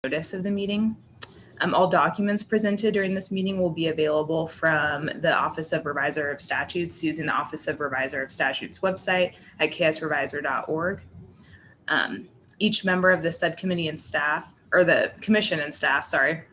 notice of the meeting. All documents presented during this meeting will be available from the Office of Revisor of Statutes using the Office of Revisor of Statutes website at ks.revisor.org. Each member of the subcommittee and staff, or the commission and staff, sorry,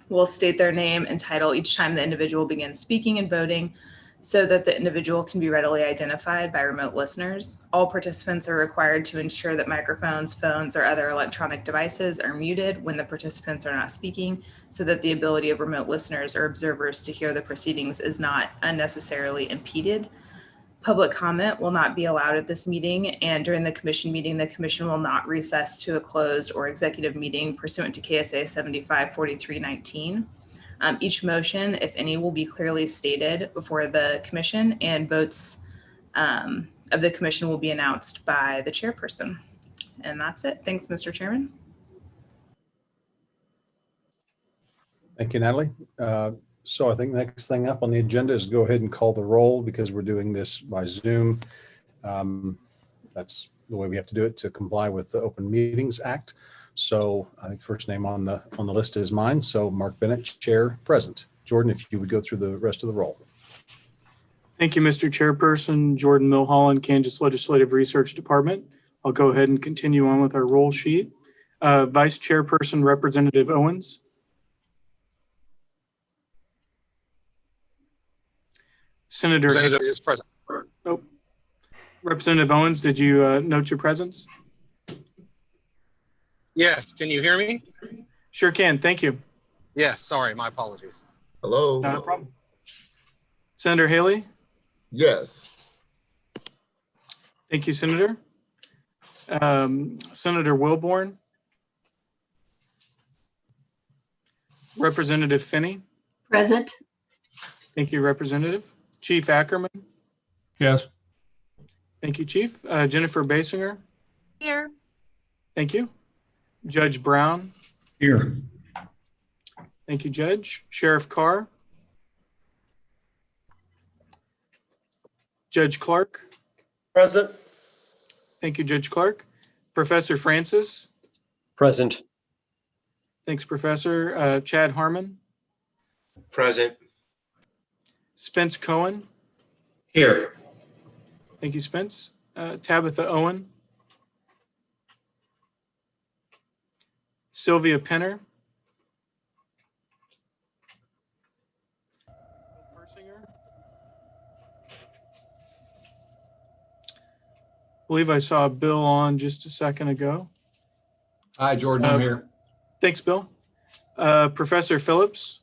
will state their name and title each time the individual begins speaking and voting so that the individual can be readily identified by remote listeners. All participants are required to ensure that microphones, phones, or other electronic devices are muted when the participants are not speaking so that the ability of remote listeners or observers to hear the proceedings is not unnecessarily impeded. Public comment will not be allowed at this meeting, and during the commission meeting, the commission will not recess to a closed or executive meeting pursuant to KSA 754319. Each motion, if any, will be clearly stated before the commission, and votes of the commission will be announced by the chairperson. And that's it. Thanks, Mr. Chairman. Thank you, Natalie. So I think the next thing up on the agenda is go ahead and call the roll because we're doing this by Zoom. That's the way we have to do it to comply with the Open Meetings Act. So I think first name on the list is mine. So Mark Bennett, Chair, present. Jordan, if you would go through the rest of the roll. Thank you, Mr. Chairperson. Jordan Milholland, Kansas Legislative Research Department. I'll go ahead and continue on with our roll sheet. Vice Chairperson, Representative Owens. Senator is present. Oh, Representative Owens, did you note your presence? Yes, can you hear me? Sure can, thank you. Yes, sorry, my apologies. Hello. Not a problem. Senator Haley? Yes. Thank you, Senator. Senator Wilborn? Representative Finney? Present. Thank you, Representative. Chief Ackerman? Yes. Thank you, Chief. Jennifer Basinger? Here. Thank you. Judge Brown? Here. Thank you, Judge. Sheriff Carr? Judge Clark? Present. Thank you, Judge Clark. Professor Francis? Present. Thanks, Professor. Chad Harmon? Present. Spence Cohen? Here. Thank you, Spence. Tabitha Owen? Sylvia Penner? Persinger? I believe I saw Bill on just a second ago. Hi, Jordan. I'm here. Thanks, Bill. Professor Phillips?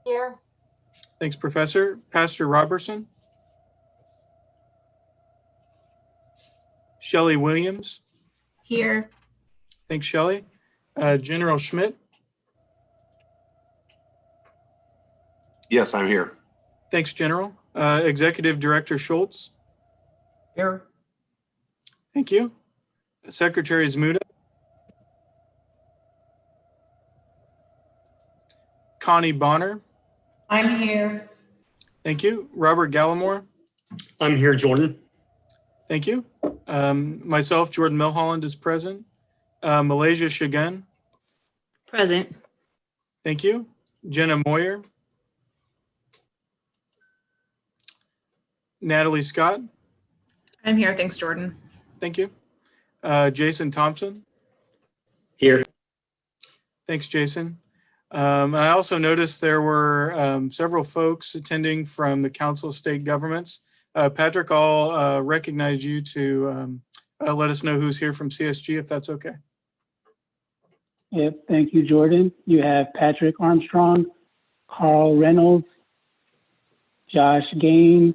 Here. Thanks, Professor. Pastor Robertson? Shelley Williams? Here. Thanks, Shelley. General Schmidt? Yes, I'm here. Thanks, General. Executive Director Schultz? Here. Thank you. Secretary Zmuda? Connie Bonner? I'm here. Thank you. Robert Gallimore? I'm here, Jordan. Thank you. Myself, Jordan Milholland, is present. Malaysia Shagun? Present. Thank you. Jenna Moyer? Natalie Scott? I'm here. Thanks, Jordan. Thank you. Jason Thompson? Here. Thanks, Jason. I also noticed there were several folks attending from the Council of State Governments. Patrick, I'll recognize you to let us know who's here from CSG, if that's okay. Yep, thank you, Jordan. You have Patrick Armstrong, Carl Reynolds, Josh Gaines,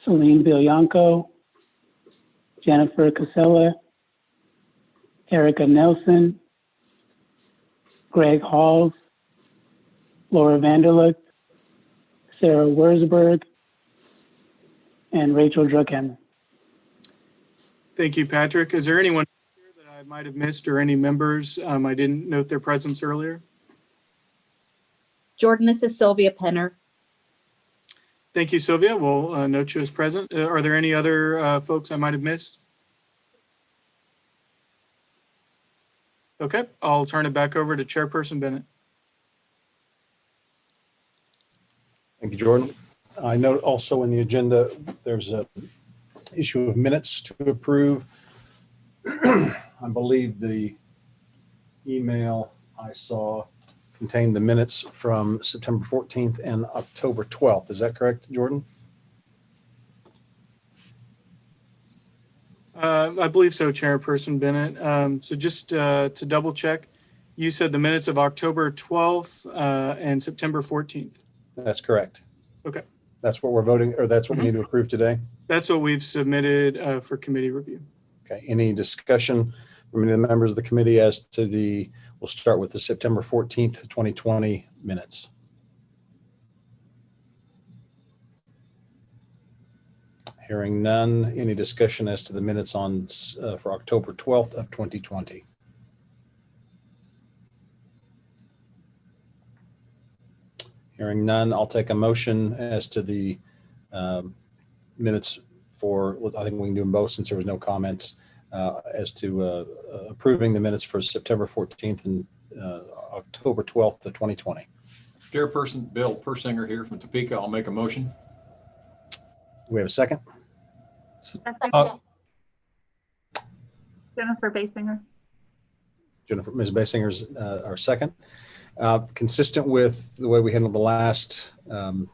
Celine Bianco, Jennifer Casella, Erica Nelson, Greg Halls, Laura Vanderluck, Sarah Wurzberg, and Rachel Druckhammer. Thank you, Patrick. Is there anyone here that I might have missed or any members I didn't note their presence earlier? Jordan, this is Sylvia Penner. Thank you, Sylvia. We'll note you as present. Are there any other folks I might have missed? Okay, I'll turn it back over to Chairperson Bennett. Thank you, Jordan. I note also in the agenda, there's a issue of minutes to approve. I believe the email I saw contained the minutes from September 14th and October 12th. Is that correct, Jordan? I believe so, Chairperson Bennett. So just to double check, you said the minutes of October 12th and September 14th. That's correct. Okay. That's what we're voting, or that's what we need to approve today? That's what we've submitted for committee review. Okay. Any discussion from any of the members of the committee as to we'll start with the September 14th, 2020 minutes. Hearing none. Any discussion as to the minutes on for October 12th of 2020? Hearing none, I'll take a motion as to the minutes for, I think we can do them both since there was no comments, as to approving the minutes for September 14th and October 12th of 2020. Chairperson Bill Persinger here from Topeka. I'll make a motion. Do we have a second? Jennifer Basinger. Jennifer, Ms. Basinger's our second. Consistent with the way we handled the last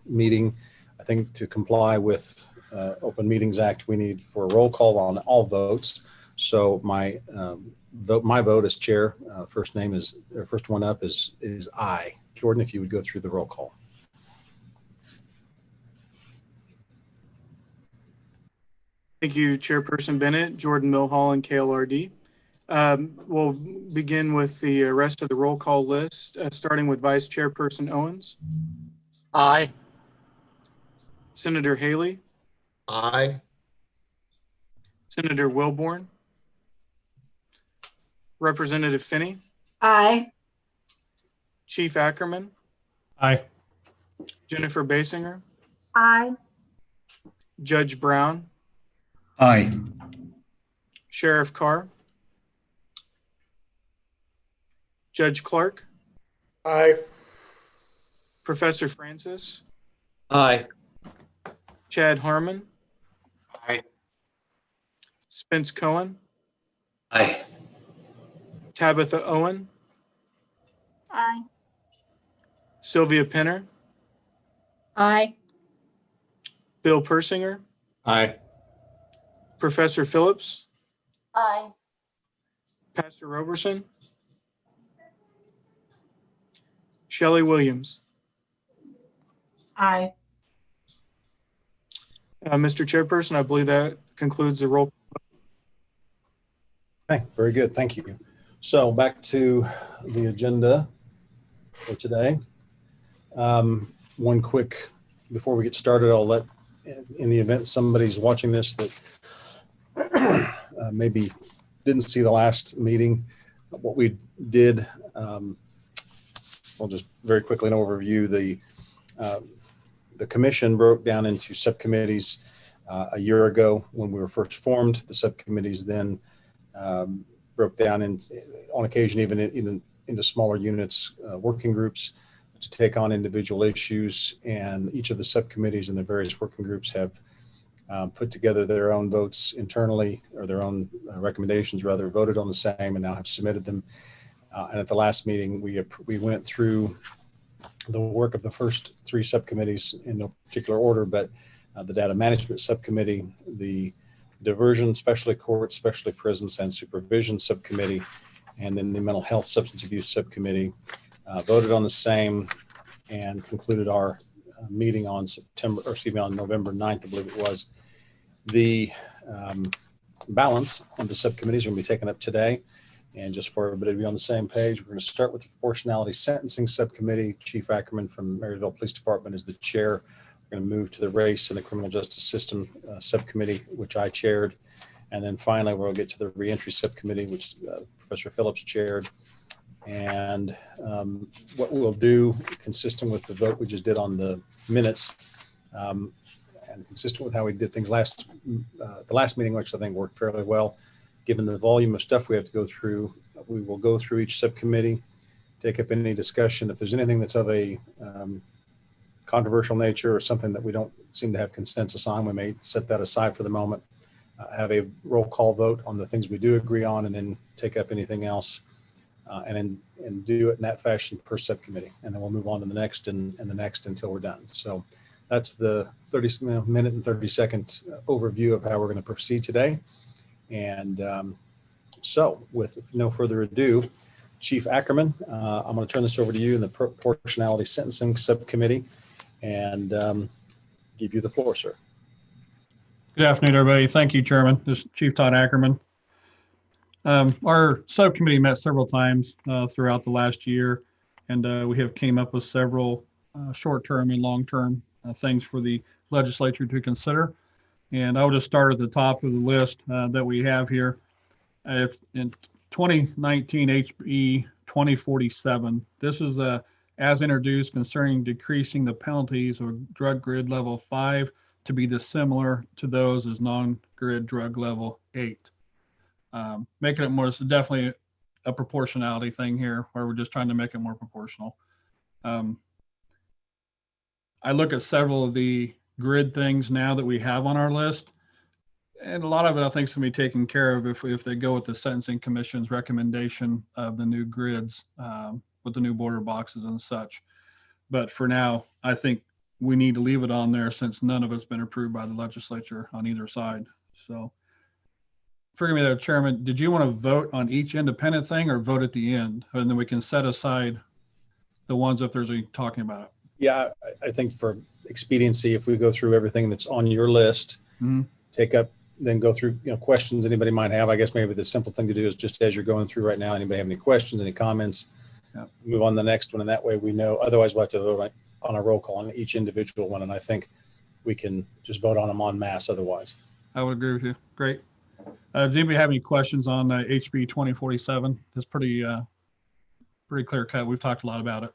meeting, I think to comply with Open Meetings Act, we need for a roll call on all votes. So my vote as chair, first one up is aye. Jordan, if you would go through the roll call. Thank you, Chairperson Bennett, Jordan Milholland, KLRD. We'll begin with the rest of the roll call list, starting with Vice Chairperson Owens. Aye. Senator Haley. Aye. Senator Wilborn. Representative Finney. Aye. Chief Ackerman. Aye. Jennifer Basinger. Aye. Judge Brown. Aye. Sheriff Carr. Judge Clark. Aye. Professor Francis. Aye. Chad Harmon. Aye. Spence Cohen. Aye. Tabitha Owen. Aye. Sylvia Penner. Aye. Bill Persinger. Aye. Professor Phillips. Aye. Pastor Roberson. Shelley Williams. Aye. Mr. Chairperson, I believe that concludes the roll. Okay, very good. Thank you. So back to the agenda for today. One quick, before we get started, I'll let, in the event somebody's watching this that maybe didn't see the last meeting, what we did, I'll just very quickly an overview. The commission broke down into subcommittees a year ago when we were first formed. The subcommittees then broke down on occasion even into smaller units, working groups to take on individual issues. And each of the subcommittees and the various working groups have put together their own votes internally, or their own recommendations rather, voted on the same, and now have submitted them. And at the last meeting, we went through the work of the first three subcommittees in no particular order, but the Data Management Subcommittee, the Diversion, Specialty Courts, Specialty Prisons, and Supervision Subcommittee, and then the Mental Health Substance Abuse Subcommittee voted on the same and concluded our meeting on November 9th, I believe it was. The balance of the subcommittees are going to be taken up today. And just for everybody to be on the same page, we're going to start with the Proportionality Sentencing Subcommittee. Chief Ackerman from Marysville Police Department is the chair. We're going to move to the Race and the Criminal Justice System Subcommittee, which I chaired. And then finally, we'll get to the Reentry Subcommittee, which Professor Phillips chaired. And what we'll do, consistent with the vote we just did on the minutes, and consistent with how we did things the last meeting, which I think worked fairly well, given the volume of stuff we have to go through, We will go through each subcommittee, take up any discussion. If there's anything that's of a controversial nature or something that we don't seem to have consensus on, we may set that aside for the moment, have a roll call vote on the things we do agree on, and then take up anything else and do it in that fashion per subcommittee. And then we'll move on to the next and the next until we're done. So that's the 30-minute and 30-second overview of how we're going to proceed today. And so with no further ado, Chief Ackerman, I'm going to turn this over to you in the Proportionality Sentencing Subcommittee and give you the floor, sir. Good afternoon, everybody. Thank you, Chairman. This is Chief Todd Ackerman. Our subcommittee met several times throughout the last year, and we have came up with several short-term and long-term things for the legislature to consider. And I will just start at the top of the list that we have here. In 2019 HB 2047, this is as introduced concerning decreasing the penalties of drug grid level 5 to be similar to those as non-grid drug level 8. Making it more, it's definitely a proportionality thing here where we're just trying to make it more proportional. I look at several of the grid things now that we have on our list, and a lot of it I think is going to be taken care of if they go with the Sentencing Commission's recommendation of the new grids with the new border boxes and such. But for now, I think we need to leave it on there since none of it's been approved by the legislature on either side. So forgive me there, Chairman, did you want to vote on each independent thing or vote at the end? And then we can set aside the ones if there's any talking about it. Yeah, I think for expediency, if we go through everything that's on your list, take up, then go through, questions anybody might have. I guess maybe the simple thing to do is just as you're going through right now, anybody have any questions, any comments, move on to the next one. And that way we know, otherwise we'll have to vote on a roll call on each individual one. And I think we can just vote on them en masse otherwise. I would agree with you. Great. Does anybody have any questions on HB 2047? It's pretty clear cut. We've talked a lot about it.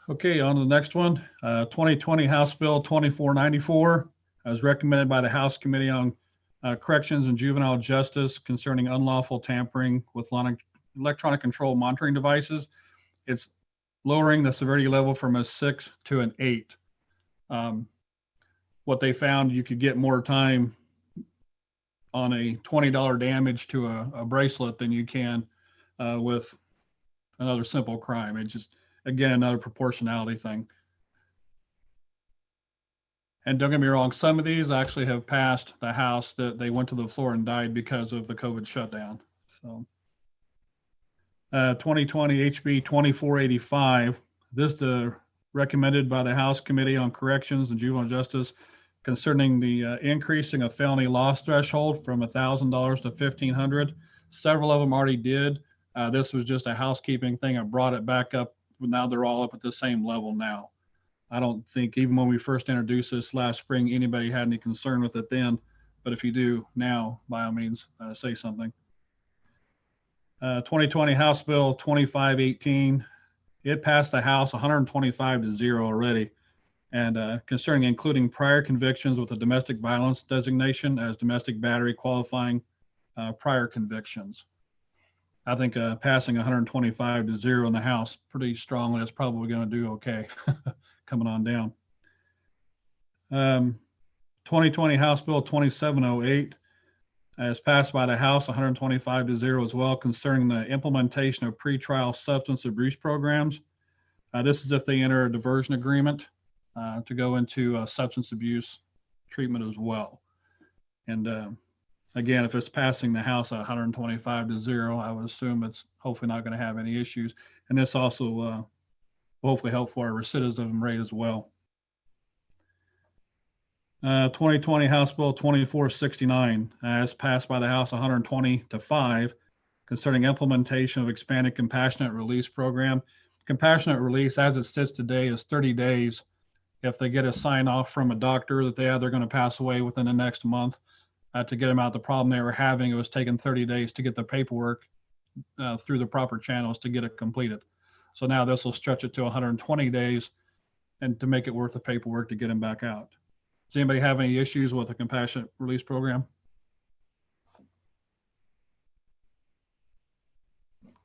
Okay, on to the next one. 2020 House Bill 2494 as recommended by the House Committee on Corrections and Juvenile Justice concerning unlawful tampering with electronic control monitoring devices. It's lowering the severity level from a 6 to an 8. What they found, you could get more time on a $20 damage to a bracelet than you can with another simple crime. It's just, again, another proportionality thing. And don't get me wrong, some of these actually have passed the House that they went to the floor and died because of the COVID shutdown. So 2020 HB 2485, this is recommended by the House Committee on Corrections and Juvenile Justice concerning the increasing of felony loss threshold from $1,000 to $1,500. Several of them already did. This was just a housekeeping thing. I brought it back up. Now they're all up at the same level now. I don't think even when we first introduced this last spring, anybody had any concern with it then. But if you do now, by all means, say something. 2020 House Bill 2518, it passed the House 125 to 0 already. And concerning including prior convictions with a domestic violence designation as domestic battery qualifying prior convictions. I think passing 125 to 0 in the House pretty strongly is probably going to do okay coming on down. 2020 House Bill 2708 as passed by the House 125 to 0 as well concerning the implementation of pretrial substance abuse programs. This is if they enter a diversion agreement to go into substance abuse treatment as well. And again, if it's passing the House at 125 to 0, I would assume it's hopefully not going to have any issues. And this also will hopefully help for our recidivism rate as well. 2020 House Bill 2469 as passed by the House 120 to 5 concerning implementation of expanded compassionate release program. Compassionate release as it sits today is 30 days. If they get a sign off from a doctor that they're going to pass away within the next month, to get them out the problem they were having, it was taking 30 days to get the paperwork through the proper channels to get it completed. So now this will stretch it to 120 days and to make it worth the paperwork to get them back out. Does anybody have any issues with the compassionate release program?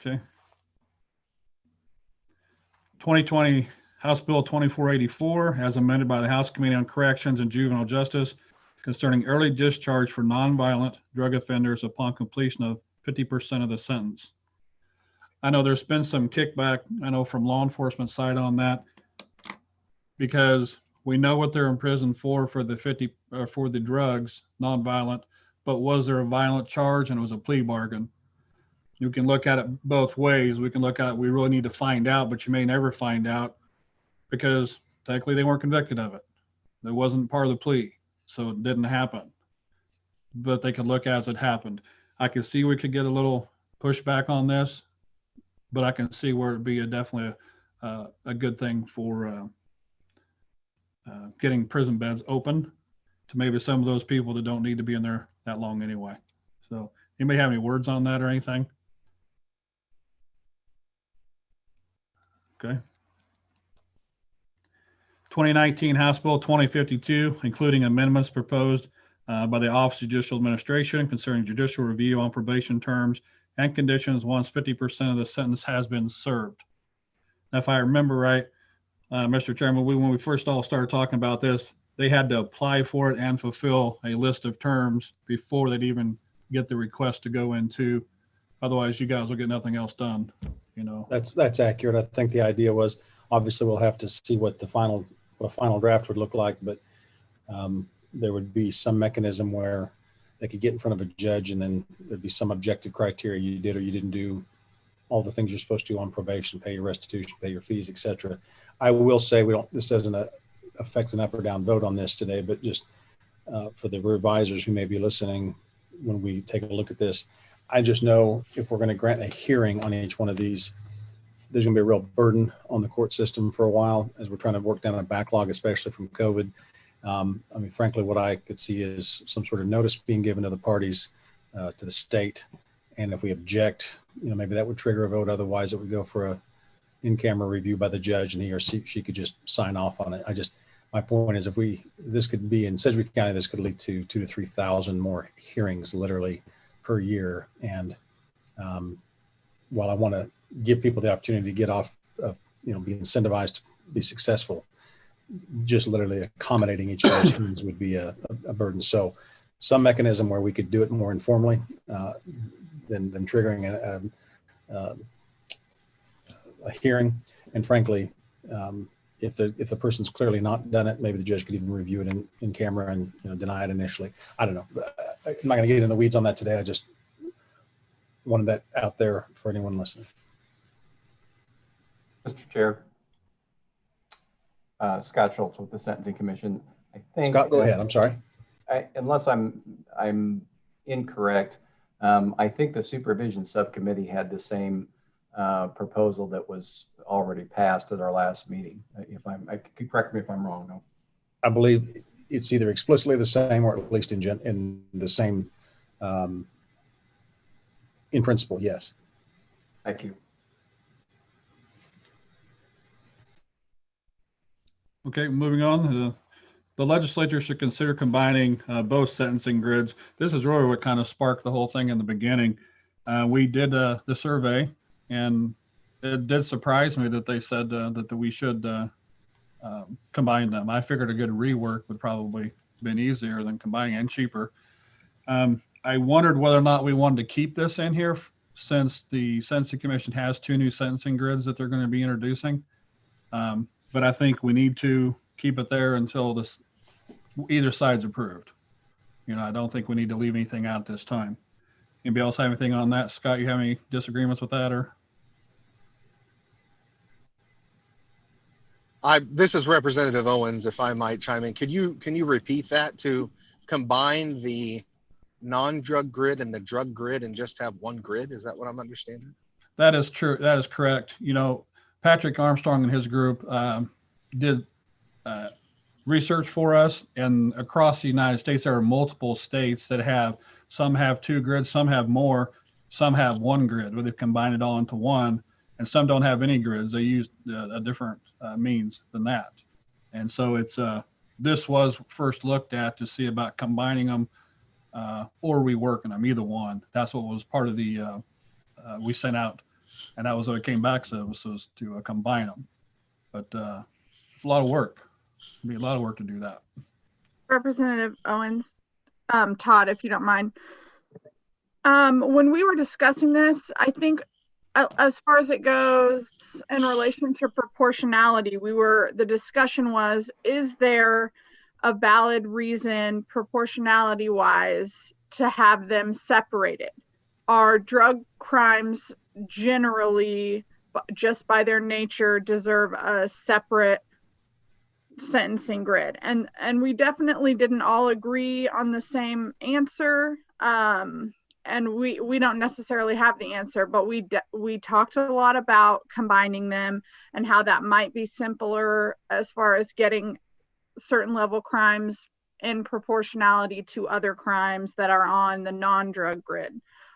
Okay. 2020 House Bill 2484, as amended by the House Committee on Corrections and Juvenile Justice, concerning early discharge for nonviolent drug offenders upon completion of 50% of the sentence. I know there's been some kickback, I know from law enforcement side on that, because we know what they're in prison for the for the drugs, nonviolent, but was there a violent charge and it was a plea bargain? You can look at it both ways. We can look at it, we really need to find out, but you may never find out because technically they weren't convicted of it. It wasn't part of the plea, so it didn't happen. But they could look as it happened. I could see we could get a little pushback on this, but I can see where it'd be definitely a good thing for getting prison beds open to maybe some of those people that don't need to be in there that long anyway. So anybody have any words on that or anything? Okay. 2019 House Bill 2052, including amendments proposed by the Office of Judicial Administration concerning judicial review on probation terms and conditions once 50% of the sentence has been served. Now, if I remember right, Mr. Chairman, when we first all started talking about this, they had to apply for it and fulfill a list of terms before they'd even get the request to go into. Otherwise, you guys will get nothing else done. You know, That's accurate. I think the idea was, obviously we'll have to see what a final draft would look like, but there would be some mechanism where they could get in front of a judge and then there'd be some objective criteria you did or you didn't do all the things you're supposed to do on probation, pay your restitution, pay your fees, etc. I will say this doesn't affect an up or down vote on this today, but just for the revisers who may be listening when we take a look at this, I just know if we're going to grant a hearing on each one of these, there's going to be a real burden on the court system for a while as we're trying to work down a backlog, especially from COVID. I mean, frankly, what I could see is some sort of notice being given to the parties, to the state. And if we object, maybe that would trigger a vote. Otherwise, it would go for a in-camera review by the judge and he or she could just sign off on it. My point is this could be in Sedgwick County, this could lead to 2,000 to 3,000 more hearings literally per year. And while I want to give people the opportunity to get off of, be incentivized to be successful, just literally accommodating each of those hearings would be a burden. So some mechanism where we could do it more informally than triggering a hearing. And frankly, if the person's clearly not done it, maybe the judge could even review it in camera and deny it initially. I don't know. I'm not going to get in the weeds on that today. I just wanted that out there for anyone listening. Mr. Chair, Scott Schultz with the Sentencing Commission. I think Scott, go ahead. I'm sorry. Unless I'm incorrect, I think the Supervision Subcommittee had the same proposal that was already passed at our last meeting. Correct me if I'm wrong. No. I believe it's either explicitly the same or at least in the same, in principle, yes. Thank you. okay, moving on. The legislature should consider combining both sentencing grids. This is really what kind of sparked the whole thing in the beginning. We did the survey, and it did surprise me that they said that we should combine them. I figured a good rework would probably been easier than combining and cheaper. I wondered whether or not we wanted to keep this in here since the Sentencing Commission has 2 new sentencing grids that they're going to be introducing. But I think we need to keep it there until either side's approved. I don't think we need to leave anything out this time. Anybody else have anything on that? Scott, you have any disagreements with that or? This is Representative Owens, if I might chime in. Can you repeat that to combine the non-drug grid and the drug grid and just have one grid? Is that what I'm understanding? That is true. That is correct. Patrick Armstrong and his group did research for us, and across the United States, there are multiple states that some have 2 grids, some have more, some have 1 grid where they've combined it all into one, and some don't have any grids. They use a different means than that. And so this was first looked at to see about combining them or reworking them, either one. That's what was part of the, we sent out And that was what it came back to, was to combine them. But it's a lot of work. It'd be a lot of work to do that. Representative Owens, Todd, if you don't mind. When we were discussing this, I think as far as it goes in relation to proportionality, the discussion was, is there a valid reason proportionality wise to have them separated? Are drug crimes generally, just by their nature, deserve a separate sentencing grid? And we definitely didn't all agree on the same answer. And we don't necessarily have the answer, but we talked a lot about combining them and how that might be simpler as far as getting certain level crimes in proportionality to other crimes that are on the non-drug grid.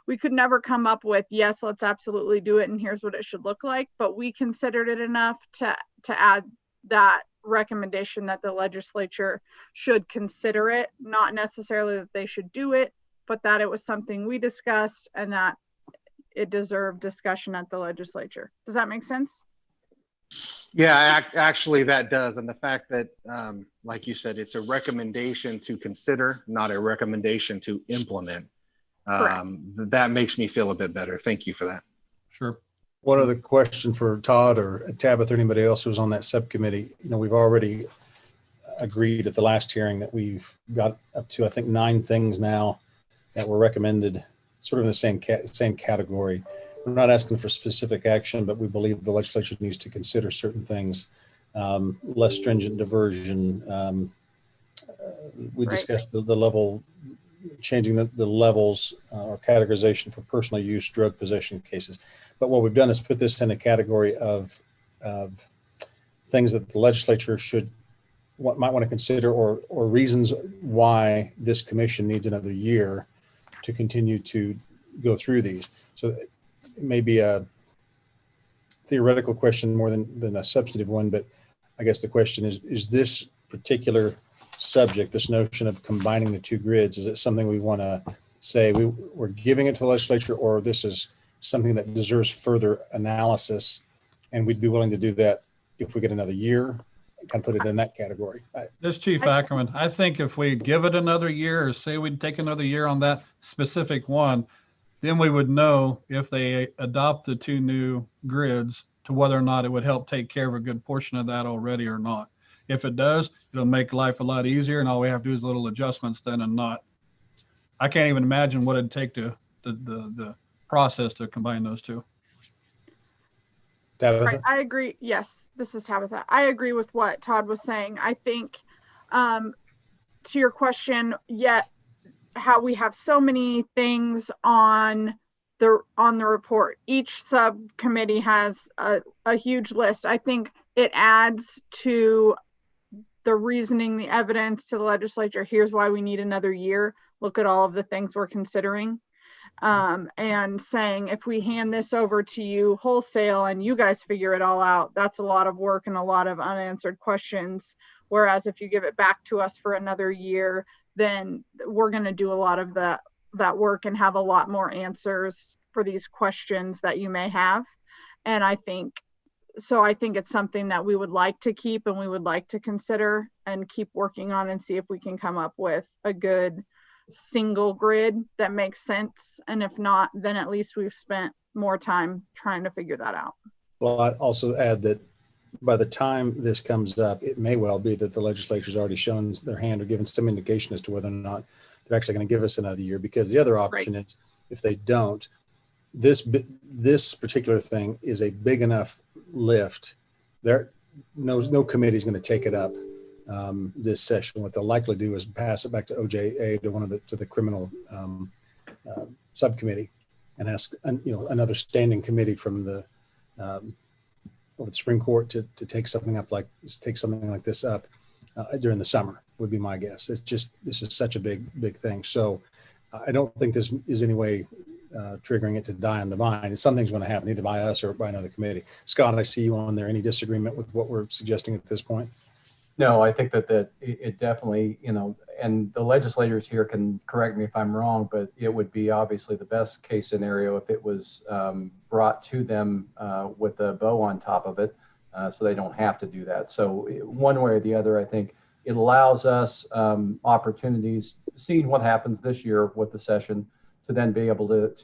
We could never come up with, yes, let's absolutely do it and here's what it should look like, but we considered it enough to add that recommendation that the legislature should consider it, not necessarily that they should do it, but that it was something we discussed and that it deserved discussion at the legislature. Does that make sense? Yeah, actually that does. And the fact that, like you said, it's a recommendation to consider, not a recommendation to implement. That makes me feel a bit better. Thank you for that. Sure. One other question for Todd or Tabitha or anybody else who was on that subcommittee. You know, we've already agreed at the last hearing that we've got up to, I think, 9 things now that were recommended sort of in the same category. We're not asking for specific action, but we believe the legislature needs to consider certain things. Less stringent diversion. We discussed the level, changing the levels or categorization for personal use drug possession cases. But what we've done is put this in a category of things that the legislature might want to consider, or reasons why this commission needs another year to continue to go through these. So it may be a theoretical question more than a substantive one, but I guess the question is this particular subject, this notion of combining the 2 grids, is it something we want to say we're giving it to the legislature, or this is something that deserves further analysis and we'd be willing to do that if we get another year? Kind of put it in that category. This Chief Ackerman, I think if we give it another year, or say we'd take another year on that specific one, then we would know if they adopt the 2 new grids to whether or not it would help take care of a good portion of that already or not. If it does, it'll make life a lot easier, and all we have to do is little adjustments then, and not. I can't even imagine what it'd take to the process to combine those 2. Tabitha? Right, I agree. Yes, this is Tabitha. I agree with what Todd was saying. I think to your question, yet how we have so many things on the report. Each subcommittee has a huge list. I think it adds to the reasoning, the evidence to the legislature. Here's why we need another year. Look at all of the things we're considering. And saying, if we hand this over to you wholesale and you guys figure it all out, that's a lot of work and a lot of unanswered questions. Whereas if you give it back to us for another year, then we're going to do a lot of that work and have a lot more answers for these questions that you may have. And I think it's something that we would like to keep and we would like to consider and keep working on and see if we can come up with a good single grid that makes sense. And if not, then at least we've spent more time trying to figure that out. Well, I'd also add that by the time this comes up, it may well be that the legislature's already shown their hand or given some indication as to whether or not they're actually going to give us another year, because the other option is if they don't, this particular thing is a big enough lift. No committee is going to take it up this session. What they'll likely do is pass it back to OJA, to the criminal subcommittee, and ask another standing committee from the Supreme Court to take something like this up during the summer would be my guess. This is such a big thing. So I don't think this is any way triggering it to die on the vine. And something's going to happen either by us or by another committee. Scott, I see you on there. Any disagreement with what we're suggesting at this point? No, I think that it definitely, and the legislators here can correct me if I'm wrong, but it would be obviously the best case scenario if it was brought to them with a bow on top of it, so they don't have to do that. So one way or the other, I think it allows us opportunities, seeing what happens this year with the session, to then be able to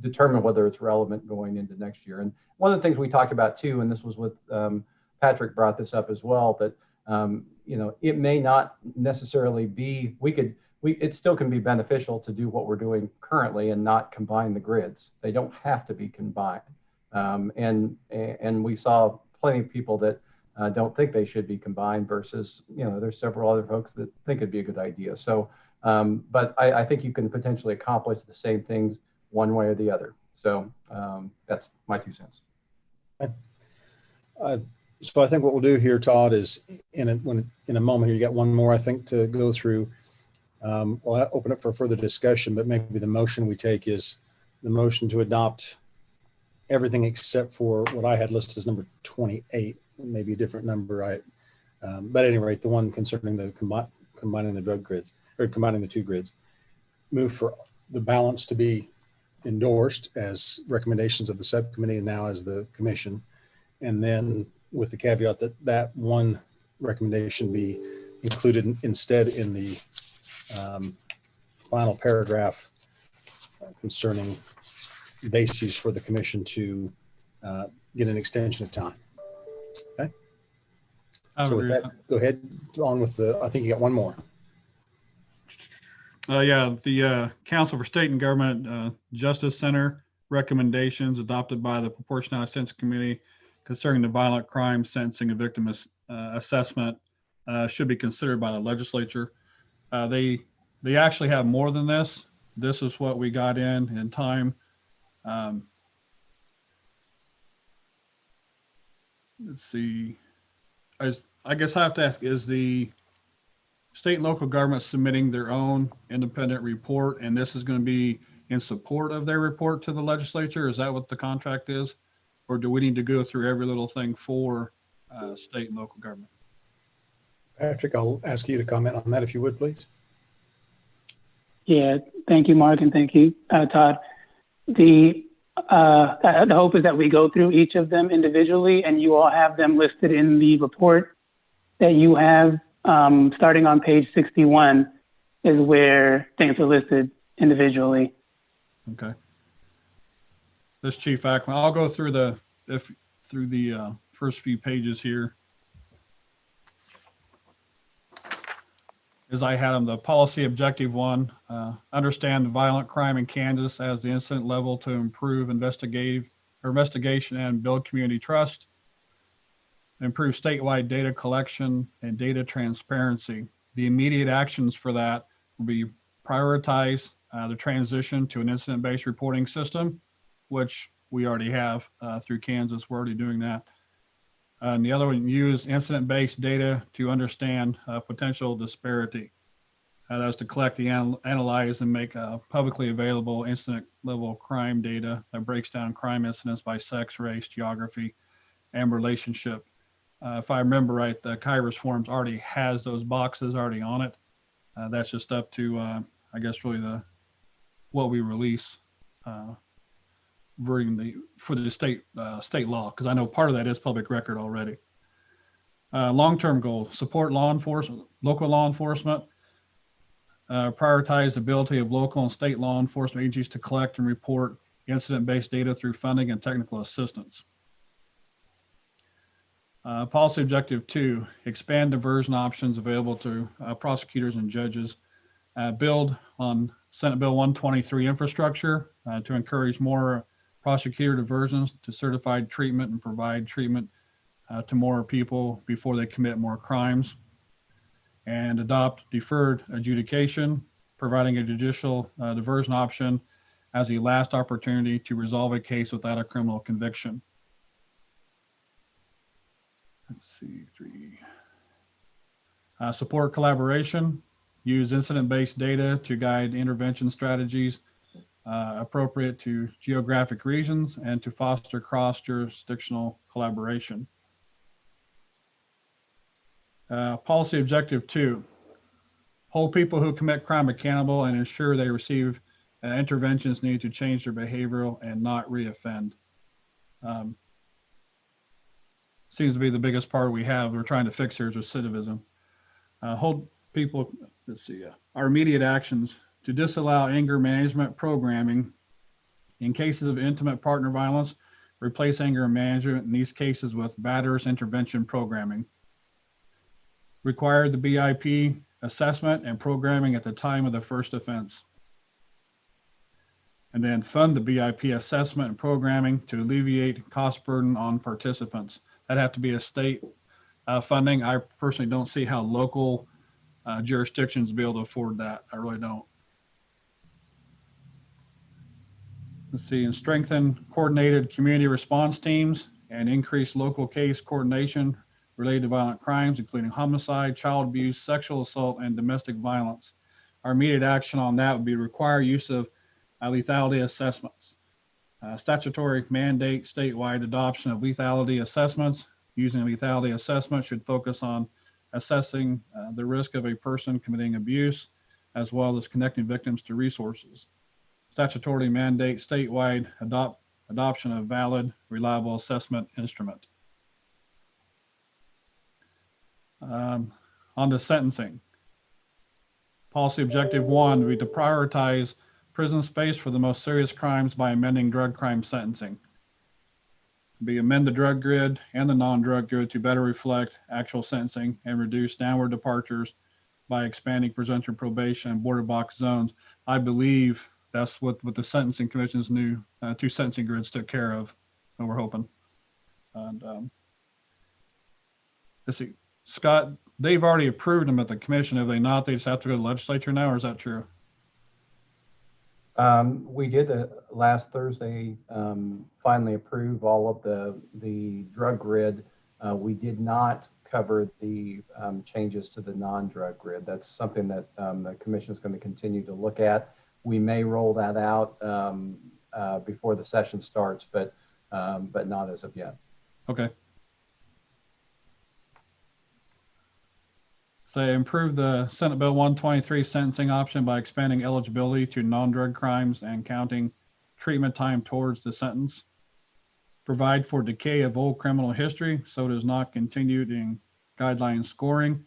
determine whether it's relevant going into next year. And one of the things we talked about too, and this was with Patrick brought this up as well, that it may not necessarily be, it still can be beneficial to do what we're doing currently and not combine the grids. They don't have to be combined. And we saw plenty of people that don't think they should be combined versus, there's several other folks that think it'd be a good idea. So, but I think you can potentially accomplish the same things one way or the other. So that's my 2 cents. So I think what we'll do here, Todd, is in a moment here, you got one more, I think, to go through. We'll open it for further discussion, but maybe the motion we take is the motion to adopt everything except for what I had listed as number 28, maybe a different number. But at any rate, the one concerning the combining the drug grids, or combining the 2 grids. Move for the balance to be endorsed as recommendations of the subcommittee and now as the commission. And then with the caveat that that one recommendation be included instead in the final paragraph concerning bases for the commission to get an extension of time. Okay. So with that, go ahead on with I think you got one more. The Council for State and Government Justice Center recommendations adopted by the Proportionality Sentencing Committee concerning the violent crime sentencing and victim assessment should be considered by the legislature. They actually have more than this. This is what we got in time. Let's see. I guess I have to ask, is the state and local government submitting their own independent report, and this is going to be in support of their report to the legislature? Is that what the contract is? Or do we need to go through every little thing for state and local government? Patrick, I'll ask you to comment on that if you would, please. Yeah, thank you, Mark, and thank you, Todd. The hope is that we go through each of them individually, and you all have them listed in the report that you have. Starting on page 61 is where things are listed individually. Okay. This Chief Ackerman, I'll go through the first few pages here. As I had them, the policy objective 1, understand the violent crime in Kansas as the incident level to improve investigation and build community trust. Improve statewide data collection and data transparency. The immediate actions for that will be prioritize the transition to an incident-based reporting system, which we already have through Kansas. We're already doing that. And the other one, use incident-based data to understand potential disparity. That's to collect, analyze, and make publicly available incident-level crime data that breaks down crime incidents by sex, race, geography, and relationship. If I remember right, the Kairos forms already has those boxes already on it. That's just up to, I guess, really what we release for the state law, because I know part of that is public record already. Long-term goals: support local law enforcement, prioritize the ability of local and state law enforcement agencies to collect and report incident-based data through funding and technical assistance. Policy objective 2, expand diversion options available to prosecutors and judges. Build on Senate Bill 123 infrastructure to encourage more prosecutor diversions to certified treatment and provide treatment to more people before they commit more crimes. And adopt deferred adjudication, providing a judicial diversion option as the last opportunity to resolve a case without a criminal conviction. Let's see, 3. Support collaboration, use incident-based data to guide intervention strategies appropriate to geographic regions and to foster cross-jurisdictional collaboration. Policy objective 2, hold people who commit crime accountable and ensure they receive interventions needed to change their behavioral and not reoffend. Seems to be the biggest part we're trying to fix here is recidivism. Hold people, let's see, our immediate actions to disallow anger management programming in cases of intimate partner violence, replace anger management in these cases with batterers intervention programming. Require the BIP assessment and programming at the time of the first offense. And then fund the BIP assessment and programming to alleviate cost burden on participants. That'd have to be a state funding. I personally don't see how local jurisdictions be able to afford that. I really don't. Let's see, and strengthen coordinated community response teams and increase local case coordination related to violent crimes, including homicide, child abuse, sexual assault, and domestic violence. Our immediate action on that would be require use of lethality assessments. Statutory mandate statewide adoption of lethality assessments. Using lethality assessment should focus on assessing the risk of a person committing abuse, as well as connecting victims to resources. Statutory mandate statewide adoption of valid, reliable assessment instrument. On to sentencing. Policy objective 1 would be to prioritize prison space for the most serious crimes by amending drug crime sentencing. Amend the drug grid and the non-drug grid to better reflect actual sentencing and reduce downward departures by expanding presumptive probation and border box zones. I believe that's what the Sentencing Commission's new 2 sentencing grids took care of, and we're hoping. And let's see, Scott, they've already approved them at the commission. Have they not? They just have to go to the legislature now, or is that true? We did last Thursday finally approve all of the drug grid. We did not cover the changes to the non-drug grid. That's something that the commission is going to continue to look at. We may roll that out before the session starts, but not as of yet. Okay. So improve the Senate Bill 123 sentencing option by expanding eligibility to non-drug crimes and counting treatment time towards the sentence. Provide for decay of old criminal history so it is not continued in guideline scoring.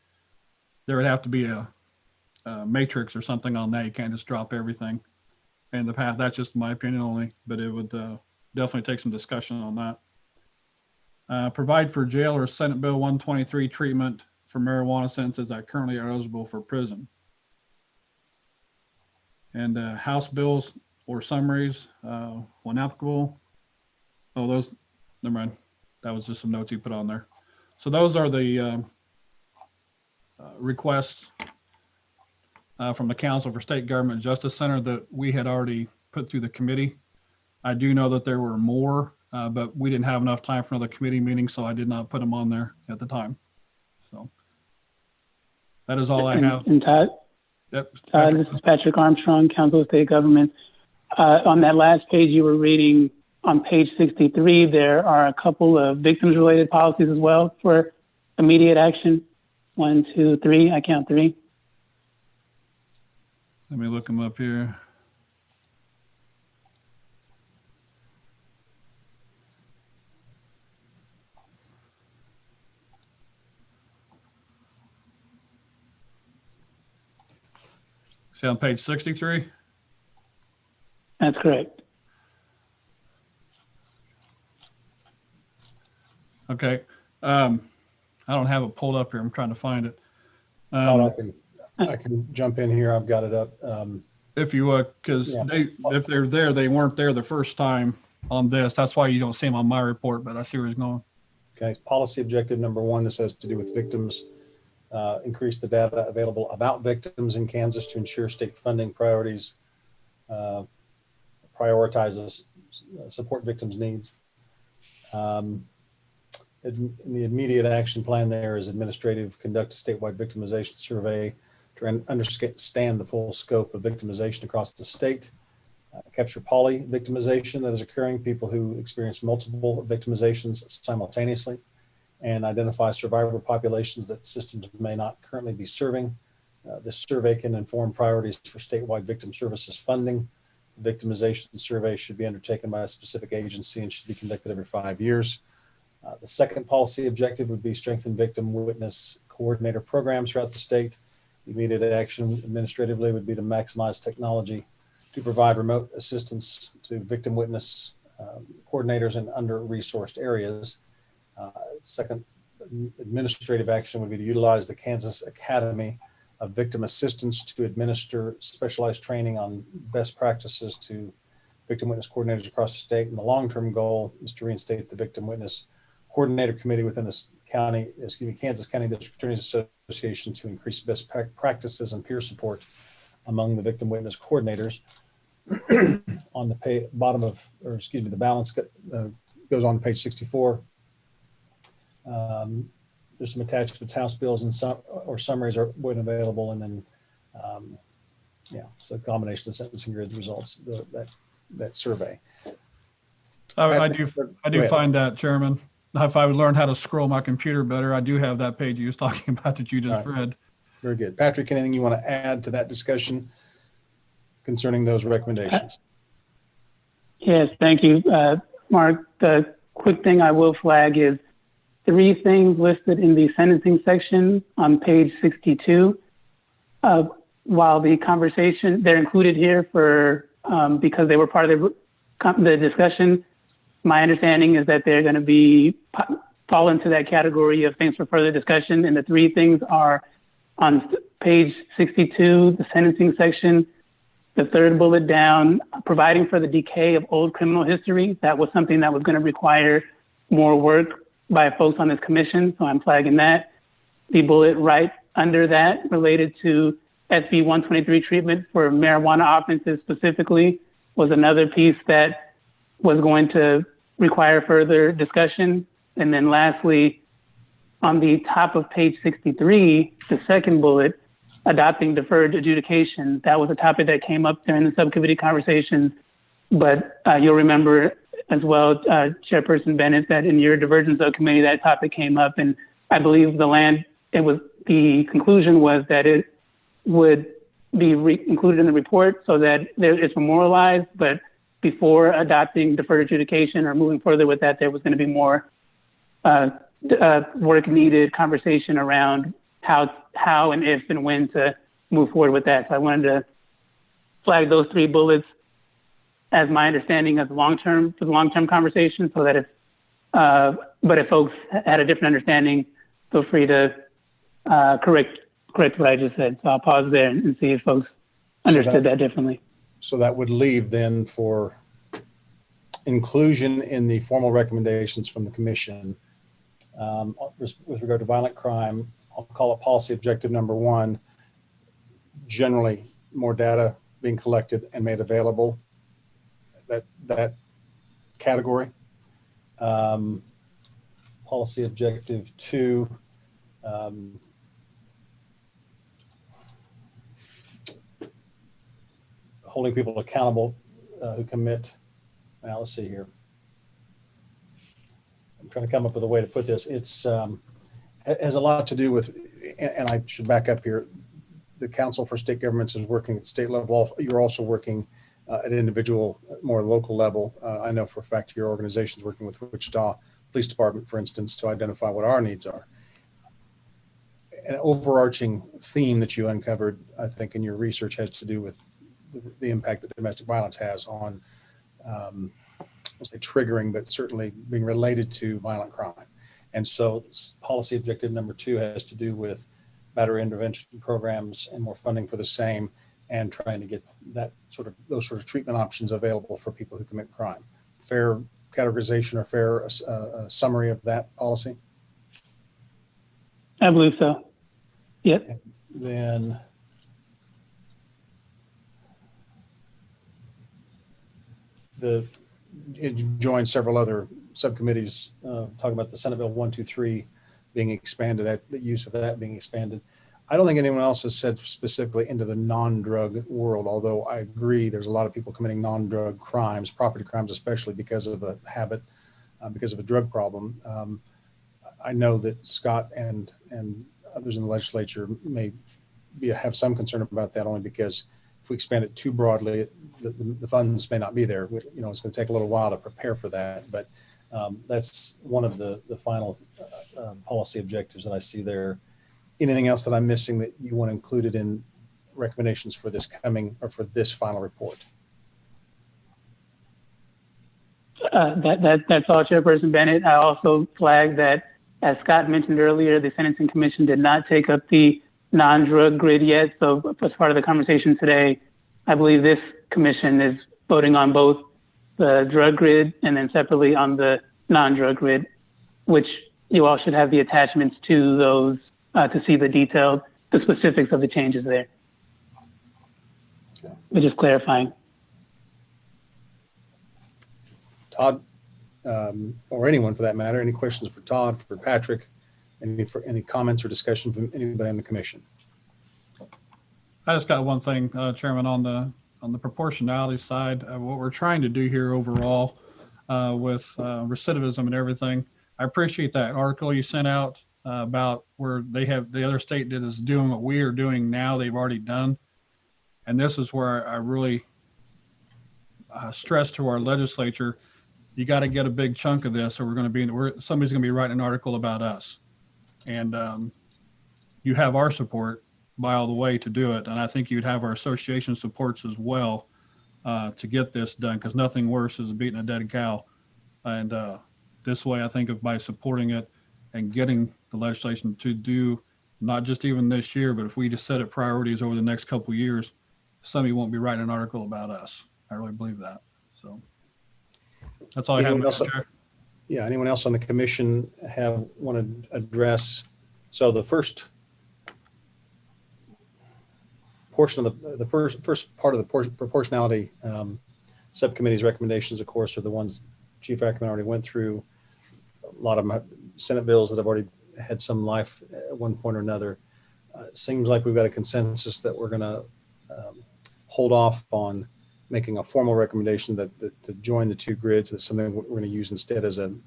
There would have to be a matrix or something on that. You can't just drop everything in the path. That's just my opinion only, but it would definitely take some discussion on that. Provide for jail or Senate Bill 123 treatment for marijuana sentences that currently are eligible for prison. And House bills or summaries when applicable. Oh, those, never mind. That was just some notes you put on there. So those are the requests from the Council for State Government Justice Center that we had already put through the committee. I do know that there were more, but we didn't have enough time for another committee meeting, so I did not put them on there at the time. So that is all I have. And Todd, yep. This is Patrick Armstrong, Council of State Government. On that last page you were reading, on page 63, there are a couple of victims-related policies as well for immediate action. 1, 2, 3. I count 3. Let me look them up here. See on page 63? That's correct. Okay. I don't have it pulled up here. I'm trying to find it. I can jump in here. I've got it up. If you would, because if they're there, they weren't there the first time on this. That's why you don't see them on my report, but I see where he's going. Okay. Policy objective number 1, this has to do with victims. Increase the data available about victims in Kansas to ensure state funding priorities prioritizes support victims' needs. In the immediate action plan, there is administrative, conduct a statewide victimization survey to understand the full scope of victimization across the state. Capture poly victimization that is occurring, people who experience multiple victimizations simultaneously. and identify survivor populations that systems may not currently be serving. This survey can inform priorities for statewide victim services funding. The victimization survey should be undertaken by a specific agency and should be conducted every 5 years. The second policy objective would be strengthen victim witness coordinator programs throughout the state. Immediate action administratively would be to maximize technology to provide remote assistance to victim witness coordinators in under-resourced areas. Second administrative action would be to utilize the Kansas Academy of Victim Assistance to administer specialized training on best practices to victim witness coordinators across the state. And the long-term goal is to reinstate the Victim Witness Coordinator Committee within the Kansas County District Attorneys Association to increase best practices and peer support among the victim witness coordinators. On the bottom of, or excuse me, the balance goes on to page 64. There's some attachments, House bills and summaries are when available, and then yeah, so a combination of sentencing grid results that survey. I do find that, Chairman. If I would learn how to scroll my computer better, I do have that page you was talking about that you just read. Very good. Patrick, anything you want to add to that discussion concerning those recommendations? Yes, thank you, Mark. The quick thing I will flag is 3 things listed in the sentencing section on page 62. While the conversation, they're included here for because they were part of the discussion, my understanding is that they're going to fall into that category of things for further discussion. And the 3 things are on page 62, the sentencing section, the 3rd bullet down, providing for the decay of old criminal history. That was something that was going to require more work by folks on this commission, so I'm flagging that. The bullet right under that related to SB 123 treatment for marijuana offenses specifically was another piece that was going to require further discussion. And then lastly, on the top of page 63, the 2nd bullet, adopting deferred adjudication. That was a topic that came up during the subcommittee conversations, but you'll remember as well, Chairperson Bennett, that in your diversion subcommittee, that topic came up, and I believe the conclusion was that it would be included in the report so that it's memorialized, but before adopting deferred adjudication or moving further with that, there was going to be more work needed, conversation around how and if and when to move forward with that. So I wanted to flag those 3 bullets as my understanding of the long-term conversation, so that but if folks had a different understanding, feel free to correct what I just said. So I'll pause there and see if folks understood that differently. So that would leave then for inclusion in the formal recommendations from the commission with regard to violent crime. I'll call it policy objective number 1, generally more data being collected and made available. That category. Policy objective 2, holding people accountable who commit. Now let's see here. I'm trying to come up with a way to put this. It's has a lot to do with, and I should back up here. The Council for State Governments is working at state level. You're also working at individual, more local level. I know for a fact your organization is working with Wichita Police Department, for instance, to identify what our needs are. An overarching theme that you uncovered, I think, in your research has to do with the impact that domestic violence has on, I'll say triggering, but certainly being related to violent crime. And so policy objective number 2 has to do with battery intervention programs and more funding for the same, and trying to get those sort of treatment options available for people who commit crime. Fair categorization or fair summary of that policy? I believe so. Yep. And then it joined several other subcommittees talking about the Senate Bill 123 being expanded, the use of that being expanded. I don't think anyone else has said specifically into the non-drug world, although I agree there's a lot of people committing non-drug crimes, property crimes, especially because of a habit, because of a drug problem. I know that Scott and others in the legislature may have some concern about that, only because if we expand it too broadly, the funds may not be there. You know, it's going to take a little while to prepare for that, but that's one of the final policy objectives that I see there. Anything else that I'm missing that you want included in recommendations for this for this final report? That's all, Chairperson Bennett. I also flagged that, as Scott mentioned earlier, the Sentencing Commission did not take up the non-drug grid yet. So as part of the conversation today, I believe this commission is voting on both the drug grid and then separately on the non-drug grid, which you all should have the attachments to those to see the specifics of the changes there. Okay. We're just clarifying. Todd, or anyone for that matter, any questions for Todd, for Patrick, any comments or discussion from anybody on the commission? I just got one thing, Chairman, on the proportionality side. What we're trying to do here overall with recidivism and everything. I appreciate that article you sent out about where the other state is doing what we are doing now. They've already done, and this is where I really stress to our legislature: you got to get a big chunk of this, or somebody's going to be writing an article about us, and you have our support by all the way to do it, and I think you'd have our association supports as well to get this done, because nothing worse is beating a dead cow. And this way, I think by supporting it and getting the legislation to do, not just even this year, but if we just set it priorities over the next couple of years, somebody won't be writing an article about us. I really believe that. So that's all I have. Yeah, anyone else on the commission want to address? So the first portion of the first part of the proportionality subcommittee's recommendations, of course, are the ones Chief Ackerman already went through. A lot of them Senate bills that have already had some life at one point or another. Seems like we've got a consensus that we're going to hold off on making a formal recommendation that to join the two grids. That's something we're going to use instead as an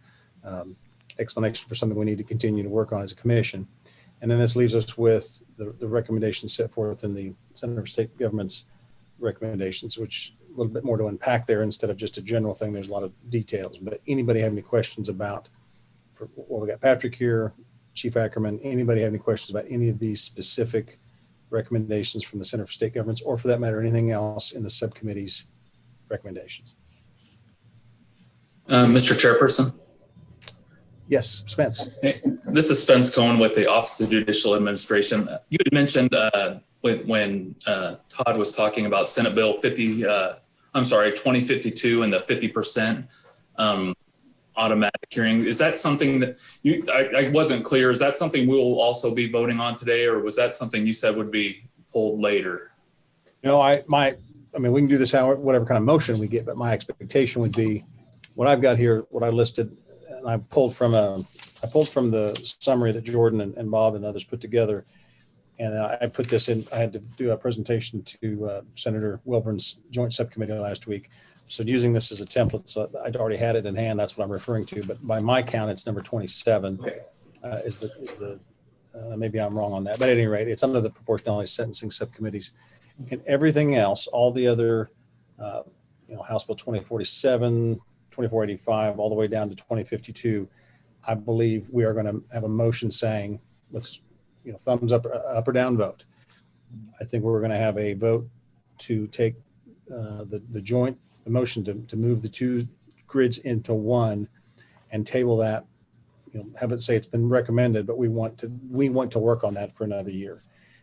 explanation for something we need to continue to work on as a commission. And then this leaves us with the recommendations set forth in the Center for State Government's recommendations, which a little bit more to unpack there instead of just a general thing. There's a lot of details. But anybody have any questions about, we got Patrick here, Chief Ackerman, anybody have any questions about any of these specific recommendations from the Center for State Governments, or for that matter, anything else in the subcommittee's recommendations? Mr. Chairperson? Yes, Spence. Hey, this is Spence Cohen with the Office of Judicial Administration. You had mentioned when Todd was talking about Senate Bill 2052 and the 50% automatic hearing. Is that something that I wasn't clear? Is that something we'll also be voting on today, or was that something you said would be pulled later? No, I mean, we can do this whatever kind of motion we get, but my expectation would be what I've got here, what I listed, and I pulled from the summary that Jordan and Bob and others put together. And I put this in, I had to do a presentation to Senator Wilburn's joint subcommittee last week. So using this as a template, so I'd already had it in hand, that's what I'm referring to. But by my count, it's number 27 maybe I'm wrong on that. But at any rate, it's under the proportionality sentencing subcommittees. And everything else, all the other, House Bill 2047, 2485, all the way down to 2052, I believe we are going to have a motion saying, let's, thumbs up or down vote. I think we're going to have a vote to take the motion to move the two grids into one and table that, have it say it's been recommended, but we want to work on that for another year.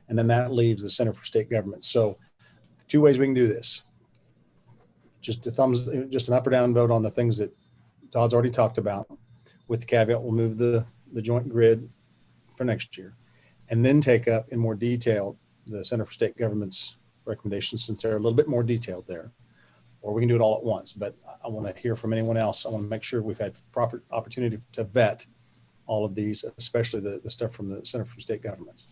And then that leaves the Center for State Government. So two ways we can do this. Just an up or down vote on the things that Todd's already talked about, with the caveat we'll move the joint grid for next year, and then take up in more detail the Center for State Government's recommendations, since they're a little bit more detailed there. Or we can do it all at once, but I want to hear from anyone else. I want to make sure we've had proper opportunity to vet all of these, especially the stuff from the Center for State Governments.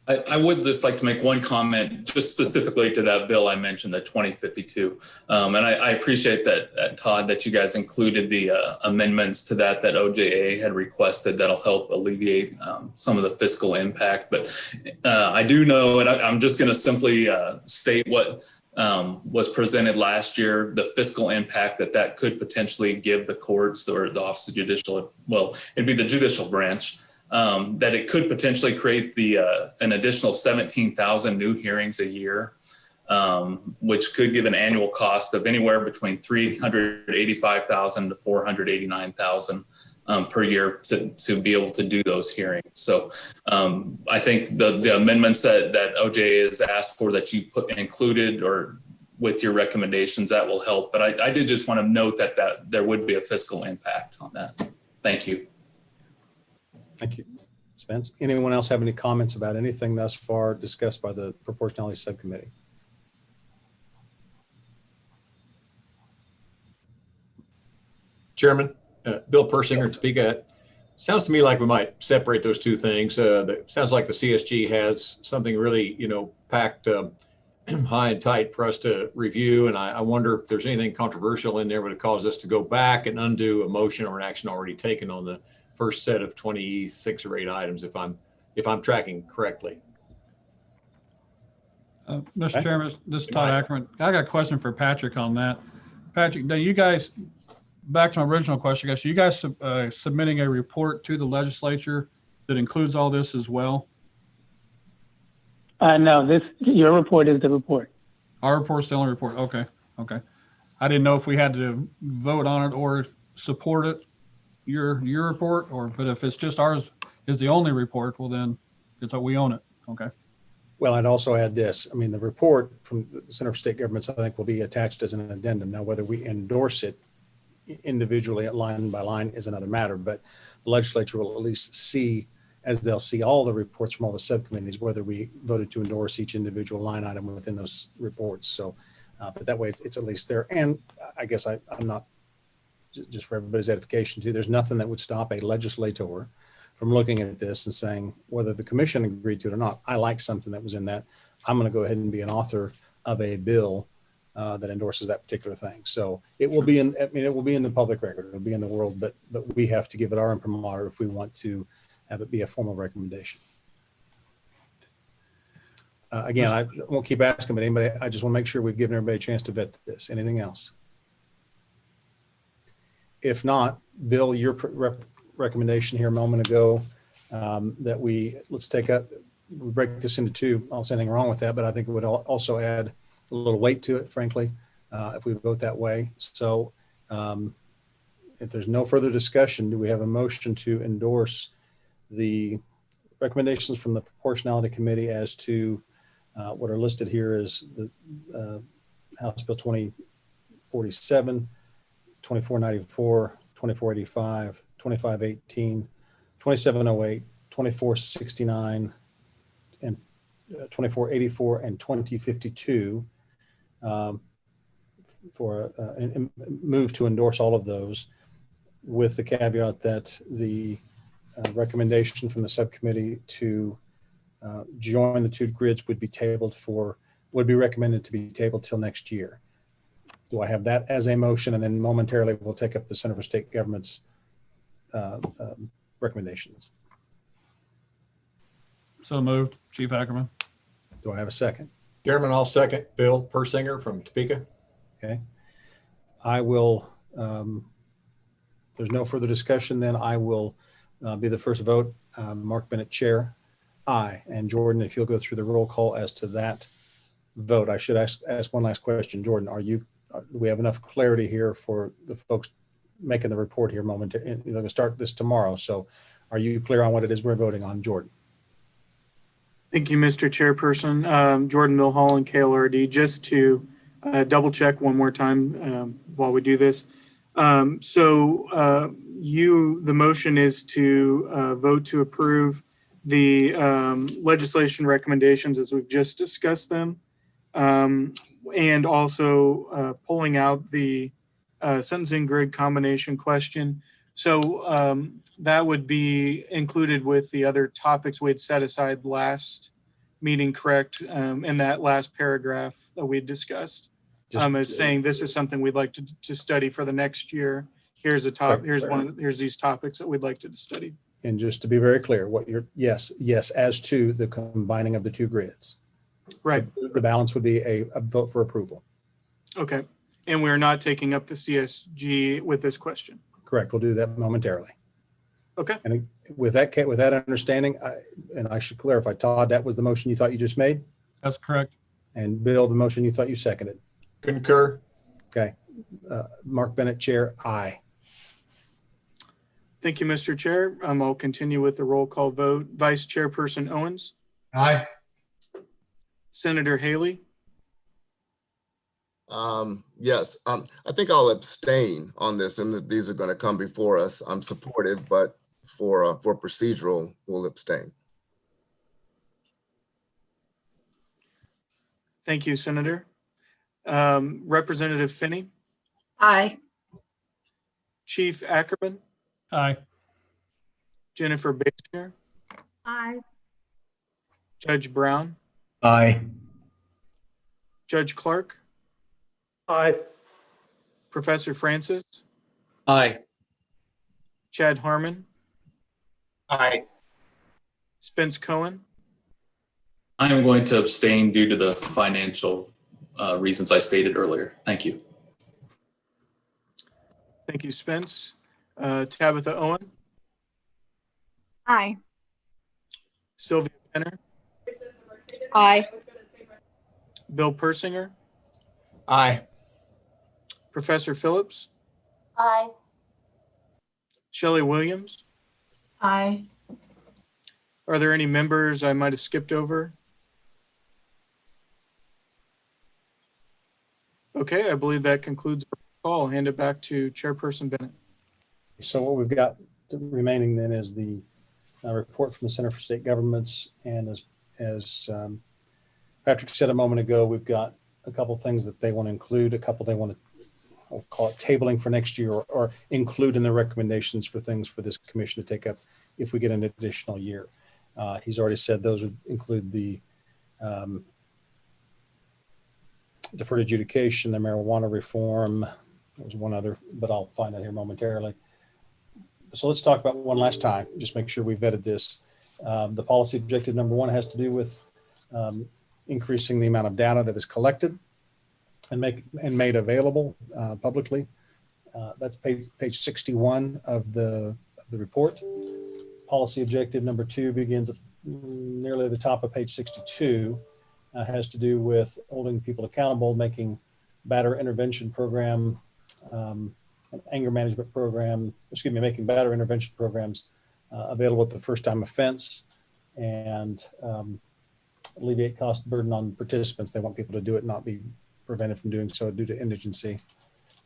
I would just like to make one comment just specifically to that bill I mentioned, the 2052. And I appreciate that, Todd, that you guys included the amendments to that OJA had requested that'll help alleviate some of the fiscal impact. But I do know, and I'm just going to simply state what was presented last year, the fiscal impact that could potentially give the courts or the Office of Judicial, well, it'd be the judicial branch, that it could potentially create an additional 17,000 new hearings a year, which could give an annual cost of anywhere between $385,000 to $489,000 per year to be able to do those hearings. So I think the amendments that OJ has asked for that you included or with your recommendations, that will help. But I did just want to note that there would be a fiscal impact on that. Thank you. Thank you, Spence. Anyone else have any comments about anything thus far discussed by the Proportionality Subcommittee? Chairman, Bill Persinger, Topeka. Sounds to me like we might separate those two things. Sounds like the CSG has something really, packed high and tight for us to review. And I wonder if there's anything controversial in there that would cause us to go back and undo a motion or an action already taken on the first set of 26 or 8 items, if I'm tracking correctly. Mr. Chairman, this is Todd Ackerman. I got a question for Patrick on that. Patrick, now you guys, back to my original question, guys, are you guys submitting a report to the legislature that includes all this as well? No, your report is the report. Our report's the only report. Okay. I didn't know if we had to vote on it or support it, your report, but if it's just ours is the only report, well then it's we own it. Okay. Well, I'd also add this. I mean, the report from the Center for State Governments, I think, will be attached as an addendum. Now, whether we endorse it individually at line by line is another matter, but the legislature will at least see, as they'll see all the reports from all the subcommittees, whether we voted to endorse each individual line item within those reports. So, but that way it's at least there. And I guess I'm not, just for everybody's edification too, there's nothing that would stop a legislator from looking at this and saying, whether the commission agreed to it or not, I like something that was in that. I'm going to go ahead and be an author of a bill that endorses that particular thing. So it will be it will be in the public record, it'll be in the world, but we have to give it our imprimatur if we want to have it be a formal recommendation. Again, I won't keep asking, but anybody, I just want to make sure we've given everybody a chance to vet this. Anything else? If not, Bill, your recommendation here a moment ago that let's take up, we break this into two. I don't see anything wrong with that, but I think it would also add a little weight to it, frankly, if we vote that way. So if there's no further discussion, do we have a motion to endorse the recommendations from the Proportionality Committee as to what are listed here as the House Bill 2047, 2494, 2485, 2518, 2708, 2469, and 2484 and 2052 for move to endorse all of those, with the caveat that the recommendation from the subcommittee to join the two grids would be recommended to be tabled till next year. Do I have that as a motion? And then momentarily we'll take up the Center for State Government's recommendations. So moved, Chief Ackerman. Do I have a second? Chairman, I'll second. Bill Persinger from Topeka. Okay. I will, if there's no further discussion, then I will be the first vote. Mark Bennett, chair. Aye. And Jordan, if you'll go through the roll call as to that vote. I should ask one last question. Jordan, do we have enough clarity here for the folks making the report here momentarily? They're going to start this tomorrow. So are you clear on what it is we're voting on, Jordan? Thank you, Mr. Chairperson. Jordan Milholland, KLRD, just to double check one more time while we do this. The motion is to vote to approve the legislation recommendations as we've just discussed them, and also pulling out the sentencing grid combination question. So that would be included with the other topics we had set aside last meening correct in that last paragraph that we discussed. As saying this is something we'd like to study for the next year. Here's here's these topics that we'd like to study. And just to be very clear, what you're, yes, as to the combining of the two grids. Right. The balance would be a vote for approval. Okay. And we're not taking up the CSG with this question. Correct. We'll do that momentarily. Okay. And with that understanding, I should clarify, Todd, that was the motion you thought you just made? That's correct. And Bill, the motion you thought you seconded? Concur. Okay. Mark Bennett, Chair, aye. Thank you, Mr. Chair. I'll continue with the roll call vote. Vice Chairperson Owens. Aye. Senator Haley. Yes, I think I'll abstain on this, and that these are going to come before us. I'm supportive, but for procedural, we'll abstain. Thank you, Senator. Representative Finney. Aye. Chief Ackerman. Aye. Jennifer Basinger. Aye. Judge Brown. Aye. Judge Clark. Aye. Professor Francis. Aye. Chad Harmon. Aye. Spence Cohen. I am going to abstain due to the financial reasons I stated earlier. Thank you. Thank you, Spence. Tabitha Owen. Aye. Sylvia Penner. Aye. Bill Persinger. Aye. Professor Phillips. Aye. Shelley Williams. Aye. Are there any members I might have skipped over? Okay, I believe that concludes our call. I'll hand it back to Chairperson Bennett. So what we've got remaining then is the report from the Center for State Governments. And as Patrick said a moment ago, we've got a couple things that they want to include, a couple they want to, I'll call it tabling for next year, or include in the recommendations for things for this commission to take up if we get an additional year. He's already said those would include the deferred adjudication, the marijuana reform. There was one other, but I'll find that here momentarily. So let's talk about one last time, just make sure we vetted this. The policy objective number one has to do with increasing the amount of data that is collected and made available publicly. That's page 61 of the report. Policy objective number two begins at nearly the top of page 62. Has to do with holding people accountable, making batter intervention program, an anger management program, making batter intervention programs available at the first time offense, and alleviate cost burden on participants. They want people to do it, not be prevented from doing so due to indigency.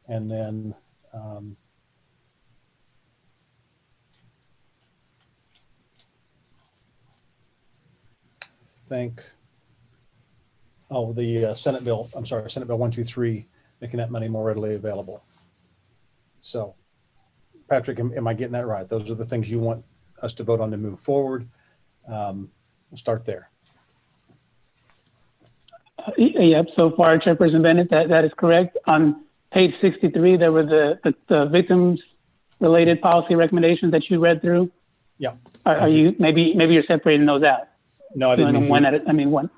And then the Senate Bill 123, making that money more readily available. So, Patrick, am I getting that right? Those are the things you want us to vote on to move forward. We'll start there. Yep, so far, Chairperson Bennett, that is correct. On page 63, there were the victims-related policy recommendations that you read through. Yeah. Are you, maybe you're separating those out? No, I didn't mean one.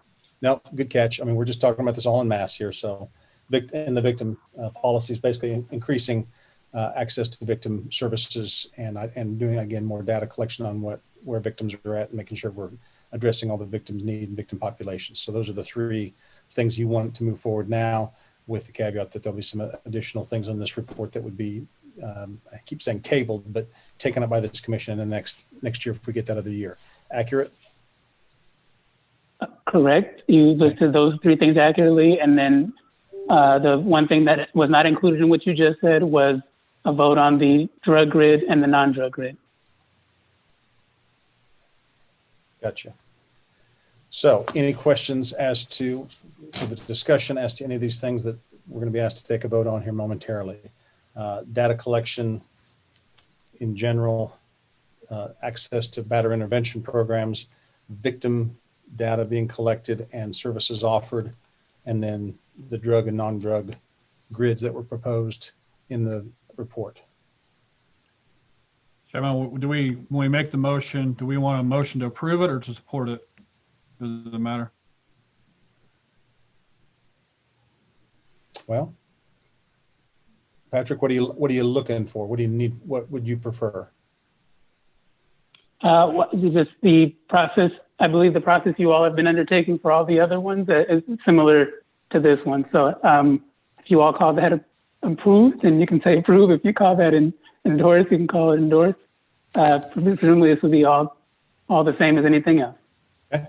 No, good catch. I mean, we're just talking about this all in mass here. So in the victim policy is basically increasing access to victim services and doing, again, more data collection on where victims are at and making sure we're addressing all the victims' need and victim populations. So those are the three things you want to move forward now, with the caveat that there'll be some additional things on this report that would be, I keep saying tabled, but taken up by this commission in the next year if we get that other year. Accurate? Correct. You listed those three things accurately. And then the one thing that was not included in what you just said was a vote on the drug grid and the non-drug grid. Gotcha. So any questions as to the discussion as to any of these things that we're going to be asked to take a vote on here momentarily? Data collection in general, access to batter intervention programs, victim data being collected and services offered, and then the drug and non-drug grids that were proposed in the report. Chairman, when we make the motion, do we want a motion to approve it or to support it? Does it matter? Well, Patrick, what are you looking for? What do you need? What would you prefer? Just the process. I believe the process you all have been undertaking for all the other ones is similar to this one. So if you all call that approved, then you can say approve. If you call that endorsed, you can call it endorsed. Presumably this will be all the same as anything else. Okay.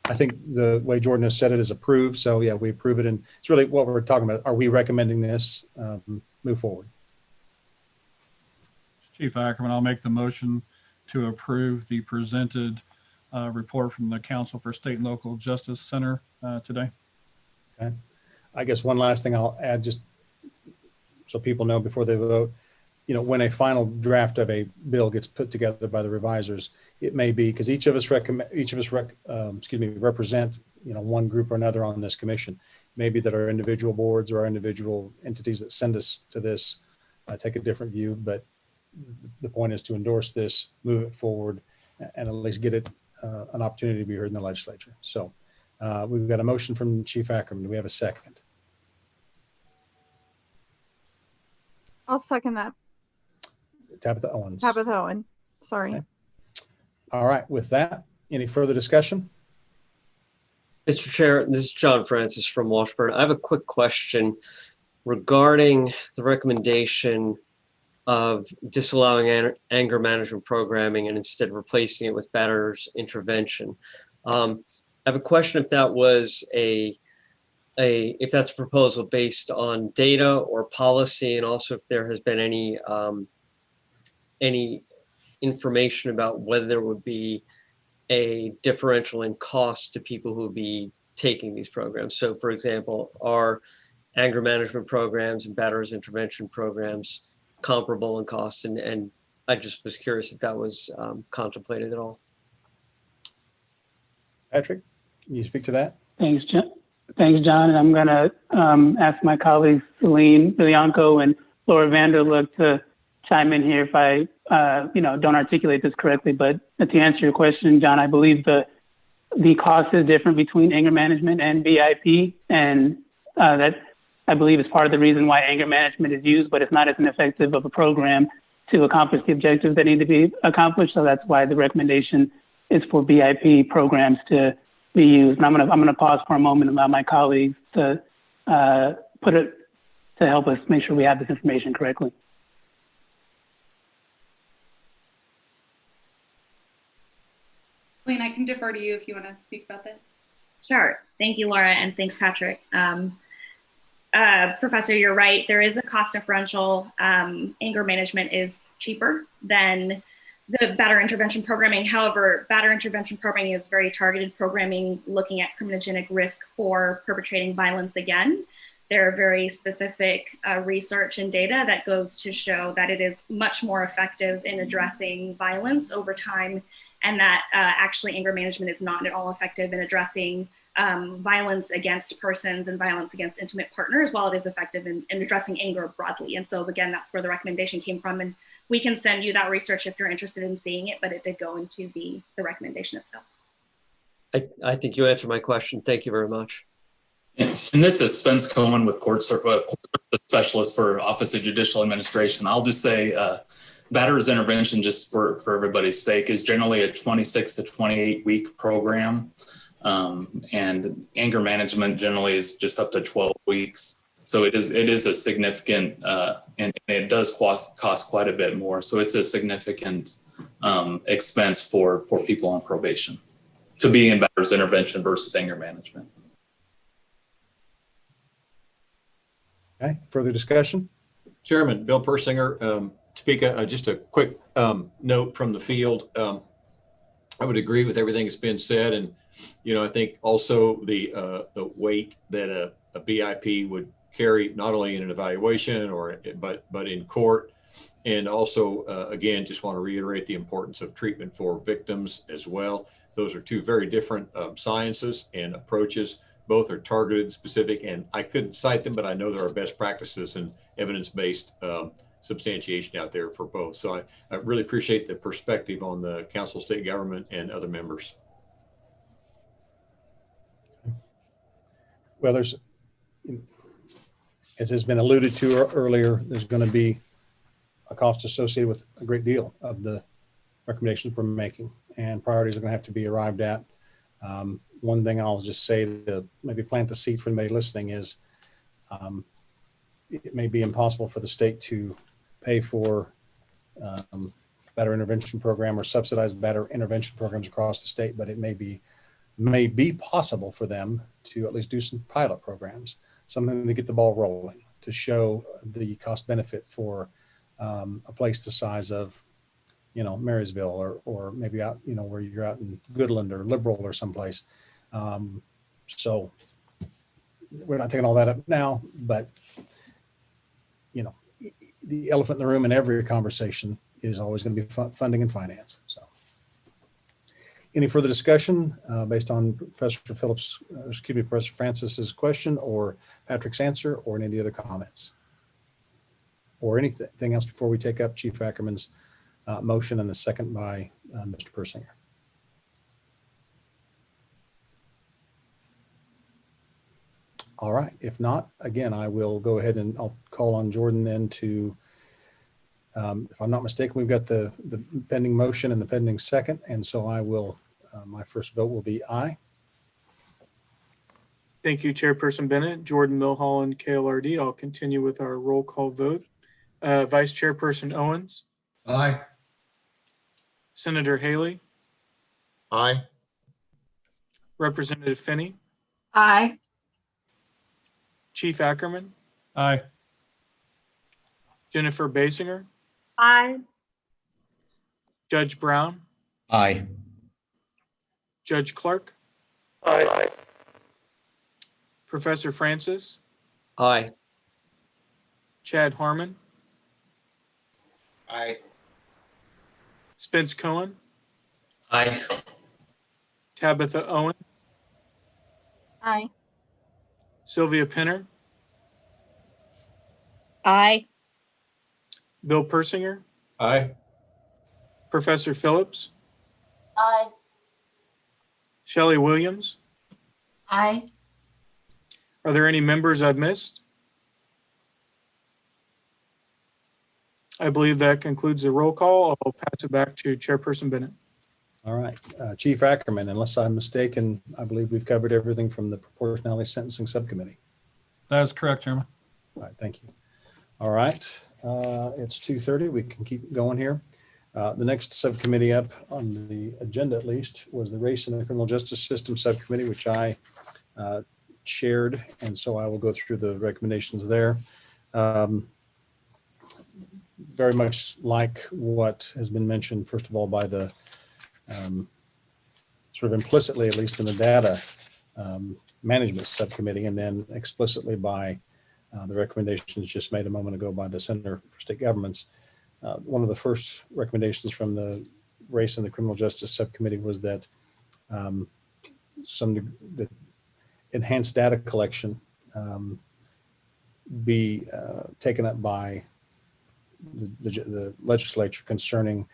I think the way Jordan has said it is approved. So yeah, we approve it. And it's really what we're talking about. Are we recommending this move forward? Chief Ackerman, I'll make the motion to approve the presented report from the Council for State and Local Justice Center today. Okay. I guess one last thing I'll add, just so people know before they vote, when a final draft of a bill gets put together by the revisers, it may be because each of us represent, one group or another on this commission. Maybe that our individual boards or our individual entities that send us to this take a different view, but the point is to endorse this, move it forward, and at least get it an opportunity to be heard in the legislature. So we've got a motion from Chief Ackerman. Do we have a second? I'll second that. Tabitha Owens. Tabitha Owen. Sorry. Okay. All right. With that, any further discussion? Mr. Chair, this is John Francis from Washburn. I have a quick question regarding the recommendation of disallowing anger management programming and instead replacing it with batter's intervention. I have a question if that was if that's a proposal based on data or policy, and also if there has been any information about whether there would be a differential in cost to people who would be taking these programs. So for example, are anger management programs and batter's intervention programs comparable in cost? And I just was curious if that was contemplated at all. Patrick, can you speak to that? Thanks, John. And I'm going to ask my colleagues Celine Bianco and Laura Vanderlook to chime in here if I don't articulate this correctly. But to answer your question, John, I believe the cost is different between anger management and BIP, and that I believe is part of the reason why anger management is used, but it's not as effective of a program to accomplish the objectives that need to be accomplished. So that's why the recommendation is for BIP programs to be used. And I'm gonna pause for a moment and allow my colleagues to help us make sure we have this information correctly. Celine, I can defer to you if you want to speak about this. Sure. Thank you, Laura, and thanks, Patrick. Professor, you're right. There is a cost differential. Anger management is cheaper than the batter intervention programming. However, batter intervention programming is very targeted programming looking at criminogenic risk for perpetrating violence again. There are very specific research and data that goes to show that it is much more effective in addressing violence over time, and that actually anger management is not at all effective in addressing violence against persons and violence against intimate partners, while it is effective in addressing anger broadly. And so again, that's where the recommendation came from. And we can send you that research if you're interested in seeing it, but it did go into the recommendation itself. I think you answered my question. Thank you very much. And this is Spence Cohen with court specialist for Office of Judicial Administration. I'll just say batter's intervention, just for everybody's sake, is generally a 26 to 28 week program. And anger management generally is just up to 12 weeks. So it is a significant, and it does cost quite a bit more. So it's a significant expense for people on probation to be in batter's intervention versus anger management. Okay, further discussion? Chairman, Bill Persinger, Topeka, just a quick note from the field. I would agree with everything that's been said. And, I think also the weight that a BIP would carry, not only in an evaluation but in court. And also, again, just want to reiterate the importance of treatment for victims as well. those are two very different sciences and approaches. Both are targeted, specific, and I couldn't cite them, but I know there are best practices and evidence-based substantiation out there for both. So I really appreciate the perspective on the Council of State Government and other members. Well, there's, as has been alluded to earlier, there's going to be a cost associated with a great deal of the recommendations we're making, and priorities are going to have to be arrived at. One thing I'll just say to maybe plant the seed for anybody listening is it may be impossible for the state to pay for better intervention program or subsidize better intervention programs across the state, but it may be possible for them to at least do some pilot programs, something to get the ball rolling, to show the cost benefit for a place the size of, Marysville or maybe out, where you're out in Goodland or Liberal or someplace. So we're not taking all that up now, but the elephant in the room in every conversation is always going to be funding and finance. So any further discussion based on Professor Francis's question or Patrick's answer or any of the other comments or anything else before we take up Chief Ackerman's motion and the second by Mr. Persinger? All right. If not, again, I will go ahead and I'll call on Jordan then to, if I'm not mistaken, we've got the pending motion and the pending second. And so I will, my first vote will be aye. Thank you, Chairperson Bennett. Jordan Milholland, KLRD. I'll continue with our roll call vote. Vice Chairperson Owens. Aye. Senator Haley. Aye. Representative Finney. Aye. Chief Ackerman. Aye. Jennifer Basinger. Aye. Judge Brown. Aye. Judge Clark. Aye. Professor Francis. Aye. Chad Harmon. Aye. Spence Cohen. Aye. Tabitha Owen. Aye. Sylvia Pinner. Aye. Bill Persinger. Aye. Professor Phillips. Aye. Shelley Williams. Aye. Are there any members I've missed? I believe that concludes the roll call. I'll pass it back to Chairperson Bennett. All right. Chief Ackerman, unless I'm mistaken, I believe we've covered everything from the Proportionality Sentencing Subcommittee. That is correct, Chairman. All right. Thank you. All right. It's 2:30. We can keep going here. The next subcommittee up on the agenda, at least, was the Race in the Criminal Justice System Subcommittee, which I chaired. And so I will go through the recommendations there. Very much like what has been mentioned, first of all, by the sort of implicitly, at least in the data management subcommittee, and then explicitly by the recommendations just made a moment ago by the Center for State Governments. One of the first recommendations from the Race and the Criminal Justice Subcommittee was that the enhanced data collection be taken up by the legislature concerning,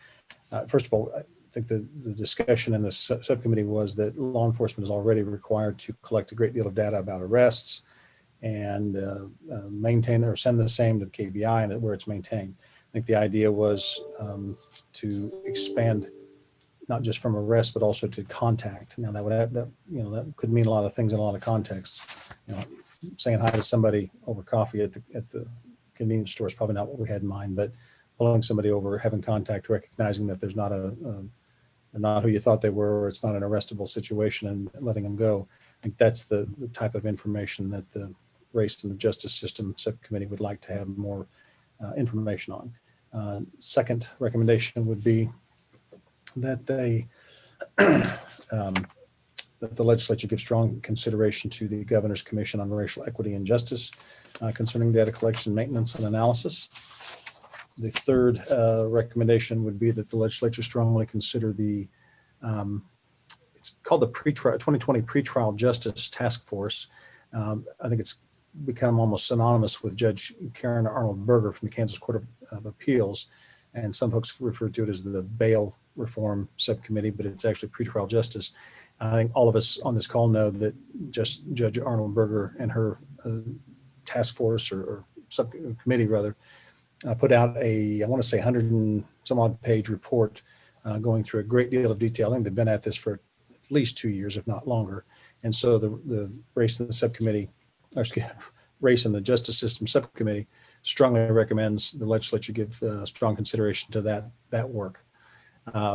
first of all, I think the discussion in the subcommittee was that law enforcement is already required to collect a great deal of data about arrests and maintain or send the same to the KBI and where it's maintained. I think the idea was to expand not just from arrest, but also to contact. Now that could mean a lot of things in a lot of contexts. Saying hi to somebody over coffee at the convenience store is probably not what we had in mind, but pulling somebody over, having contact, recognizing that there's not they're not who you thought they were, or it's not an arrestable situation, and letting them go. I think that's the type of information that the Race and the Justice System Subcommittee would like to have more information on. Second recommendation would be that that the legislature give strong consideration to the Governor's Commission on Racial Equity and Justice concerning data collection, maintenance, and analysis. The third recommendation would be that the legislature strongly consider the called the 2020 Pretrial Justice Task Force. I think it's become almost synonymous with Judge Karen Arnold Berger from the Kansas Court of Appeals. And some folks refer to it as the Bail Reform Subcommittee, but it's actually pretrial justice. I think all of us on this call know that just Judge Arnold Berger and her task force or subcommittee rather, put out I want to say 100 and some odd page report going through a great deal of detail. I think they've been at this for at least 2 years, if not longer. And so the race in the subcommittee, or excuse me, race in the justice system subcommittee strongly recommends the legislature give strong consideration to that work.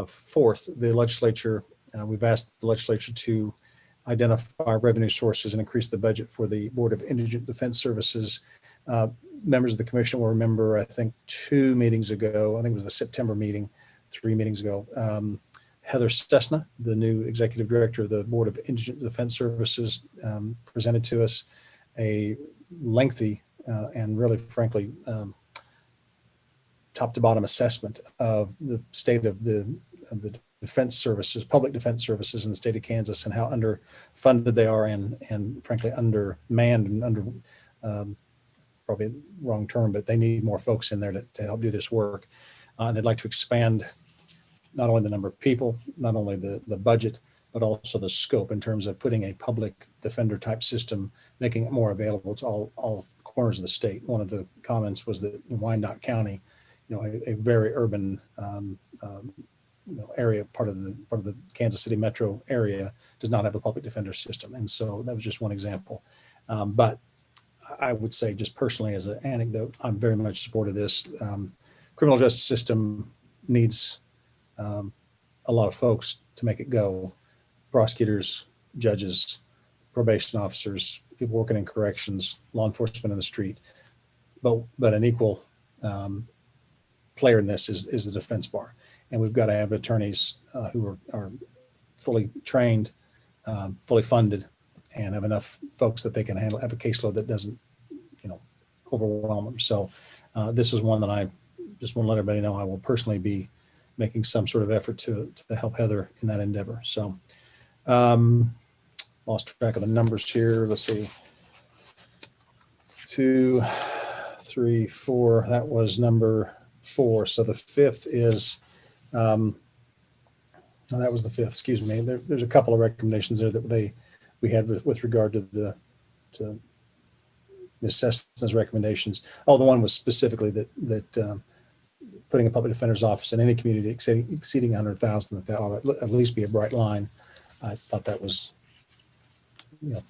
Fourth, the legislature, we've asked the legislature to identify revenue sources and increase the budget for the Board of Indigent Defense Services. Members of the commission will remember, I think 2 meetings ago, I think it was the September meeting, 3 meetings ago, Heather Stessna, the new executive director of the Board of Indigent Defense Services, presented to us a lengthy and really, frankly, top to bottom assessment of the state of the defense services, public defense services in the state of Kansas, and how underfunded they are, and frankly undermanned and under probably the wrong term, but they need more folks in there to help do this work. They'd like to expand not only the number of people, not only the budget, but also the scope in terms of putting a public defender type system, making it more available to all corners of the state. One of the comments was that in Wyandotte County, a very urban area, part of the Kansas City metro area, does not have a public defender system. And so that was just one example. But I would say, just personally as an anecdote, I'm very much supportive of this. Criminal justice system needs a lot of folks to make it go. Prosecutors, judges, probation officers, people working in corrections, law enforcement in the street. But an equal player in this is the defense bar. And we've got to have attorneys who are fully trained, fully funded, and have enough folks that they can handle, have a caseload that doesn't, overwhelm them. So this is one that I just want to let everybody know I will personally be making some sort of effort to help Heather in that endeavor. So lost track of the numbers here. Let's see. 2, 3, 4. That was number 4. So the 5th is, no, that was the 5th. Excuse me. There's a couple of recommendations there that we had with regard to Ms. Cessna's recommendations. Oh, the one was specifically that putting a public defender's office in any community exceeding 100,000, that ought to at least be a bright line. I thought that was,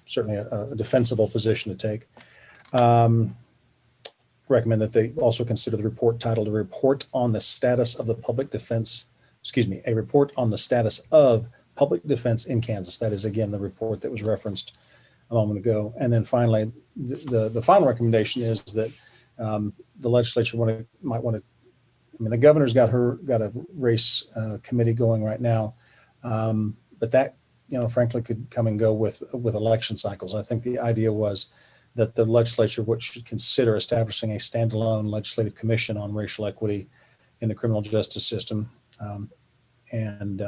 certainly a defensible position to take. Recommend that they also consider the report titled "A Report on the Status of the Public Defense." A report on the status of public defense in Kansas. That is again the report that was referenced a moment ago. And then finally, the final recommendation is that the legislature might want to. I mean, the governor's got a race committee going right now, but that frankly could come and go with election cycles. I think the idea was that the legislature should consider establishing a standalone legislative commission on racial equity in the criminal justice system, and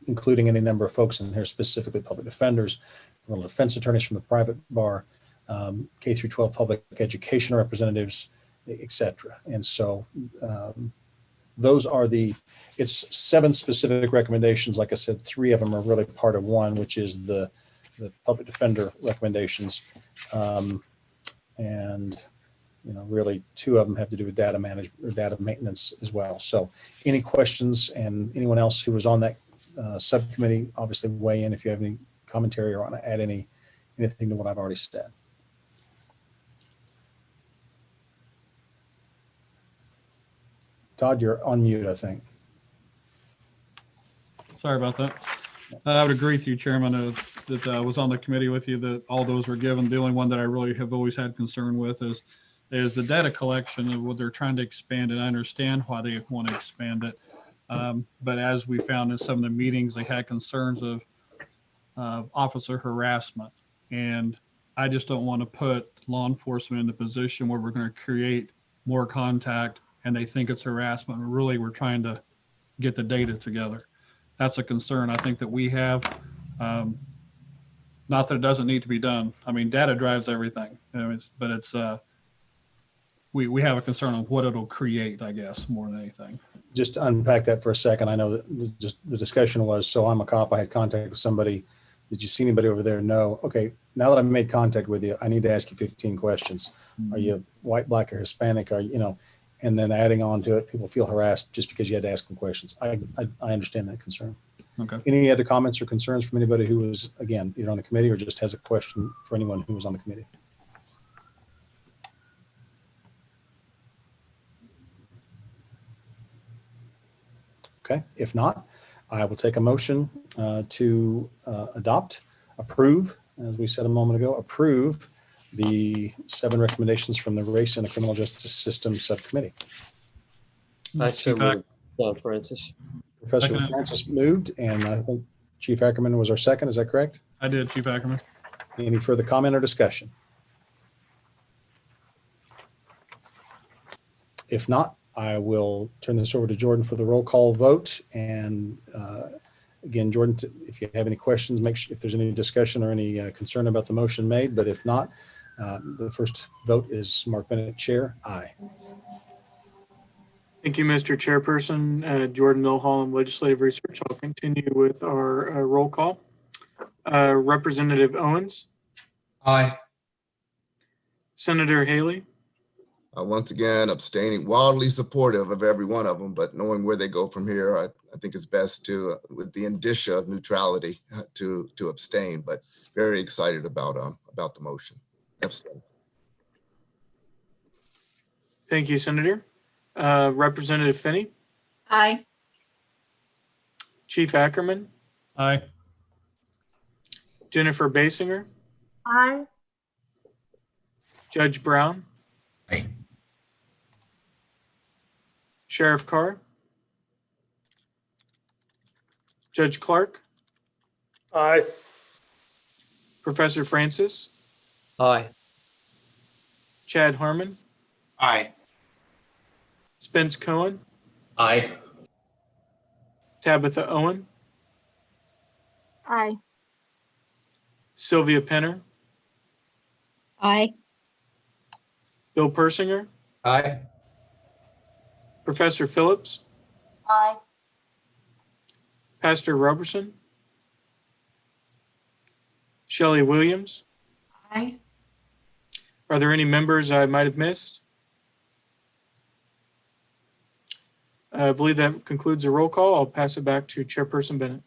including any number of folks in here, specifically public defenders, criminal defense attorneys from the private bar, K through 12 public education representatives, etc. And so those are it's 7 specific recommendations. Like I said, 3 of them are really part of one, which is the public defender recommendations. And really 2 of them have to do with data management or data maintenance as well. So any questions, and anyone else who was on that subcommittee, obviously weigh in if you have any commentary or want to add anything to what I've already said. Todd, you're on mute, I think. Sorry about that. I would agree with you, Chairman, that I was on the committee with you, that all those were given. The only one that I really have always had concern with is the data collection of what they're trying to expand, and I understand why they want to expand it. But as we found in some of the meetings, they had concerns of officer harassment. And I just don't want to put law enforcement in a position where we're going to create more contact and they think it's harassment. Really, we're trying to get the data together. that's a concern I think that we have. Not that it doesn't need to be done. I mean, data drives everything, you know, but it's we have a concern on what it'll create, I guess, more than anything. Just to unpack that for a second, I know that just the discussion was, so I'm a cop, I had contact with somebody. Did you see anybody over there? No. Okay, now that I've made contact with you, I need to ask you 15 questions. Mm-hmm. Are you white, black, or Hispanic? Are you, you know, and then adding on to it, people feel harassed just because you had to ask them questions. I understand that concern. Okay. Any other comments or concerns from anybody who was, again, either on the committee or just has a question for anyone who was on the committee? Okay, if not, I will take a motion to approve, as we said a moment ago, approve the 7 recommendations from the Race and the Criminal Justice System Subcommittee. I so moved, John Francis. Professor Second. Francis moved, and I think Chief Ackerman was our second. Is that correct? I did, Chief Ackerman. Any further comment or discussion? If not, I will turn this over to Jordan for the roll call vote. And again, Jordan, if you have any questions, make sure if there's any discussion or any concern about the motion made. But if not, the first vote is Mark Bennett, Chair. Aye. Thank you, Mr. Chairperson. Jordan Milholland, Legislative Research. I'll continue with our roll call. Representative Owens. Aye. Senator Haley. Once again, abstaining, wildly supportive of every one of them, but knowing where they go from here, I think it's best to, with the indicia of neutrality, to abstain. But very excited about the motion. Abstain. Thank you, Senator. Representative Finney. Aye. Chief Ackerman. Aye. Jennifer Basinger. Aye. Judge Brown. Aye. Sheriff Carr. Judge Clark. Aye. Professor Francis. Aye. Chad Harmon. Aye. Spence Cohen. Aye. Tabitha Owen. Aye. Sylvia Penner. Aye. Bill Persinger. Aye. Professor Phillips. Aye. Pastor Robertson. Shelley Williams. Aye. Are there any members I might have missed? I believe that concludes the roll call. I'll pass it back to Chairperson Bennett.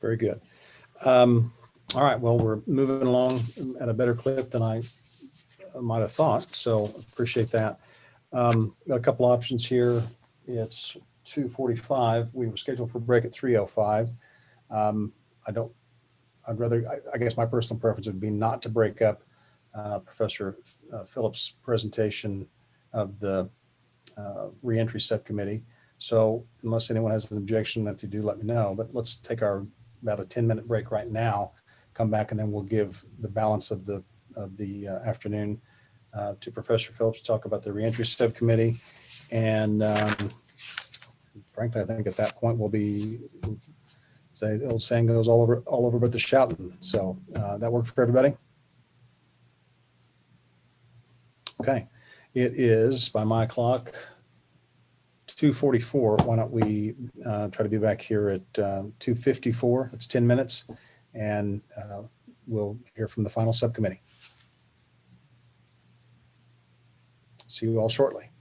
Very good. All right. Well, we're moving along at a better clip than I might have thought. So appreciate that. Got a couple options here. It's 2:45. We were scheduled for break at 3:05. I guess my personal preference would be not to break up Professor Phillips' presentation of the reentry subcommittee. So unless anyone has an objection, if you do, let me know. But let's take about a 10-minute break right now, come back, and then we'll give the balance of the afternoon to Professor Phillips to talk about the reentry subcommittee. And frankly, I think at that point we'll be, say the old saying goes, all over but the shouting. So that worked for everybody? Okay. It is, by my clock, 2:44. Why don't we try to be back here at 2:54? It's 10 minutes, and we'll hear from the final subcommittee. See you all shortly.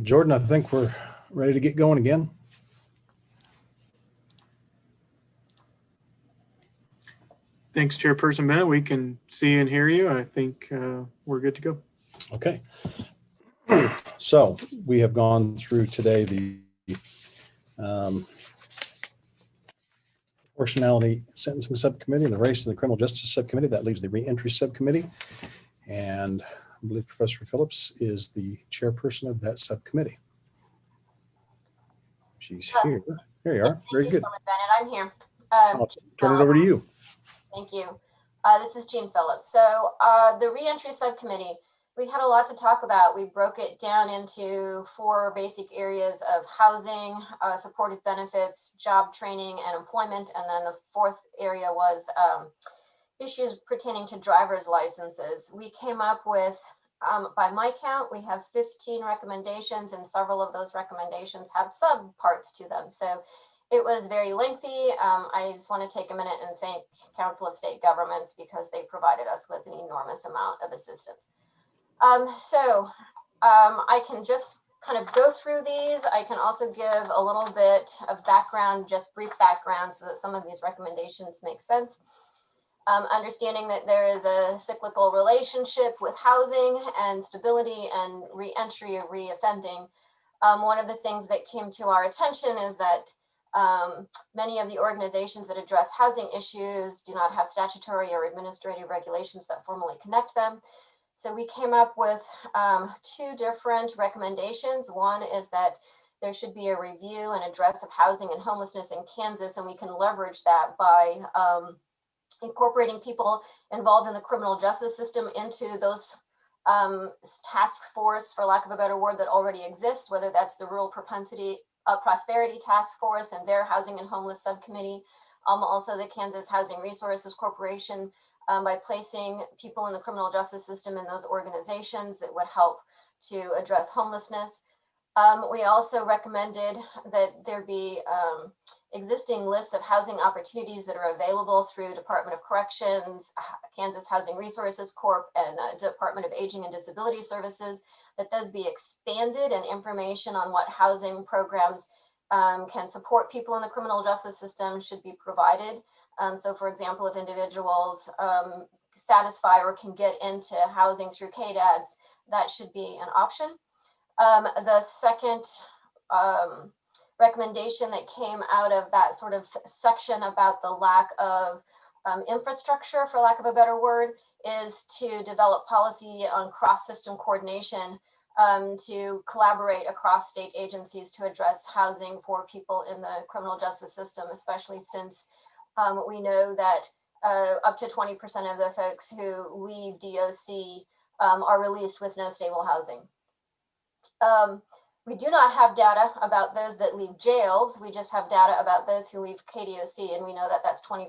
Jordan, I think we're ready to get going again. Thanks, Chairperson Bennett. We can see and hear you. I think we're good to go. Okay. So we have gone through today the Proportionality Sentencing Subcommittee and the Race and the Criminal Justice Subcommittee. That leaves the Reentry Subcommittee. And I believe Professor Phillips is the chairperson of that subcommittee. She's here. There you are. Very good. Bennett, I'm here. I'll turn it over to you. Thank you. This is Jean Phillips. So the Reentry Subcommittee, we had a lot to talk about. We broke it down into 4 basic areas of housing, supportive benefits, job training, and employment. And then the 4th area was issues pertaining to driver's licenses. We came up with, by my count, we have 15 recommendations, and several of those recommendations have subparts to them. So it was very lengthy. I just want to take a minute and thank Council of State Governments because they provided us with an enormous amount of assistance. I can just kind of go through these. I can also give a little bit of background, just brief background, so that some of these recommendations make sense. Understanding that there is a cyclical relationship with housing and stability and re-entry or re-offending. One of the things that came to our attention is that many of the organizations that address housing issues do not have statutory or administrative regulations that formally connect them. So we came up with 2 different recommendations. One is that there should be a review and address of housing and homelessness in Kansas, and we can leverage that by incorporating people involved in the criminal justice system into those task force, for lack of a better word, that already exists, whether that's the Rural Prosperity Task Force and their Housing and Homeless Subcommittee, also the Kansas Housing Resources Corporation, by placing people in the criminal justice system in those organizations that would help to address homelessness. We also recommended that there be existing lists of housing opportunities that are available through Department of Corrections, Kansas Housing Resources Corp, and Department of Aging and Disability Services, that those be expanded, and information on what housing programs can support people in the criminal justice system should be provided. So for example, if individuals satisfy or can get into housing through KDADs, that should be an option. The second recommendation that came out of that sort of section about the lack of infrastructure, for lack of a better word, is to develop policy on cross-system coordination to collaborate across state agencies to address housing for people in the criminal justice system, especially since we know that up to 20% of the folks who leave DOC are released with no stable housing. We do not have data about those that leave jails. We just have data about those who leave KDOC, and we know that that's 20%.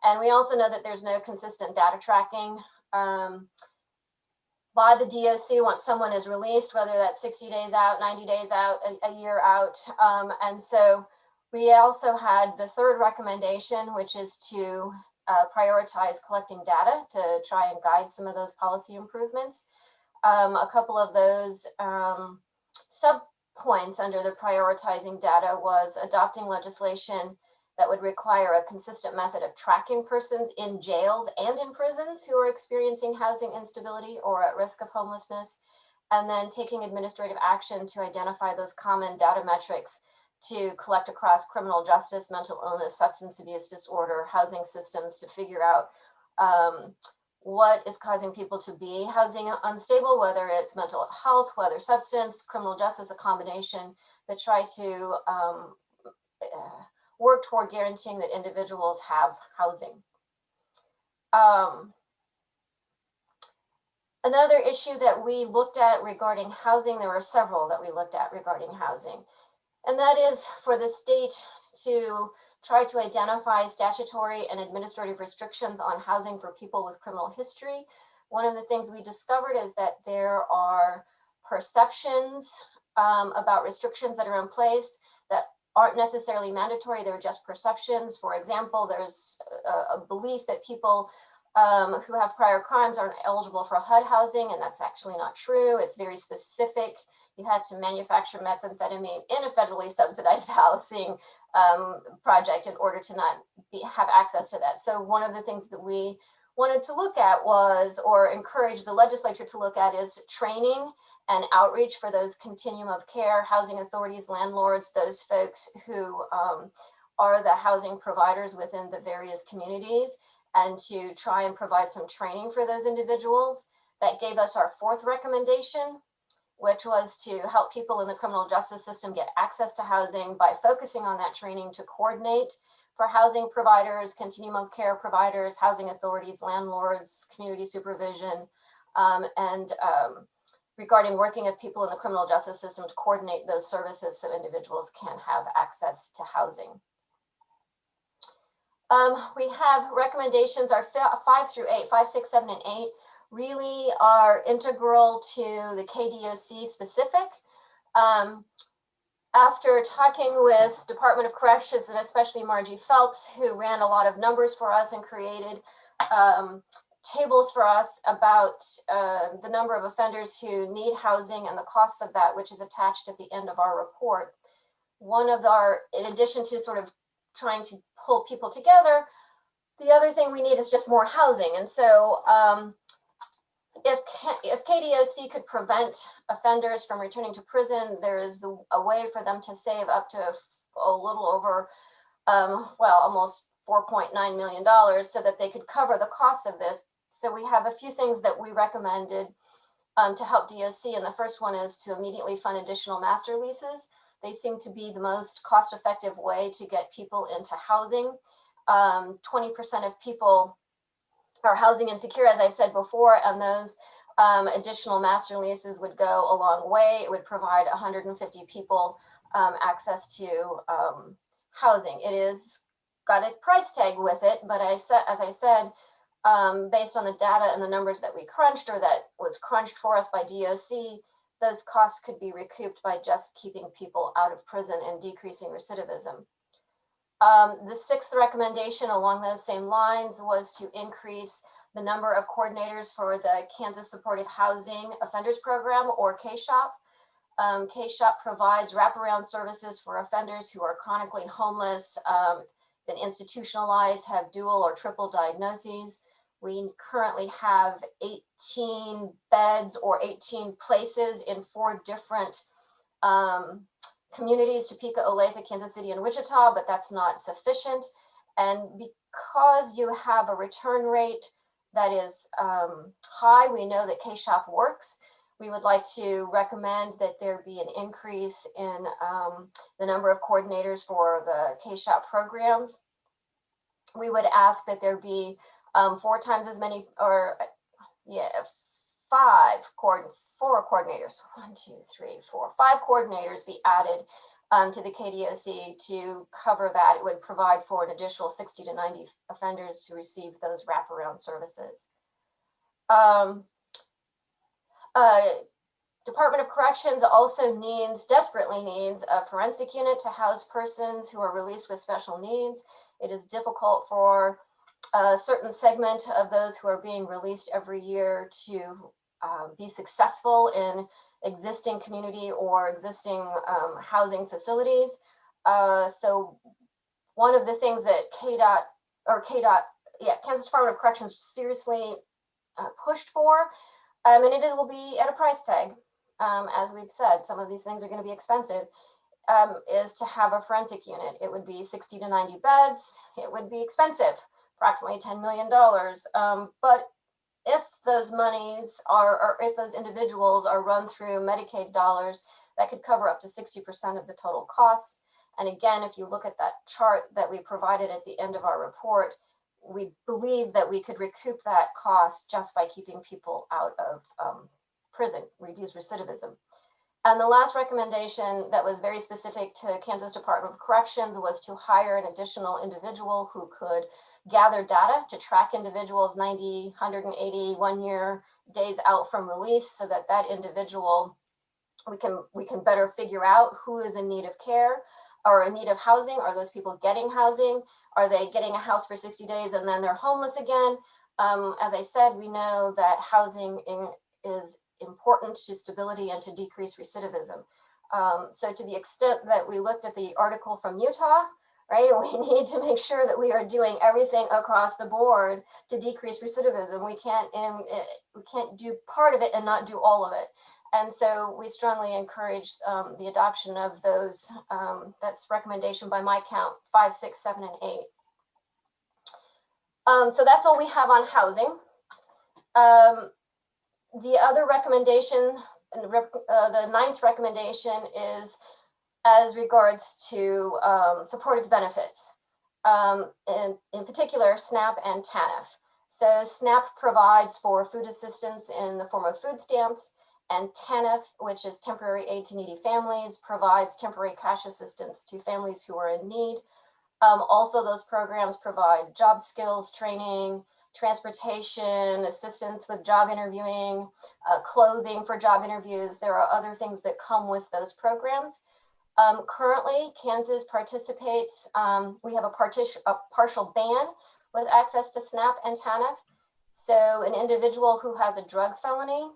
And we also know that there's no consistent data tracking by the DOC once someone is released, whether that's 60 days out, 90 days out, a year out. And so we also had the 3rd recommendation, which is to prioritize collecting data to try and guide some of those policy improvements. A couple of those sub-points under the prioritizing data was adopting legislation that would require a consistent method of tracking persons in jails and in prisons who are experiencing housing instability or at risk of homelessness, and then taking administrative action to identify those common data metrics to collect across criminal justice, mental illness, substance abuse disorder, housing systems to figure out what is causing people to be housing unstable, whether it's mental health, whether substance, criminal justice, a combination, but try to work toward guaranteeing that individuals have housing. Another issue that we looked at regarding housing, there were several that we looked at regarding housing, and that is for the state to try to identify statutory and administrative restrictions on housing for people with criminal history. One of the things we discovered is that there are perceptions about restrictions that are in place that aren't necessarily mandatory, they're just perceptions. For example, there's a belief that people who have prior crimes aren't eligible for HUD housing, and that's actually not true. It's very specific. You had to manufacture methamphetamine in a federally subsidized housing project in order to not have access to that. So one of the things that we wanted to look at was, or encourage the legislature to look at, is training and outreach for those continuum of care, housing authorities, landlords, those folks who are the housing providers within the various communities, and to try and provide some training for those individuals. That gave us our fourth recommendation, which was to help people in the criminal justice system get access to housing by focusing on that training to coordinate for housing providers, continuum of care providers, housing authorities, landlords, community supervision, and regarding working with people in the criminal justice system to coordinate those services so individuals can have access to housing. We have recommendations, our 5 through 8, 5, 6, 7, and 8 really are integral to the KDOC specific. After talking with Department of Corrections, and especially Margie Phelps, who ran a lot of numbers for us and created tables for us about the number of offenders who need housing and the costs of that, which is attached at the end of our report. One of our, in addition to sort of trying to pull people together, the other thing we need is just more housing. And so if KDOC could prevent offenders from returning to prison, there is a way for them to save up to a little over, well, almost $4.9 million, so that they could cover the costs of this. So we have a few things that we recommended to help DOC, and the first one is to immediately fund additional master leases. They seem to be the most cost-effective way to get people into housing. 20% of people are housing insecure, as I've said before, and those additional master leases would go a long way. It would provide 150 people access to housing. It is got a price tag with it, but as I said, based on the data and the numbers that we crunched, or that was crunched for us by DOC, those costs could be recouped by just keeping people out of prison and decreasing recidivism. The sixth recommendation along those same lines was to increase the number of coordinators for the Kansas Supportive Housing Offenders Program, or KSHOP. KSHOP provides wraparound services for offenders who are chronically homeless, been institutionalized, have dual or triple diagnoses. We currently have 18 beds or 18 places in 4 different communities: Topeka, Olathe, Kansas City, and Wichita, but that's not sufficient. And because you have a return rate that is high, we know that KSHOP works. We would like to recommend that there be an increase in the number of coordinators for the KSHOP programs. We would ask that there be 4 times as many, or 4 coordinators, 5 coordinators be added to the KDOC to cover that. It would provide for an additional 60 to 90 offenders to receive those wraparound services. Department of Corrections also desperately needs a forensic unit to house persons who are released with special needs. It is difficult for a certain segment of those who are being released every year to be successful in existing community or existing housing facilities. So one of the things that Kansas Department of Corrections seriously pushed for, and it will be at a price tag, as we've said, some of these things are going to be expensive, is to have a forensic unit. It would be 60 to 90 beds. It would be expensive, approximately $10 million. But if those monies are, or if those individuals are run through Medicaid dollars, that could cover up to 60% of the total costs. And again, if you look at that chart that we provided at the end of our report, we believe that we could recoup that cost just by keeping people out of prison, reduce recidivism. And the last recommendation that was very specific to Kansas Department of Corrections was to hire an additional individual who could gather data to track individuals 90, 180, 1 year days out from release, so that that individual, we can better figure out who is in need of care or in need of housing. Are those people getting housing? Are they getting a house for 60 days and then they're homeless again? As I said, we know that housing is important to stability and to decrease recidivism. So to the extent that we looked at the article from Utah, right, we need to make sure that we are doing everything across the board to decrease recidivism. We can't do part of it and not do all of it. And so we strongly encourage the adoption of those. That's recommendation by my count, 5, 6, 7, and 8. So that's all we have on housing. The other recommendation, the 9th recommendation, is as regards to supportive benefits, in particular SNAP and TANF. So SNAP provides for food assistance in the form of food stamps, and TANF, which is temporary aid to needy families, provides temporary cash assistance to families who are in need. Also, those programs provide job skills training, transportation, assistance with job interviewing, clothing for job interviews. There are other things that come with those programs. Currently, Kansas participates. We have a partial ban with access to SNAP and TANF. So an individual who has a drug felony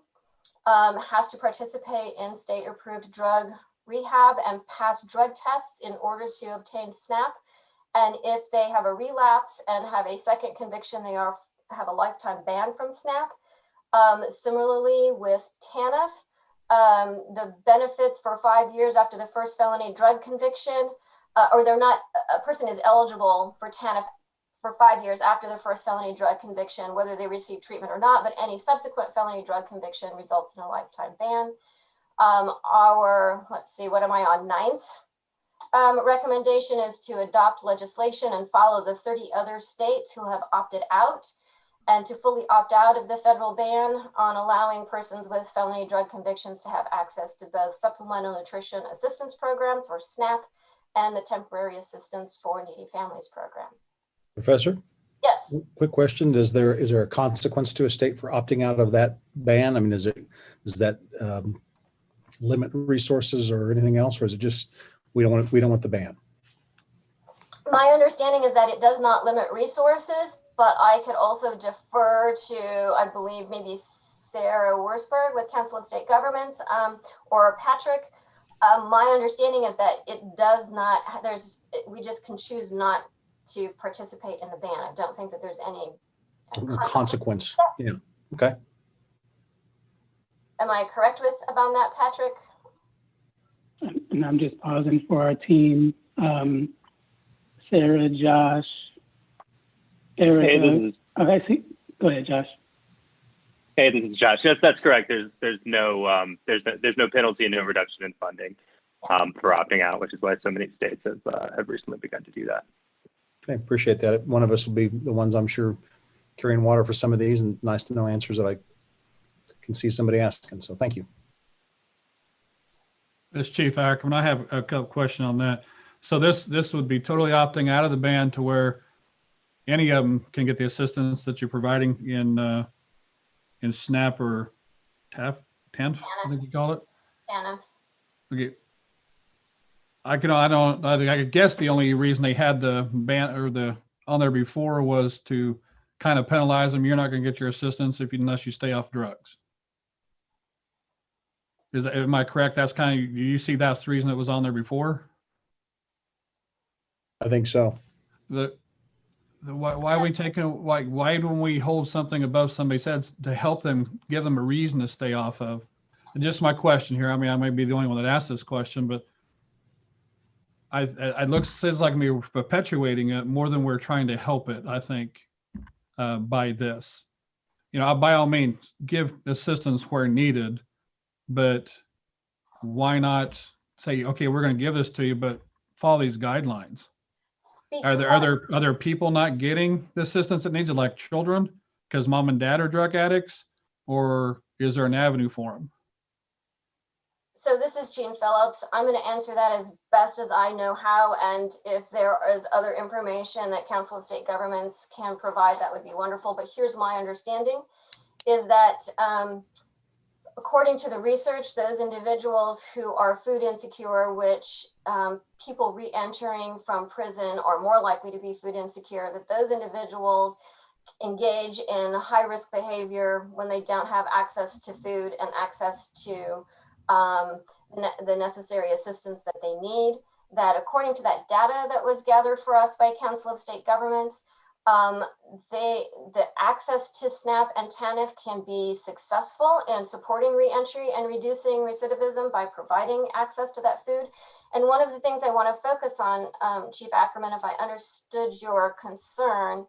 has to participate in state-approved drug rehab and pass drug tests in order to obtain SNAP. And if they have a relapse and have a second conviction, they have a lifetime ban from SNAP. Similarly, with TANF, the benefits for 5 years after the first felony drug conviction, or a person is eligible for TANF for 5 years after the first felony drug conviction, whether they receive treatment or not, but any subsequent felony drug conviction results in a lifetime ban. Let's see, what am I on, 9th? Recommendation is to adopt legislation and follow the 30 other states who have opted out, and to fully opt out of the federal ban on allowing persons with felony drug convictions to have access to both Supplemental Nutrition Assistance Programs, or SNAP, and the Temporary Assistance for Needy Families Program. Professor? Yes. Quick question. Is there a consequence to a state for opting out of that ban? I mean, does that limit resources or anything else, or is it just we don't want the ban? My understanding is that it does not limit resources, but I could also defer to, I believe, maybe Sarah Wurzburg with Council of State Governments, or Patrick. My understanding is that it does not, we just can choose not to participate in the ban. I don't think that there's any consequence. Yeah. Okay. Am I correct about that, Patrick? And I'm just pausing for our team. Sarah, Josh, Erica. Okay, see. Go ahead, Josh. Hey, this is Josh. Yes, that's correct. There's no penalty and no reduction in funding for opting out, which is why so many states have recently begun to do that. I appreciate that. One of us will be the ones, I'm sure, carrying water for some of these, and nice to know answers that I can see somebody asking. So thank you. This Chief Ackerman, I have a couple questions on that. So this would be totally opting out of the ban to where any of them can get the assistance that you're providing in SNAP or TANF, I think you call it. TANF. Okay. I guess the only reason they had the ban or on there before was to kind of penalize them. You're not going to get your assistance unless you stay off drugs. Am I correct? That's do you see that's the reason it was on there before? I think so. Why are we taking, why don't we hold something above somebody's heads to help them, give them a reason to stay off of? And just my question here. I mean, I may be the only one that asked this question, but it seems like we're perpetuating it more than we're trying to help it, I think, by this. By all means, give assistance where needed, but why not say, okay, we're going to give this to you, but follow these guidelines? Are there people not getting the assistance that needs it, like children, because mom and dad are drug addicts, or is there an avenue for them? So this is Jean Phillips. I'm going to answer that as best as I know how, and if there is other information that Council of State Governments can provide, that would be wonderful. But here's my understanding, is that according to the research, those individuals who are food insecure, which people re-entering from prison are more likely to be food insecure, that those individuals engage in high risk behavior when they don't have access to food and access to the necessary assistance that they need. That according to that data that was gathered for us by Council of State Governments, the access to SNAP and TANF can be successful in supporting reentry and reducing recidivism by providing access to that food. And one of the things I want to focus on, Chief Ackerman, if I understood your concern,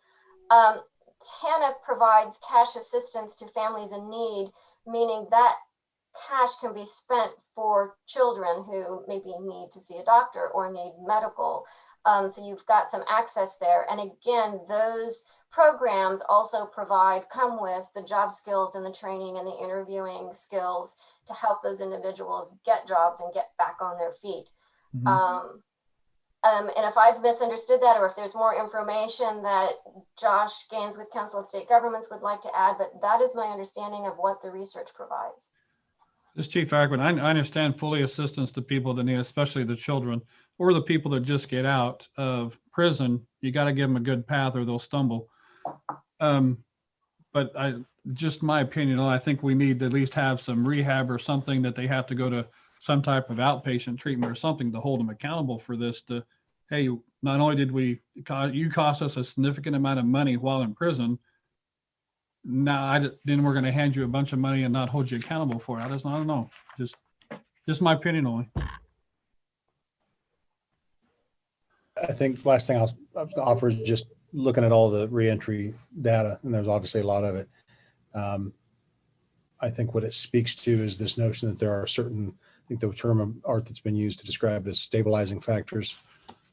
TANF provides cash assistance to families in need, meaning that cash can be spent for children who maybe need to see a doctor or need medical. So you've got some access there. And again, those programs also come with the job skills and the training and the interviewing skills to help those individuals get jobs and get back on their feet. Mm-hmm. And if I've misunderstood that, or if there's more information that Josh Gaines with Council of State Governments would like to add, but that is my understanding of what the research provides. This Chief Ackerman, I understand fully assistance to people that need, especially the children or the people that just get out of prison. You got to give them a good path or they'll stumble. But just my opinion, I think we need to at least have some rehab or something that they have to go to some type of outpatient treatment or something to hold them accountable for this. To, hey, not only did you cost us a significant amount of money while in prison, then we're going to hand you a bunch of money and not hold you accountable for it. I don't know. Just my opinion only. I think the last thing I'll offer is just looking at all the reentry data, and there's obviously a lot of it. I think what it speaks to is this notion that there are certain, I think the term of art that's been used to describe as stabilizing factors,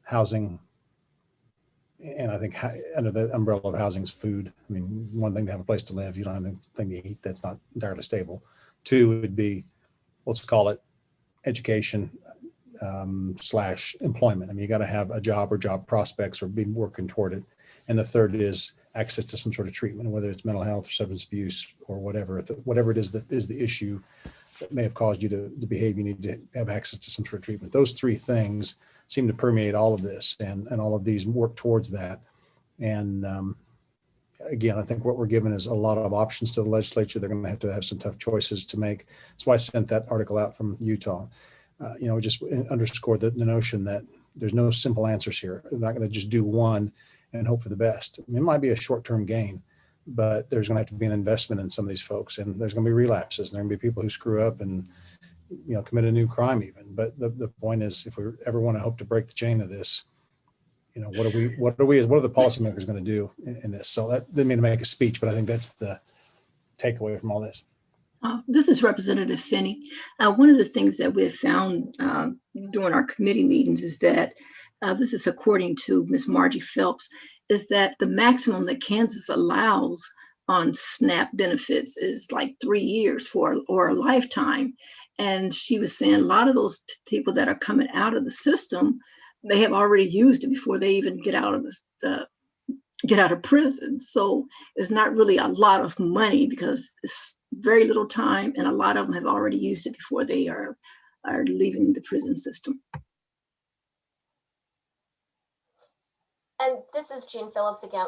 housing, and I think under the umbrella of housing is food. I mean, one thing to have a place to live, you don't have anything to eat, that's not entirely stable. Two would be, let's call it education / employment. I mean, you got to have a job or job prospects or be working toward it. And the third is access to some sort of treatment, whether it's mental health or substance abuse or whatever it is that is the issue that may have caused you to behave. You need to have access to some sort of treatment. Those three things seem to permeate all of this, and all of these work towards that. And again, I think what we're given is a lot of options to the legislature. They're going to have some tough choices to make. That's why I sent that article out from Utah. Just underscore the notion that there's no simple answers here. They're not going to just do one and hope for the best. I mean, it might be a short-term gain, but there's going to have to be an investment in some of these folks, and there's going to be relapses. There are going to be people who screw up and commit a new crime even. But the point is, if we ever want to hope to break the chain of this, what are the policymakers going to do in this? So that didn't mean to make a speech, but I think that's the takeaway from all this. This is Representative Finney. One of the things that we've found during our committee meetings is that this is according to Ms. Margie Phelps, is that the maximum that Kansas allows on SNAP benefits is like 3 years or a lifetime. And she was saying a lot of those people that are coming out of the system, they have already used it before they even get out of prison. So it's not really a lot of money because it's very little time, and a lot of them have already used it before they are leaving the prison system. And this is Jean Phillips again.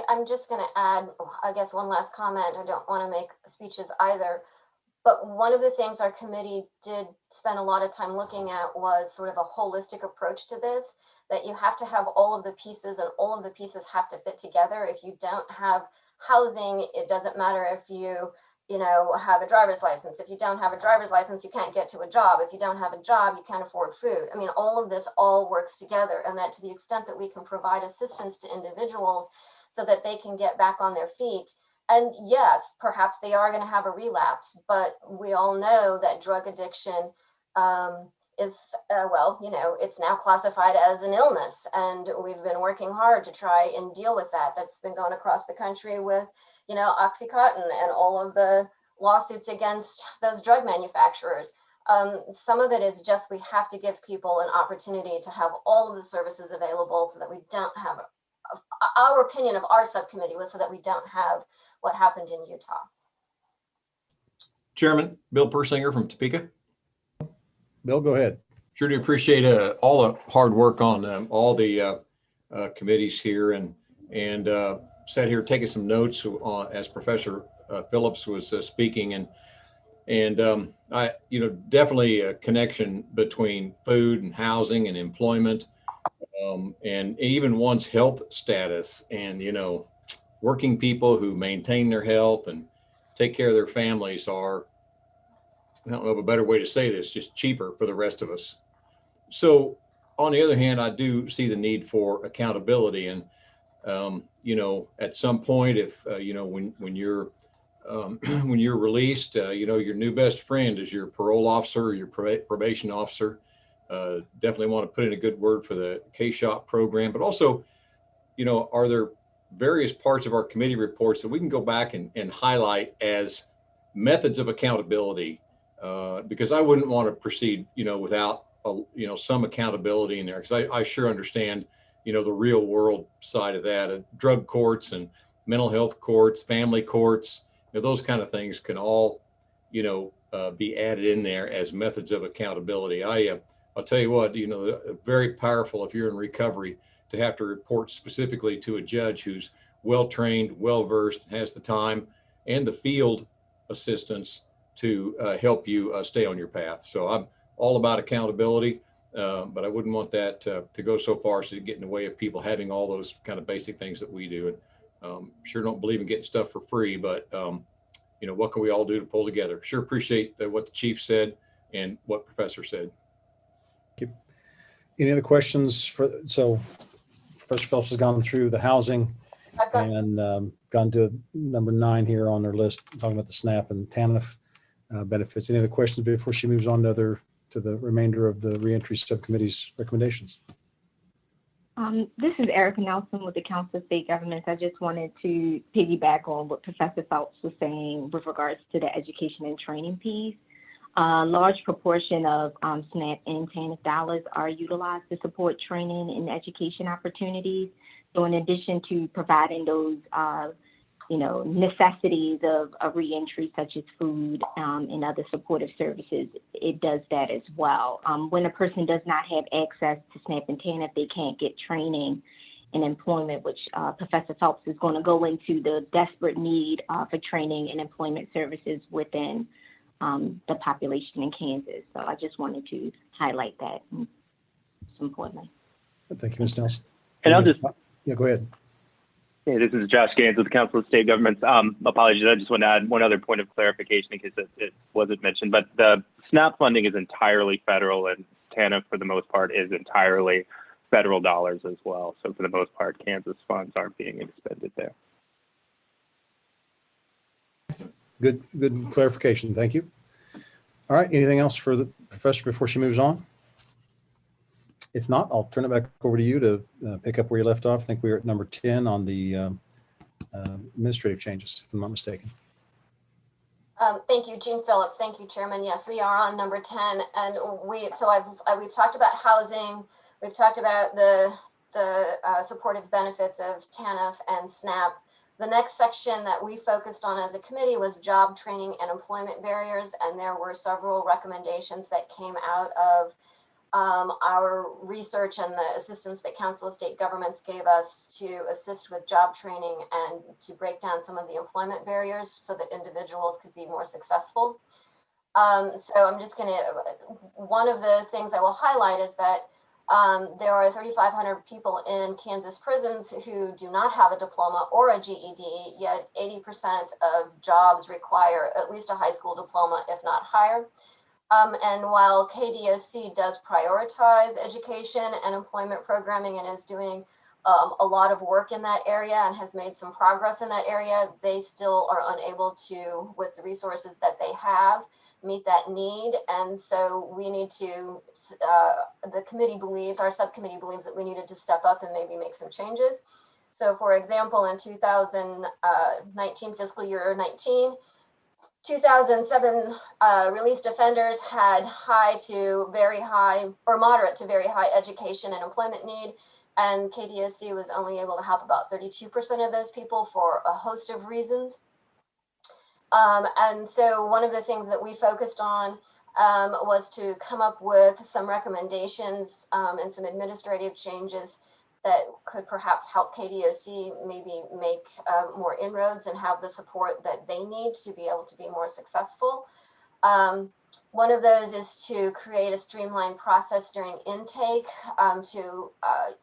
I'm just going to add, I guess, one last comment. I don't want to make speeches either. But one of the things our committee did spend a lot of time looking at was sort of a holistic approach to this, that you have to have all of the pieces, and all of the pieces have to fit together. If you don't have housing, it doesn't matter if you have a driver's license. If you don't have a driver's license, you can't get to a job. If you don't have a job, you can't afford food. I mean, all of this all works together, and that to the extent that we can provide assistance to individuals so that they can get back on their feet. And yes, perhaps they are going to have a relapse, but we all know that drug addiction is, it's now classified as an illness. And we've been working hard to try and deal with that. That's been going across the country with, Oxycontin and all of the lawsuits against those drug manufacturers. Some of it is just we have to give people an opportunity to have all of the services available so that we don't have, our opinion of our subcommittee was so that we don't have what happened in Utah. Chairman, Bill Persinger from Topeka. Bill, go ahead. Sure do appreciate all the hard work on all the committees here, and and sat here taking some notes as Professor Phillips was speaking, and I, definitely a connection between food and housing and employment, and even one's health status, and working people who maintain their health and take care of their families are, I don't know of a better way to say this, just cheaper for the rest of us. So on the other hand, I do see the need for accountability, and at some point, if when you're when you're released, your new best friend is your parole officer or your probation officer. Definitely want to put in a good word for the K-SHOP program, but also, are there various parts of our committee reports that we can go back and highlight as methods of accountability? Because I wouldn't want to proceed, without some accountability in there, because I sure understand, the real world side of that. Drug courts and mental health courts, family courts, those kind of things can all, be added in there as methods of accountability. I'll tell you what, very powerful if you're in recovery to have to report specifically to a judge who's well-trained, well-versed, has the time and the field assistance to help you stay on your path. So I'm all about accountability, but I wouldn't want that to go so far as to get in the way of people having all those kind of basic things that we do. And sure don't believe in getting stuff for free, but what can we all do to pull together? Sure appreciate what the chief said and what Professor said. Thank you. Any other questions so Professor Phelps has gone through the housing and gone to number 9 here on their list, talking about the SNAP and TANF benefits. Any other questions before she moves on to the remainder of the reentry subcommittee's recommendations? This is Erica Nelson with the Council of State Governments. I just wanted to piggyback on what Professor Phelps was saying with regards to the education and training piece. A large proportion of SNAP and TANF dollars are utilized to support training and education opportunities. So in addition to providing those, necessities of a reentry, such as food and other supportive services, it does that as well. When a person does not have access to SNAP and TANF, they can't get training and employment, which Professor Phelps is going to go into the desperate need for training and employment services within the population in Kansas. So I just wanted to highlight that. It's important. Thank you, Ms. Nelson. And I'll just... Yeah, go ahead. Hey, this is Josh Gaines with the Council of State Governments. Apologies, I just want to add one other point of clarification in case it wasn't mentioned, but the SNAP funding is entirely federal and TANF for the most part is entirely federal dollars as well. So for the most part, Kansas funds aren't being expended there. Good clarification. Thank you. All right. Anything else for the professor before she moves on? If not, I'll turn it back over to you to pick up where you left off. I think we were at number 10 on the administrative changes, if I'm not mistaken. Thank you, Jean Phillips. Thank you, Chairman. Yes, we are on number 10, and we've talked about housing. We've talked about the supportive benefits of TANF and SNAP. The next section that we focused on as a committee was job training and employment barriers, and there were several recommendations that came out of our research and the assistance that Council of State Governments gave us to assist with job training and to break down some of the employment barriers so that individuals could be more successful. So I'm just one of the things I will highlight is that there are 3,500 people in Kansas prisons who do not have a diploma or a GED, yet 80% of jobs require at least a high school diploma, if not higher. And while KDSC does prioritize education and employment programming and is doing a lot of work in that area and has made some progress in that area, they still are unable to, with the resources that they have, meet that need. And so we need to, the committee believes, our subcommittee believes that we needed to step up and maybe make some changes. So for example, in 2019, fiscal year 19, 2007 released offenders had high to very high or moderate to very high education and employment need. And KDSC was only able to help about 32% of those people for a host of reasons. And so one of the things that we focused on was to come up with some recommendations and some administrative changes that could perhaps help KDOC maybe make more inroads and have the support that they need to be able to be more successful. One of those is to create a streamlined process during intake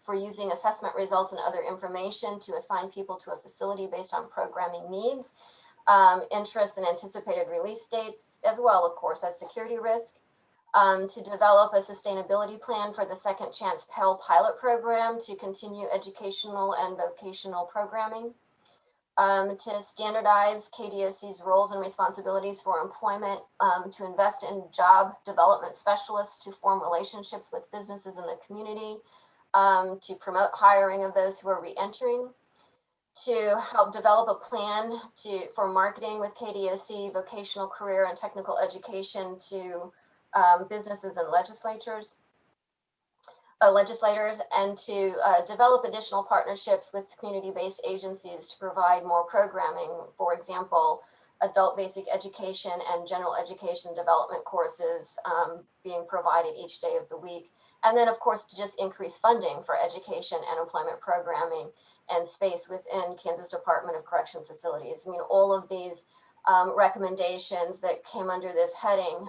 for using assessment results and other information to assign people to a facility based on programming needs, interest and anticipated release dates, as well, of course, as security risk. To develop a sustainability plan for the Second Chance Pell pilot program to continue educational and vocational programming. To standardize KDOC's roles and responsibilities for employment, to invest in job development specialists to form relationships with businesses in the community, to promote hiring of those who are re-entering, to help develop a plan for marketing with KDOC, vocational career and technical education to businesses and legislators, and to develop additional partnerships with community-based agencies to provide more programming. For example, adult basic education and general education development courses being provided each day of the week. And then, of course, to just increase funding for education and employment programming and space within Kansas Department of Correction facilities. I mean, all of these recommendations that came under this heading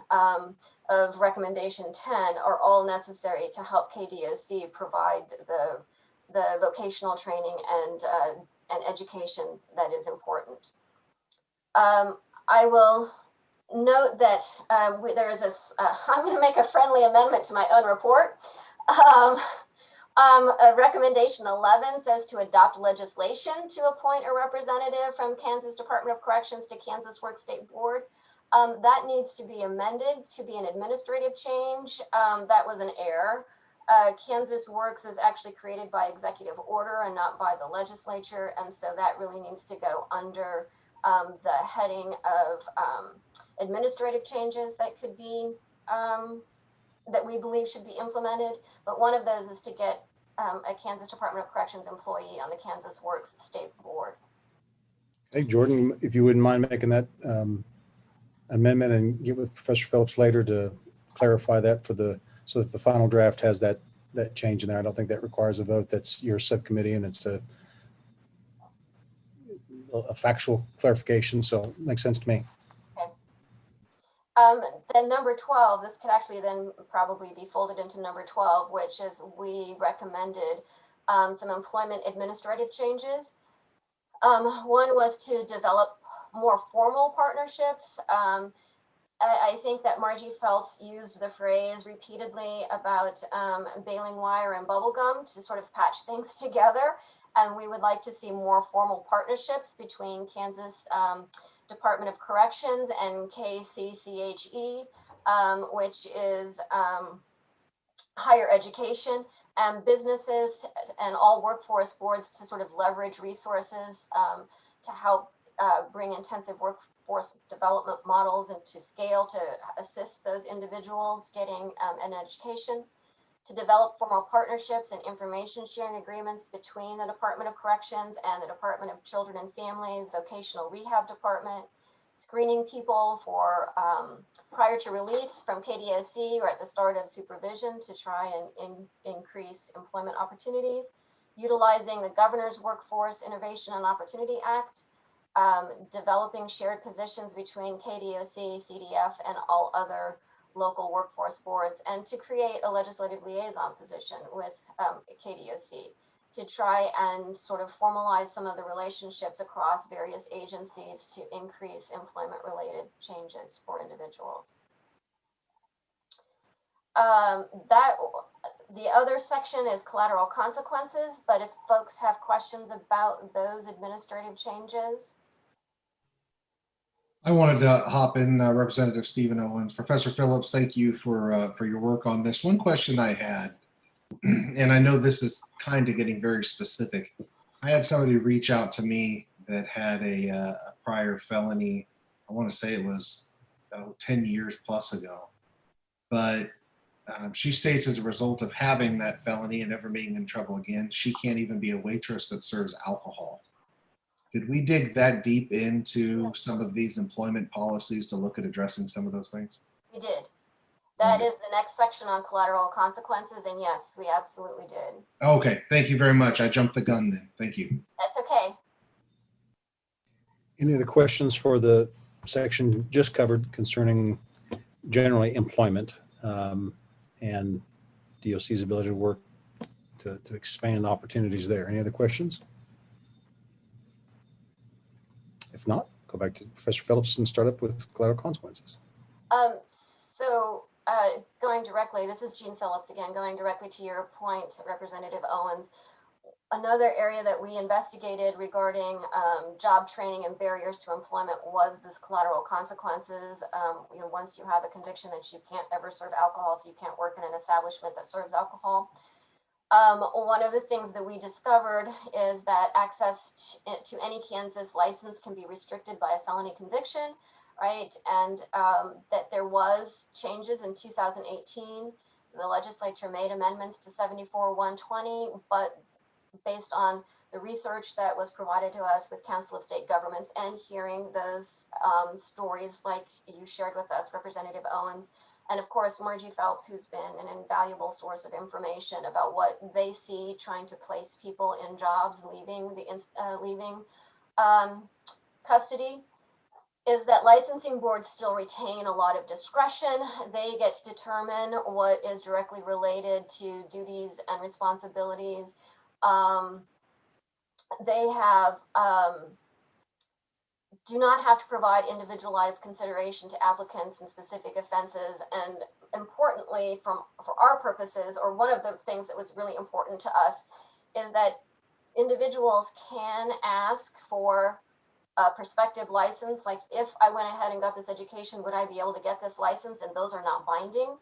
of recommendation 10 are all necessary to help KDOC provide the vocational training and education that is important. I will note that there is I'm going to make a friendly amendment to my own report. Recommendation 11 says to adopt legislation to appoint a representative from Kansas Department of Corrections to Kansas Work State Board. That needs to be amended to be an administrative change. That was an error. Kansas Works is actually created by executive order and not by the legislature. And so that really needs to go under the heading of administrative changes that could be, that we believe should be implemented. But one of those is to get a Kansas Department of Corrections employee on the Kansas Works State Board. Hey, Jordan, if you wouldn't mind making that amendment and get with Professor Phillips later to clarify that so that the final draft has that change in there. I don't think that requires a vote. That's your subcommittee, and it's a factual clarification, so it makes sense to me. Okay. Then number 12, this could actually then probably be folded into number 12, which is we recommended some employment administrative changes. One was to develop more formal partnerships. I think that Margie Phelps used the phrase repeatedly about baling wire and bubblegum to sort of patch things together. And we would like to see more formal partnerships between Kansas Department of Corrections and ks.gov, which is higher education, and businesses and all workforce boards to sort of leverage resources to help bring intensive workforce development models into scale to assist those individuals getting an education, to develop formal partnerships and information sharing agreements between the Department of Corrections and the Department of Children and Families, Vocational Rehab Department, screening people for prior to release from KDOC or at the start of supervision to try and increase employment opportunities, utilizing the Governor's Workforce Innovation and Opportunity Act, developing shared positions between KDOC, CDF, and all other local workforce boards, and to create a legislative liaison position with KDOC to try and sort of formalize some of the relationships across various agencies to increase employment-related changes for individuals. The other section is collateral consequences, but if folks have questions about those administrative changes. I wanted to hop in, Representative Stephen Owens. Professor Phillips, thank you for your work on this. One question I had, and I know this is kind of getting very specific. I had somebody reach out to me that had a prior felony. I want to say it was 10 years plus ago. But she states as a result of having that felony and never being in trouble again, she can't even be a waitress that serves alcohol. Did we dig that deep into some of these employment policies to look at addressing some of those things? We did. That is the next section on collateral consequences, and yes, we absolutely did. Okay, thank you very much. I jumped the gun then. Thank you. That's okay. Any other questions for the section just covered concerning generally employment and DOC's ability to work to expand opportunities there? Any other questions? If not, go back to Professor Phillips and start up with collateral consequences. Going directly, this is Jean Phillips again, going directly to your point, Representative Owens. Another area that we investigated regarding job training and barriers to employment was this collateral consequences. Once you have a conviction that you can't ever serve alcohol, so you can't work in an establishment that serves alcohol. One of the things that we discovered is that access to any Kansas license can be restricted by a felony conviction, right? And that there was changes in 2018. The legislature made amendments to 74-120, but based on the research that was provided to us with Council of State Governments and hearing those stories like you shared with us, Representative Owens, and of course, Margie Phelps, who's been an invaluable source of information about what they see trying to place people in jobs, leaving custody, is that licensing boards still retain a lot of discretion. They get to determine what is directly related to duties and responsibilities. They have do not have to provide individualized consideration to applicants in specific offenses. And importantly, for our purposes, or one of the things that was really important to us, is that individuals can ask for a prospective license. Like, if I went ahead and got this education, would I be able to get this license? And those are not binding.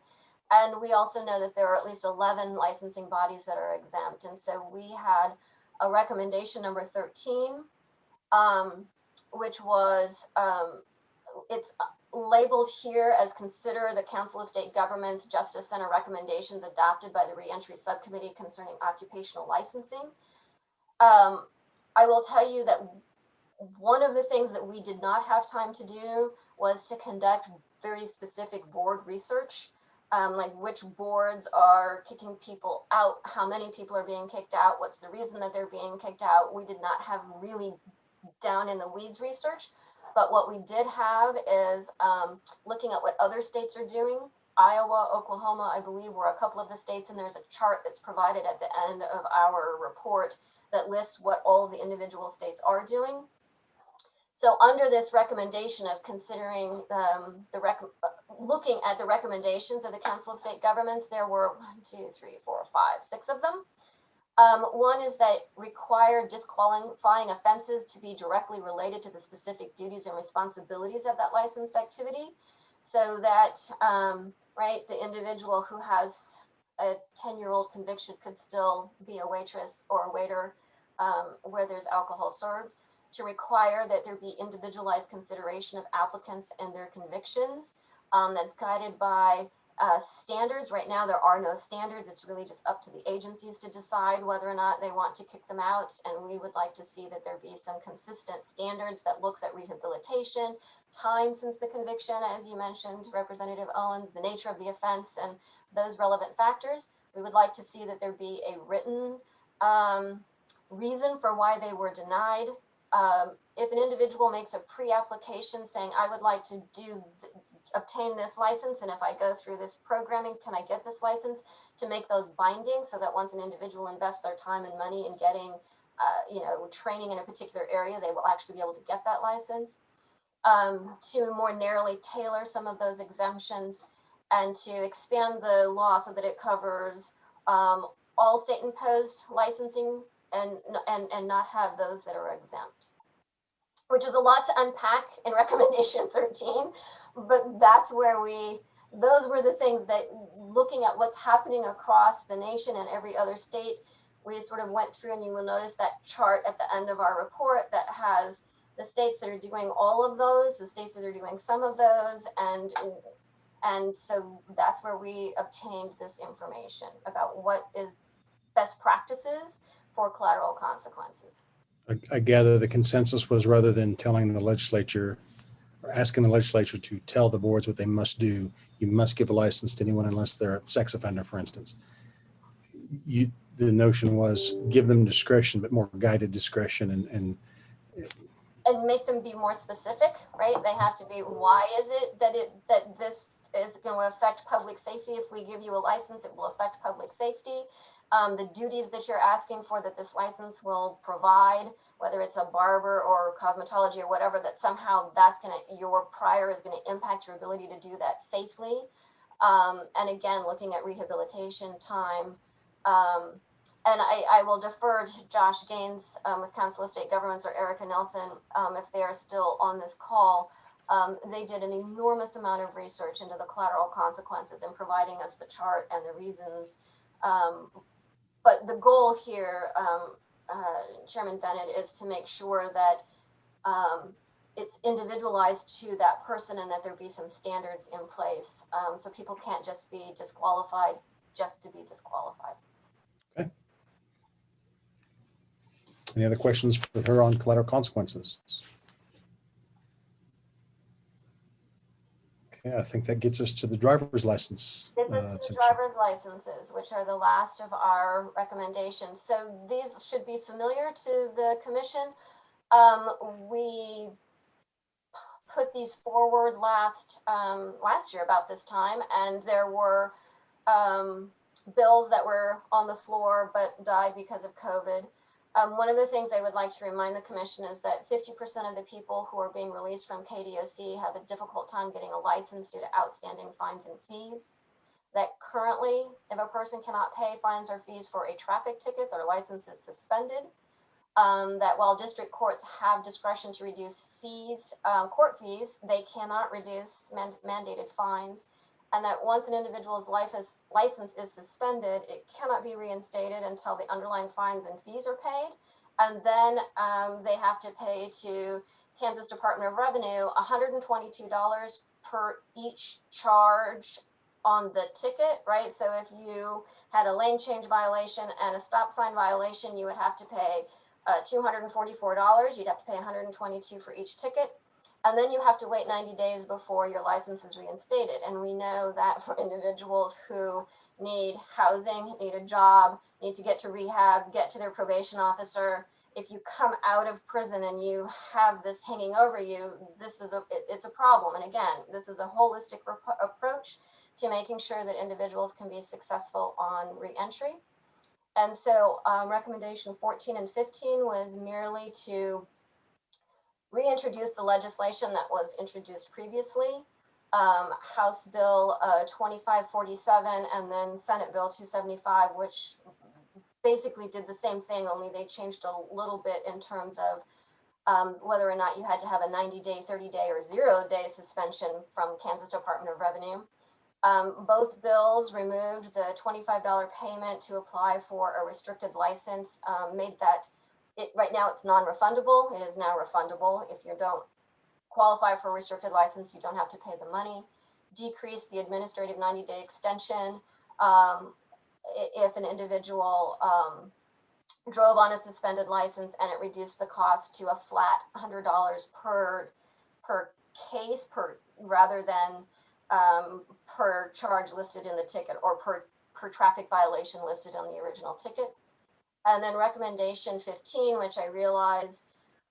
And we also know that there are at least 11 licensing bodies that are exempt. And so we had a recommendation number 13, which was, it's labeled here as consider the Council of State Governments Justice Center recommendations adopted by the Reentry Subcommittee concerning occupational licensing. I will tell you that one of the things that we did not have time to do was to conduct very specific board research, like which boards are kicking people out, how many people are being kicked out, what's the reason that they're being kicked out. We did not have really down in the weeds research, but what we did have is looking at what other states are doing. Iowa, Oklahoma, I believe, were a couple of the states, and there's a chart that's provided at the end of our report that lists what all of the individual states are doing. So under this recommendation of considering looking at the recommendations of the Council of State Governments, there were 6 of them. One is that require disqualifying offenses to be directly related to the specific duties and responsibilities of that licensed activity, so that the individual who has a 10-year-old conviction could still be a waitress or a waiter where there's alcohol served. To require that there be individualized consideration of applicants and their convictions, that's guided by standards. Right now, there are no standards. It's really just up to the agencies to decide whether or not they want to kick them out. And we would like to see that there be some consistent standards that looks at rehabilitation, time since the conviction, as you mentioned, Representative Owens, the nature of the offense, and those relevant factors. We would like to see that there be a written reason for why they were denied. If an individual makes a pre-application saying, I would like to obtain this license, and if I go through this programming, can I get this license, to make those binding, so that once an individual invests their time and money in getting training in a particular area, they will actually be able to get that license. To more narrowly tailor some of those exemptions, and to expand the law so that it covers all state imposed licensing and not have those that are exempt, which is a lot to unpack in recommendation 13, but that's where those were the things that, looking at what's happening across the nation and every other state, we sort of went through, and you will notice that chart at the end of our report that has the states that are doing all of those, the states that are doing some of those, and so that's where we obtained this information about what is best practices for collateral consequences. I gather the consensus was, rather than telling the legislature asking the legislature to tell the boards what they must do. You must give a license to anyone unless they're a sex offender, for instance. The notion was give them discretion, but more guided discretion and make them be more specific, right? They have to be, why is it that this is going to affect public safety? If we give you a license, it will affect public safety. The duties that you're asking for that this license will provide, whether it's a barber or cosmetology or whatever, that somehow your prior is going to impact your ability to do that safely. And again, looking at rehabilitation time. And I will defer to Josh Gaines with Council of State Governments, or Erica Nelson, if they are still on this call. They did an enormous amount of research into the collateral consequences and providing us the chart and the reasons. But the goal here, Chairman Bennett, is to make sure that it's individualized to that person and that there be some standards in place. So people can't just be disqualified just to be disqualified. Okay. Any other questions for her on collateral consequences? Okay, I think that gets us to the driver's license. Gets us to the driver's licenses, which are the last of our recommendations. So these should be familiar to the commission. We put these forward last year about this time, and there were bills that were on the floor but died because of COVID. One of the things I would like to remind the commission is that 50% of the people who are being released from KDOC have a difficult time getting a license due to outstanding fines and fees. That currently, if a person cannot pay fines or fees for a traffic ticket, their license is suspended. That while district courts have discretion to reduce fees, court fees, they cannot reduce mandated fines. And that once an individual's license is suspended, it cannot be reinstated until the underlying fines and fees are paid. And then they have to pay to Kansas Department of Revenue $122 per each charge on the ticket, right? So if you had a lane change violation and a stop sign violation, you would have to pay $244. You'd have to pay $122 for each ticket. And then you have to wait 90 days before your license is reinstated. And we know that for individuals who need housing, need a job, need to get to rehab, get to their probation officer, if you come out of prison and you have this hanging over you, it's a problem. And again, this is a holistic approach to making sure that individuals can be successful on reentry. And so recommendation 14 and 15 was merely to reintroduce the legislation that was introduced previously, House Bill 2547 and then Senate Bill 275, which basically did the same thing, only they changed a little bit in terms of whether or not you had to have a 90-day, 30-day, or 0-day suspension from Kansas Department of Revenue. Both bills removed the $25 payment to apply for a restricted license, made that right now it's non-refundable. It is now refundable. If you don't qualify for a restricted license, you don't have to pay the money. Decrease the administrative 90-day extension if an individual drove on a suspended license, and it reduced the cost to a flat $100 per case, rather than per charge listed in the ticket, or per traffic violation listed on the original ticket. And then recommendation 15, which I realize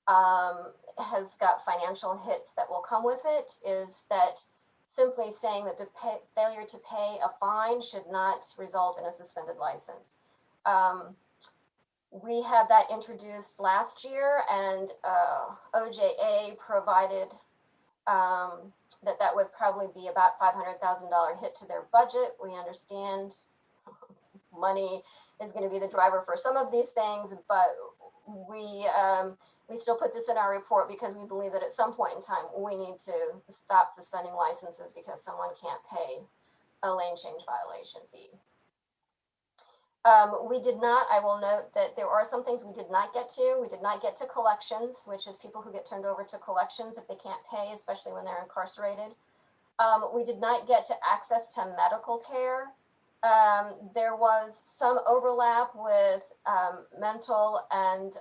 has got financial hits that will come with it, is that simply saying that the failure to pay a fine should not result in a suspended license. We had that introduced last year, and OJA provided that would probably be about $500,000 hit to their budget. We understand money is going to be the driver for some of these things, but we still put this in our report because we believe that at some point in time we need to stop suspending licenses because someone can't pay a lane change violation fee. We did not, I will note that there are some things we did not get to. We did not get to collections, which is people who get turned over to collections if they can't pay, especially when they're incarcerated. We did not get to access to medical care. There was some overlap with mental and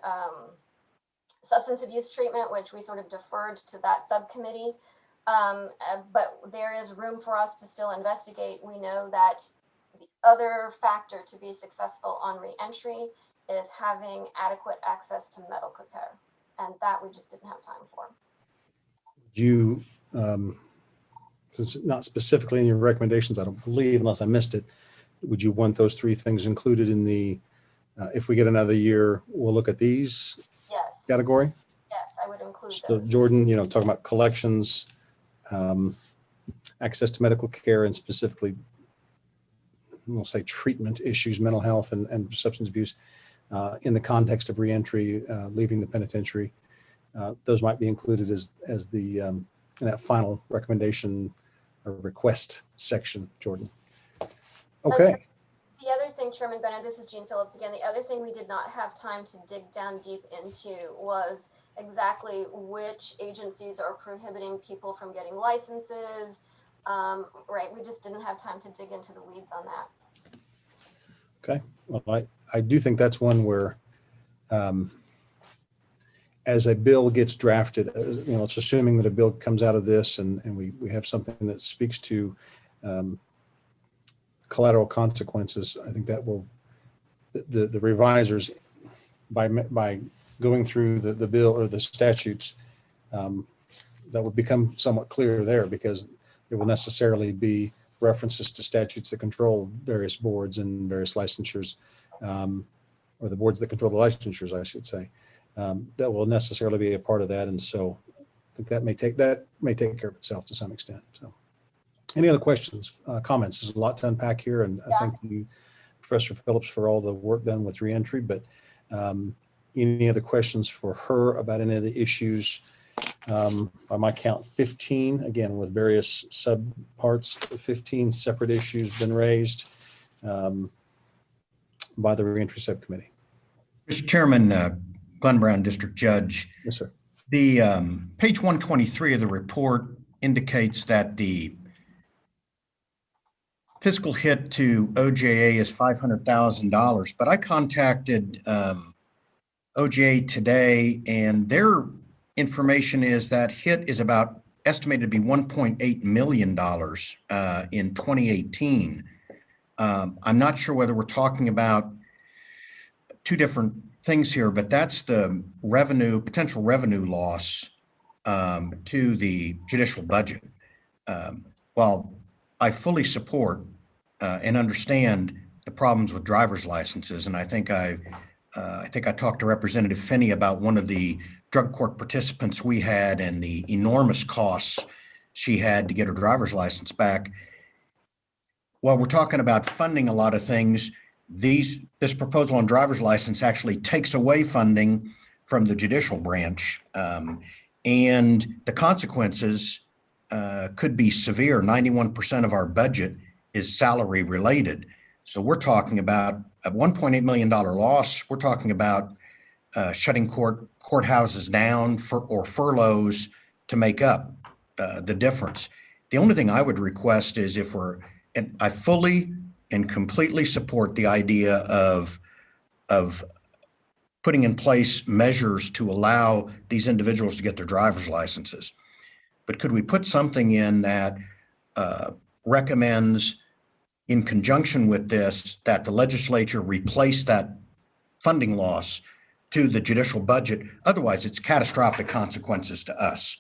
substance abuse treatment, which we sort of deferred to that subcommittee. But there is room for us to still investigate. We know that the other factor to be successful on reentry is having adequate access to medical care. And that we just didn't have time for. You, since not specifically in your recommendations, I don't believe, unless I missed it, would you want those three things included in the, if we get another year, we'll look at these Yes. category? Yes, I would include So those. Jordan, talking about collections, access to medical care, and specifically, we'll say treatment issues, mental health and substance abuse in the context of reentry, leaving the penitentiary. Those might be included as the in that final recommendation or request section, Jordan. Okay. The other thing, Chairman Bennett, this is Jean Phillips again. The other thing we did not have time to dig down deep into was exactly which agencies are prohibiting people from getting licenses. Right, we just didn't have time to dig into the weeds on that. Okay, well, I do think that's one where as a bill gets drafted, it's assuming that a bill comes out of this and we have something that speaks to collateral consequences. I think that will, the revisers, by going through the bill or the statutes, that will become somewhat clear there, because there will necessarily be references to statutes that control various boards and various licensures, or the boards that control the licensures, I should say. That will necessarily be a part of that, and so I think that may take care of itself to some extent. So, any other questions, comments? There's a lot to unpack here, and I thank you, Professor Phillips, for all the work done with reentry. But any other questions for her about any of the issues? By my count, 15, again, with various subparts, 15 separate issues been raised by the reentry subcommittee. Mr. Chairman, Glenn Brown, District Judge. Yes, sir. The page 123 of the report indicates that the fiscal hit to OJA is $500,000, but I contacted OJA today, and their information is that hit is about estimated to be $1.8 million in 2018. I'm not sure whether we're talking about two different things here, but that's the potential revenue loss to the judicial budget. While I fully support and understand the problems with driver's licenses, and I think I talked to Representative Finney about one of the drug court participants we had and the enormous costs she had to get her driver's license back. While we're talking about funding a lot of things, this proposal on driver's license actually takes away funding from the judicial branch, and the consequences could be severe. 91% of our budget is salary related. So we're talking about a $1.8 million loss. We're talking about shutting courthouses down or furloughs to make up the difference. The only thing I would request is and I fully and completely support the idea of putting in place measures to allow these individuals to get their driver's licenses. But could we put something in that recommends, in conjunction with this, that the legislature replace that funding loss to the judicial budget? Otherwise, it's catastrophic consequences to us.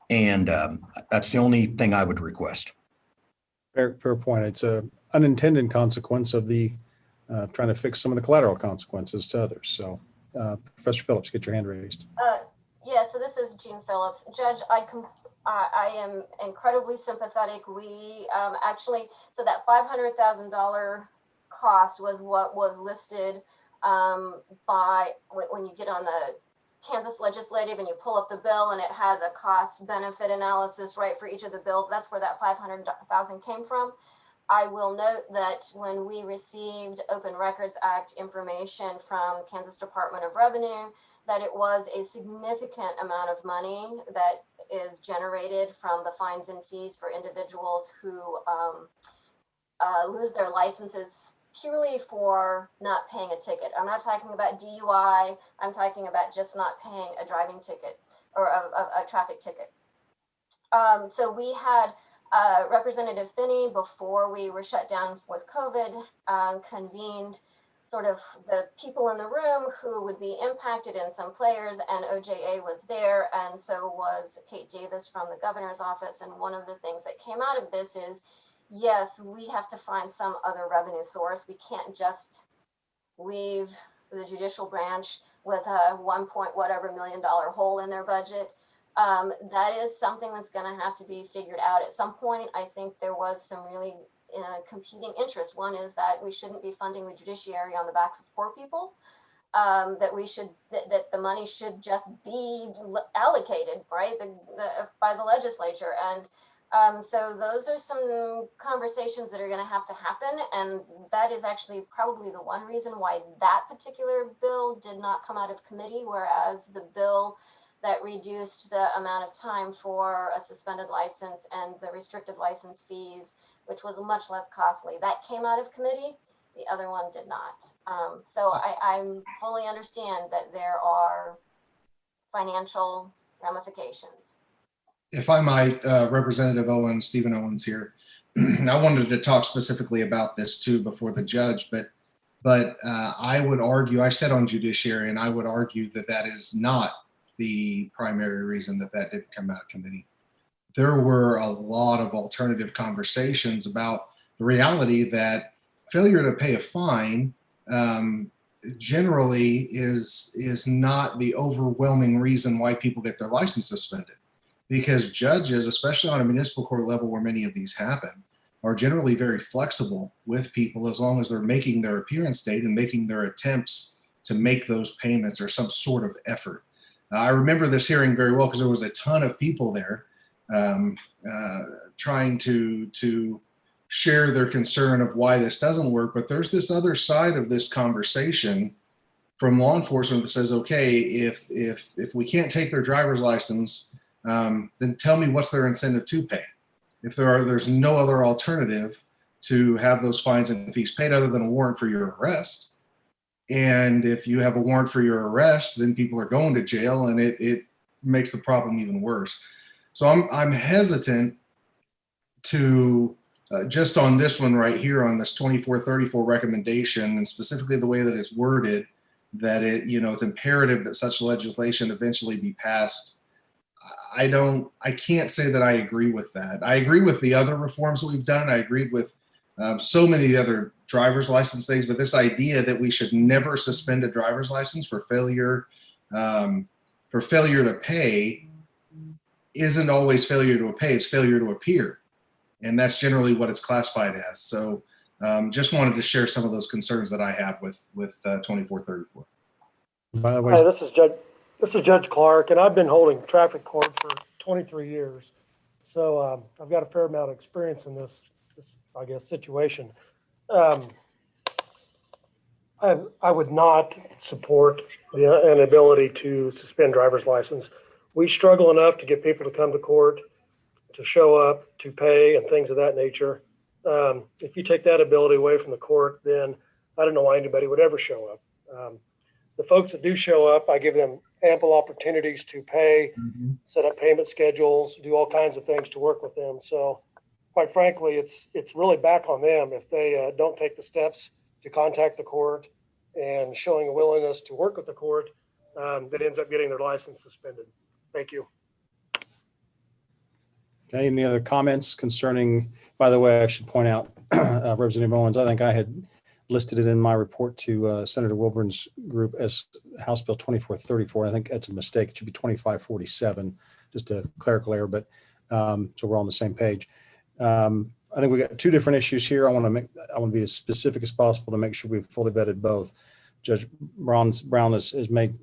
And that's the only thing I would request. Fair point. It's an unintended consequence of the trying to fix some of the collateral consequences to others. So, Professor Phillips, get your hand raised. Yeah, so this is Jean Phillips. Judge, I am incredibly sympathetic. We actually, so that $500,000 cost was what was listed by, when you get on the Kansas Legislative and you pull up the bill and it has a cost benefit analysis, right, for each of the bills. That's where that $500,000 came from. I will note that when we received Open Records Act information from Kansas Department of Revenue, that it was a significant amount of money that is generated from the fines and fees for individuals who lose their licenses purely for not paying a ticket. I'm not talking about DUI. I'm talking about just not paying a driving ticket or a traffic ticket. So we had Representative Finney, before we were shut down with COVID, convened sort of the people in the room who would be impacted and some players, and OJA was there, and so was Kate Davis from the governor's office. And one of the things that came out of this is, yes, we have to find some other revenue source. We can't just leave the judicial branch with a $1 million hole in their budget. That is something that's going to have to be figured out at some point. I think there was some really competing interests. One is that we shouldn't be funding the judiciary on the backs of poor people. That we should, that the money should just be allocated, right, by the legislature. And so those are some conversations that are going to happen. And that is actually probably the one reason why that particular bill did not come out of committee, whereas the bill that reduced the amount of time for a suspended license and the restricted license fees, which was much less costly, that came out of committee. The other one did not. So I fully understand that there are financial ramifications. If I might, Representative Owens, Stephen Owens here, I wanted to talk specifically about this too before the judge, but I would argue, I said on judiciary, and I would argue that that is not the primary reason that that didn't come out of committee. There were a lot of alternative conversations about the reality that failure to pay a fine generally is not the overwhelming reason why people get their license suspended. Because judges, especially on a municipal court level where many of these happen, are generally very flexible with people as long as they're making their appearance date and making their attempts to make those payments or some sort of effort. I remember this hearing very well because there was a ton of people there trying to share their concern of why this doesn't work. But there's this other side of this conversation from law enforcement that says, okay, if we can't take their driver's license, then tell me what's their incentive to pay. If there's no other alternative to have those fines and fees paid other than a warrant for your arrest. And if you have a warrant for your arrest, then people are going to jail, and it makes the problem even worse. So I'm hesitant to just on this one right here on this 2434 recommendation, and specifically the way that it's worded, that it's imperative that such legislation eventually be passed. I can't say that I agree with that. I agree with the other reforms that we've done. I agreed with so many other driver's license things, but this idea that we should never suspend a driver's license for failure to pay isn't always failure to pay, it's failure to appear. And that's generally what it's classified as. So just wanted to share some of those concerns that I have with 2434. By the way, hi, this is Judge Clark, and I've been holding traffic court for 23 years. So I've got a fair amount of experience in this I guess, situation. I would not support an ability to suspend driver's license. We struggle enough to get people to come to court, to show up, to pay, and things of that nature. If you take that ability away from the court, then I don't know why anybody would ever show up. The folks that do show up, I give them ample opportunities to pay, set up payment schedules, do all kinds of things to work with them. So quite frankly, it's really back on them if they don't take the steps to contact the court and showing a willingness to work with the court that ends up getting their license suspended. Thank you. Okay, any other comments concerning, by the way, I should point out, Representative Owens, I think I had listed it in my report to Senator Wilburn's group as House Bill 2434. I think that's a mistake. It should be 2547, just a clerical error, but so we're all on the same page. I think we got two different issues here. I want to be as specific as possible to make sure we've fully vetted both. Judge Brown has made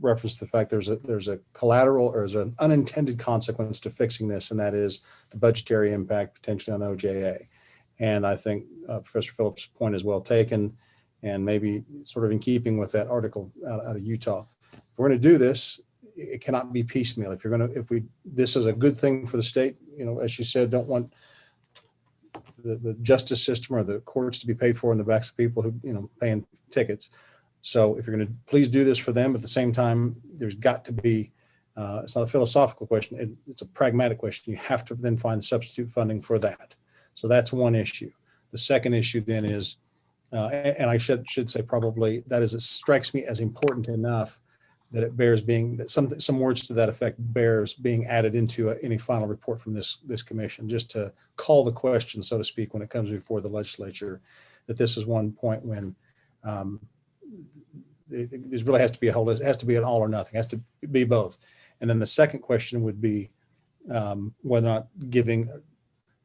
reference to the fact there's a collateral or there's an unintended consequence to fixing this, and that is the budgetary impact potentially on OJA. And I think Professor Phillips' point is well taken, and maybe sort of in keeping with that article out of Utah. If we're going to do this, it cannot be piecemeal. This is a good thing for the state. As you said, don't want the justice system or the courts to be paid for in the backs of people who, paying tickets. So if you're going to please do this for them, at the same time, there's got to be It's not a philosophical question. It's a pragmatic question. You have to then find substitute funding for that. So that's one issue. The second issue then is, and I should say probably that is, it strikes me as important enough that it bears being, that some words to that effect bears being added into any final report from this commission, just to call the question, so to speak, when it comes before the legislature, that this is one point when this really has to be a whole, it has to be an all or nothing, it has to be both. And then the second question would be whether or not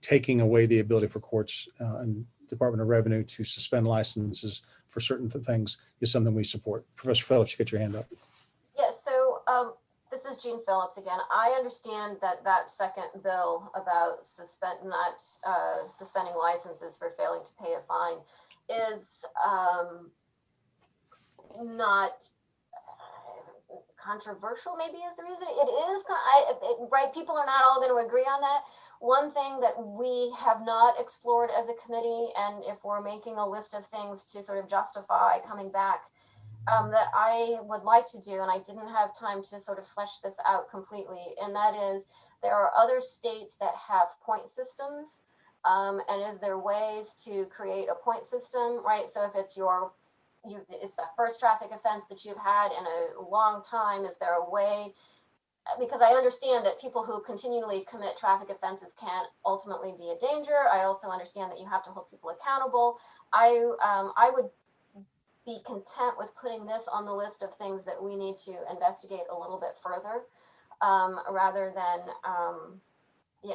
taking away the ability for courts and Department of Revenue to suspend licenses for certain things is something we support. Professor Phillips, you get your hand up. Yeah, so this is Jean Phillips again. I understand that second bill about not suspending licenses for failing to pay a fine is not controversial, maybe is the reason. It is, right? People are not all going to agree on that. One thing that we have not explored as a committee, and if we're making a list of things to sort of justify coming back, that I would like to do, and I didn't have time to sort of flesh this out completely, and that is there are other states that have point systems, and is there ways to create a point system, right? So if it's it's the first traffic offense that you've had in a long time, is there a way? Because I understand that people who continually commit traffic offenses can ultimately be a danger. I also understand that you have to hold people accountable. I would be content with putting this on the list of things that we need to investigate a little bit further, rather than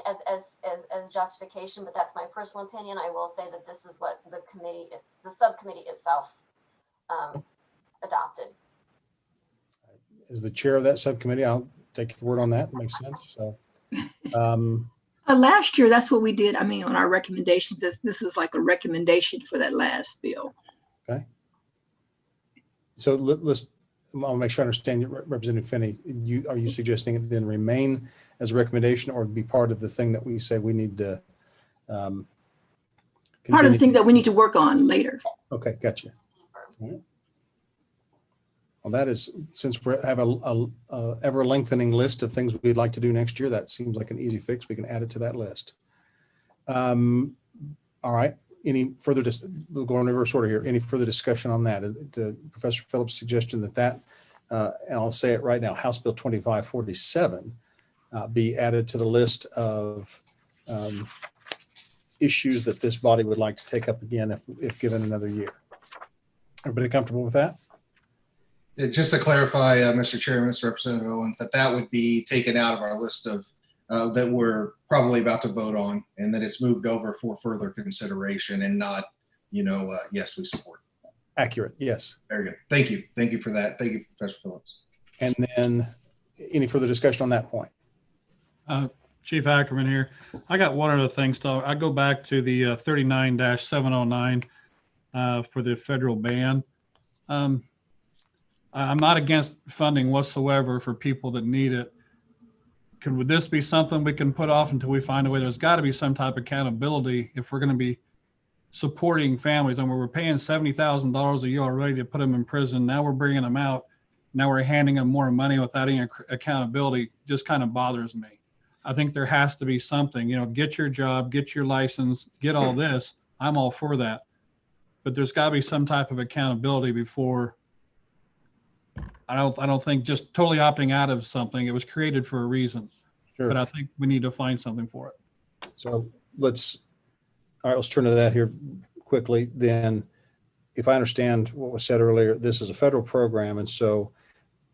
as justification. But that's my personal opinion. I will say that this is what the subcommittee itself adopted. As the chair of that subcommittee, I'll take your word on that. It makes sense. So last year, that's what we did. I mean, on our recommendations, this was like a recommendation for that last bill. Okay. So I'll make sure I understand, Representative Finney. Are you suggesting it then remain as a recommendation, or be part of the thing that we say we need to? Part of the thing that we need to work on later. Okay, gotcha. All right. Well, that is, since we have a ever lengthening list of things we'd like to do next year, that seems like an easy fix. We can add it to that list. All right. Any further, we'll go in reverse order here. Any further discussion on that? Professor Phillips' suggestion that, and I'll say it right now, House Bill 2547 be added to the list of issues that this body would like to take up again if given another year. Everybody comfortable with that? Just to clarify, Mr. Chair, Mr. Representative Owens, that would be taken out of our list of that we're probably about to vote on, and that it's moved over for further consideration and not, yes, we support. Accurate, yes. Very good. Thank you. Thank you for that. Thank you, Professor Phillips. And then any further discussion on that point? Chief Ackerman here. I got one other thing still. I go back to the 39-709 for the federal ban. I'm not against funding whatsoever for people that need it. Would this be something we can put off until we find a way? There's got to be some type of accountability if we're going to be supporting families. And we're paying $70,000 a year already to put them in prison. Now we're bringing them out. Now we're handing them more money without any accountability. Just kind of bothers me. I think there has to be something, get your job, get your license, get all this. I'm all for that. But there's got to be some type of accountability before. I don't think just totally opting out of something. It was created for a reason. Sure. But I think we need to find something for it. So let's turn to that here quickly. Then, if I understand what was said earlier, this is a federal program, and so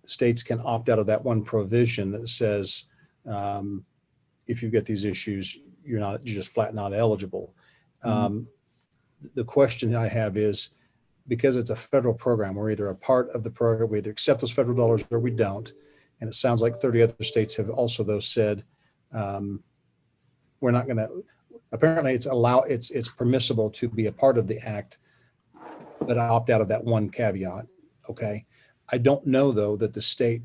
states can opt out of that one provision that says if you get these issues, you're just flat not eligible. Mm-hmm. The question I have is, because it's a federal program, we're either a part of the program, we either accept those federal dollars or we don't. And it sounds like 30 other states have also though said, we're not going to, apparently it's permissible to be a part of the act, but I opt out of that one caveat. Okay. I don't know though that the state,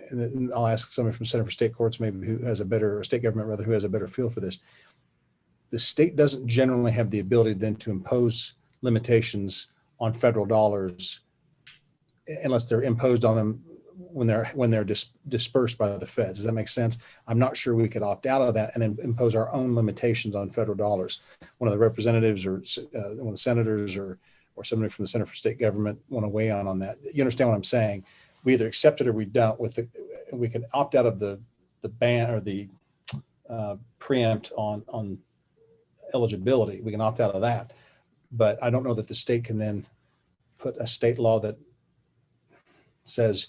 and I'll ask somebody from Center for State Courts, maybe who has or state government rather, who has a better feel for this. The state doesn't generally have the ability then to impose limitations on federal dollars unless they're imposed on them when they're dispersed by the feds. Does that make sense? I'm not sure we could opt out of that and then impose our own limitations on federal dollars. One of the representatives or one of the senators or somebody from the Center for State Government want to weigh in on that. You understand what I'm saying? We either accept it or we don't. We can opt out of the ban or the preempt on eligibility. We can opt out of that, but I don't know that the state can then put a state law that says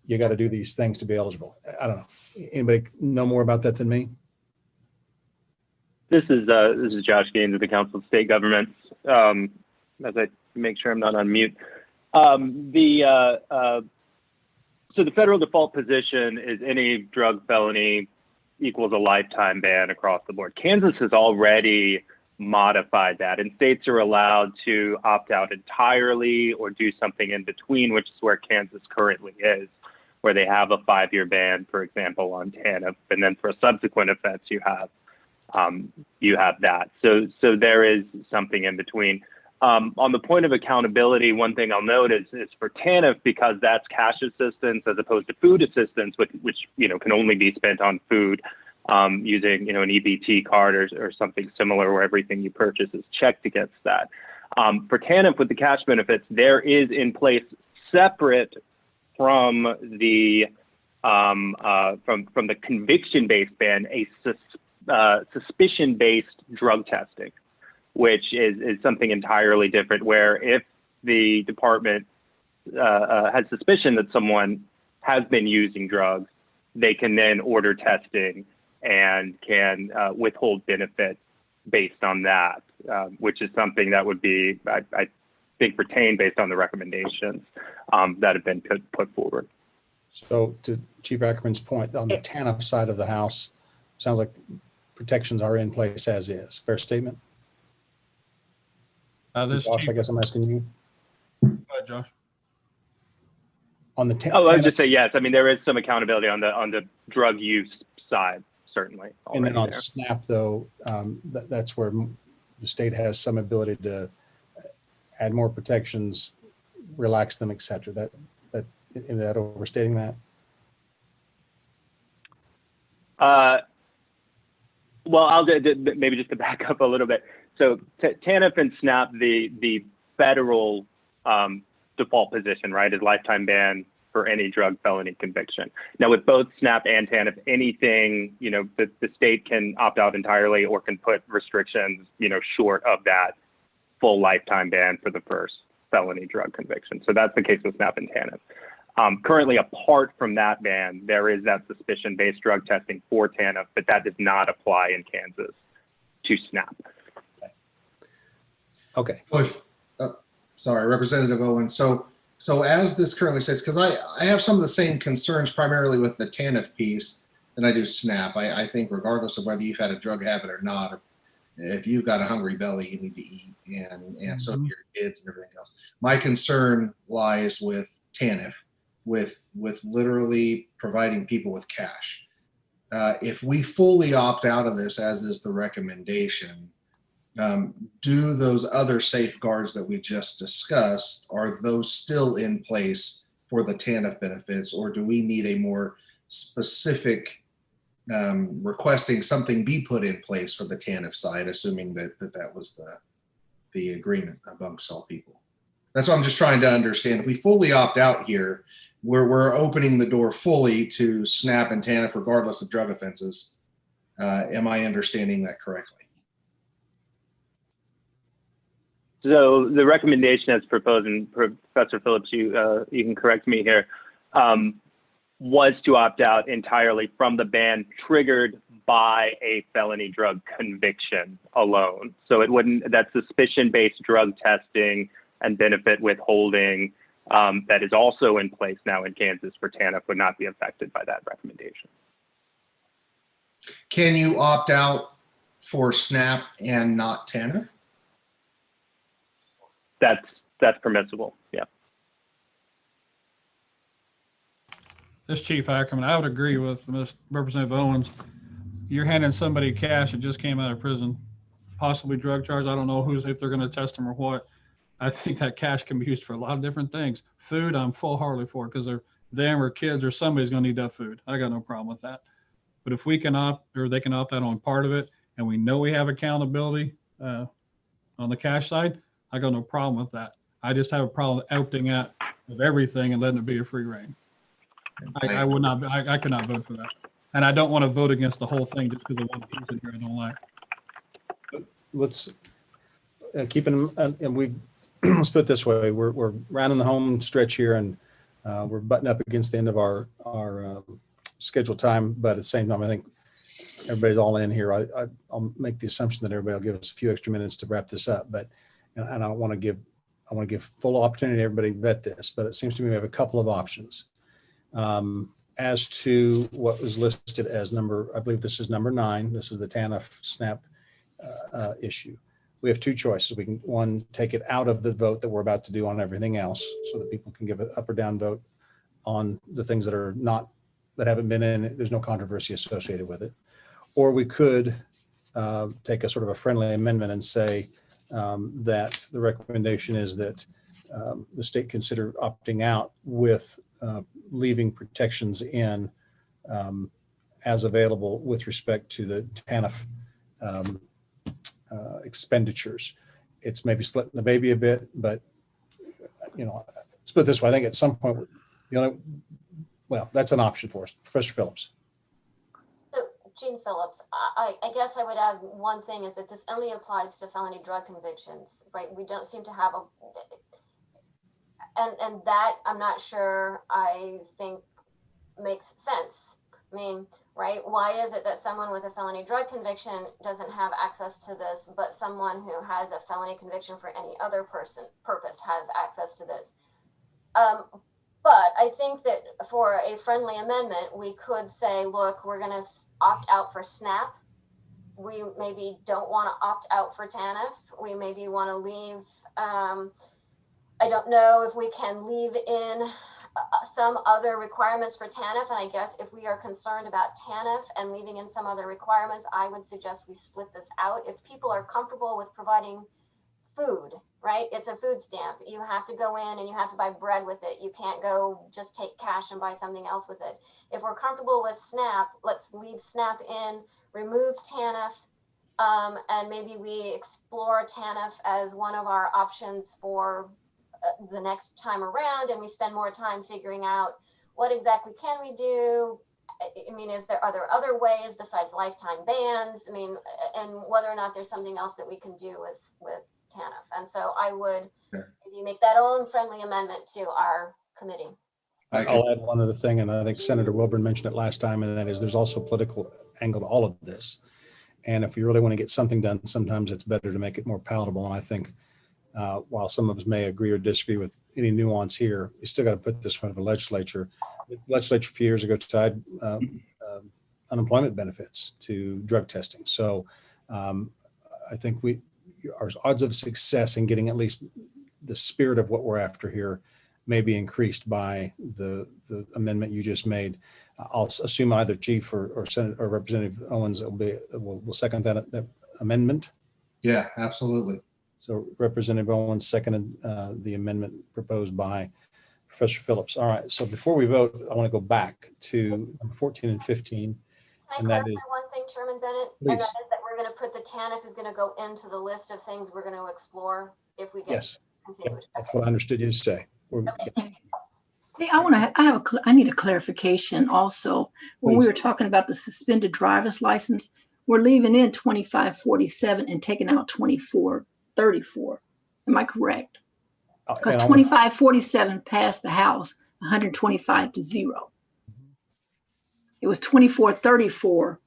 you got to do these things to be eligible. I don't know. Anybody know more about that than me? This is Josh Gaines of the Council of State Governments. As I make sure I'm not on mute. So the federal default position is any drug felony equals a lifetime ban across the board. Kansas has already modified that, and states are allowed to opt out entirely or do something in between, which is where Kansas currently is, where they have a 5-year ban, for example, on TANF, and then for a subsequent offense, you have that. So there is something in between. On the point of accountability, one thing I'll note is for TANF, because that's cash assistance as opposed to food assistance, which can only be spent on food using an EBT card or something similar, where everything you purchase is checked against that. For TANF with the cash benefits, there is in place separate from the conviction-based ban a suspicion-based drug testing, which is something entirely different, where if the department has suspicion that someone has been using drugs, they can then order testing and can withhold benefits based on that, which is something that would be, I think, retained based on the recommendations that have been put forward. So to Chief Ackerman's point, on the TANF side of the house, sounds like protections are in place as is. Fair statement? Josh, I guess I'm asking you. Go ahead, Josh. On the I would just say yes. I mean, there is some accountability on the drug use side, certainly. And then on SNAP, though, that's where the state has some ability to add more protections, relax them, et cetera. Is that overstating that? Well, I'll maybe just to back up a little bit. So TANF and SNAP, the federal default position, right, is lifetime ban for any drug felony conviction. Now, with both SNAP and TANF, anything, the state can opt out entirely or can put restrictions, short of that full lifetime ban for the first felony drug conviction. So that's the case with SNAP and TANF. Currently, apart from that ban, there is that suspicion-based drug testing for TANF, but that does not apply in Kansas to SNAP. Okay. Sorry, Representative Owen. So as this currently says, because I have some of the same concerns primarily with the TANF piece than I do SNAP. I think regardless of whether you've had a drug habit or not, if you've got a hungry belly, you need to eat, and so do your kids and everything else. My concern lies with TANF, with literally providing people with cash. If we fully opt out of this, as is the recommendation, do those other safeguards that we just discussed, are those still in place for the TANF benefits, or do we need a more specific requesting something be put in place for the TANF side, assuming that was the agreement amongst all people? That's what I'm just trying to understand. If we fully opt out here, we're opening the door fully to SNAP and TANF regardless of drug offenses. Am I understanding that correctly? So the recommendation as proposed, and Professor Phillips, you can correct me here, was to opt out entirely from the ban triggered by a felony drug conviction alone. So it wouldn't, that suspicion-based drug testing and benefit withholding that is also in place now in Kansas for TANF would not be affected by that recommendation. Can you opt out for SNAP and not TANF? That's permissible, yeah. This Chief Ackerman, I would agree with Representative Owens. You're handing somebody cash that just came out of prison, possibly drug charge. I don't know if they're going to test them or what. I think that cash can be used for a lot of different things. Food, I'm full-heartedly for, because them or kids or somebody's going to need that food. I got no problem with that. But if we can opt, or they can opt out on part of it, and we know we have accountability on the cash side, I got no problem with that. I just have a problem opting out of everything and letting it be a free reign. I would not, I could not vote for that. And I don't want to vote against the whole thing just because of one piece in here I don't like. Let's keep in, and we've, let's put it this way, we're rounding the home stretch here, and we're butting up against the end of our scheduled time, but at the same time, I think everybody's all in here. I'll make the assumption that everybody will give us a few extra minutes to wrap this up, but, and I don't want to give, I want to give full opportunity to everybody to vet this, but it seems to me we have a couple of options. As to what was listed as number, I believe this is number 9. This is the TANF SNAP issue. We have two choices. We can, one, take it out of the vote that we're about to do on everything else so that people can give an up or down vote on the things that are not, that haven't been in, there's no controversy associated with it. Or we could take a sort of a friendly amendment and say that the recommendation is that the state consider opting out with leaving protections in as available with respect to the TANF expenditures. It's maybe splitting the baby a bit, but you know, let's put it this way. I think at some point, you know, well, that's an option for us. Professor Phillips. So, Gene Phillips, I guess I would add one thing is that this only applies to felony drug convictions, right? We don't seem to have a, and that I'm not sure I think makes sense. I mean, right? Why is it that someone with a felony drug conviction doesn't have access to this, but someone who has a felony conviction for any other purpose has access to this? But I think that for a friendly amendment, we could say, look, we're going to opt out for SNAP. We maybe don't want to opt out for TANF. We maybe want to leave, I don't know if we can leave in some other requirements for TANF. And I guess if we are concerned about TANF and leaving in some other requirements, I would suggest we split this out. If people are comfortable with providing food, right? It's a food stamp. You have to go in and you have to buy bread with it. You can't go just take cash and buy something else with it. If we're comfortable with SNAP, let's leave SNAP in, remove TANF, and maybe we explore TANF as one of our options for the next time around, and we spend more time figuring out what exactly can we do. I mean, are there other ways besides lifetime bans? I mean, and whether or not there's something else that we can do with TANF. And so I would maybe make that own friendly amendment to our committee. I'll add one other thing, and I think Senator Wilburn mentioned it last time, and that is there's also a political angle to all of this. And if you really want to get something done, sometimes it's better to make it more palatable. And I think while some of us may agree or disagree with any nuance here, you still got to put this in front of a legislature. The legislature a few years ago tied unemployment benefits to drug testing. So I think our odds of success in getting at least the spirit of what we're after here may be increased by the amendment you just made. I'll assume either Chief or Senator or Representative Owens will second that amendment. Yeah, absolutely. So Representative Owens seconded the amendment proposed by Professor Phillips. All right. So before we vote, I want to go back to number 14 and 15. Can I clarify one thing, Chairman Bennett? Please. And that is that we're going to put the TANF is going to go into the list of things we're going to explore if we get continued. Yep, that's what I understood you to say. Hey, I need a clarification also. When we were talking about the suspended driver's license, we're leaving in 2547 and taking out 2434. Am I correct? Because 2547 passed the House 125 to 0. It was 2434.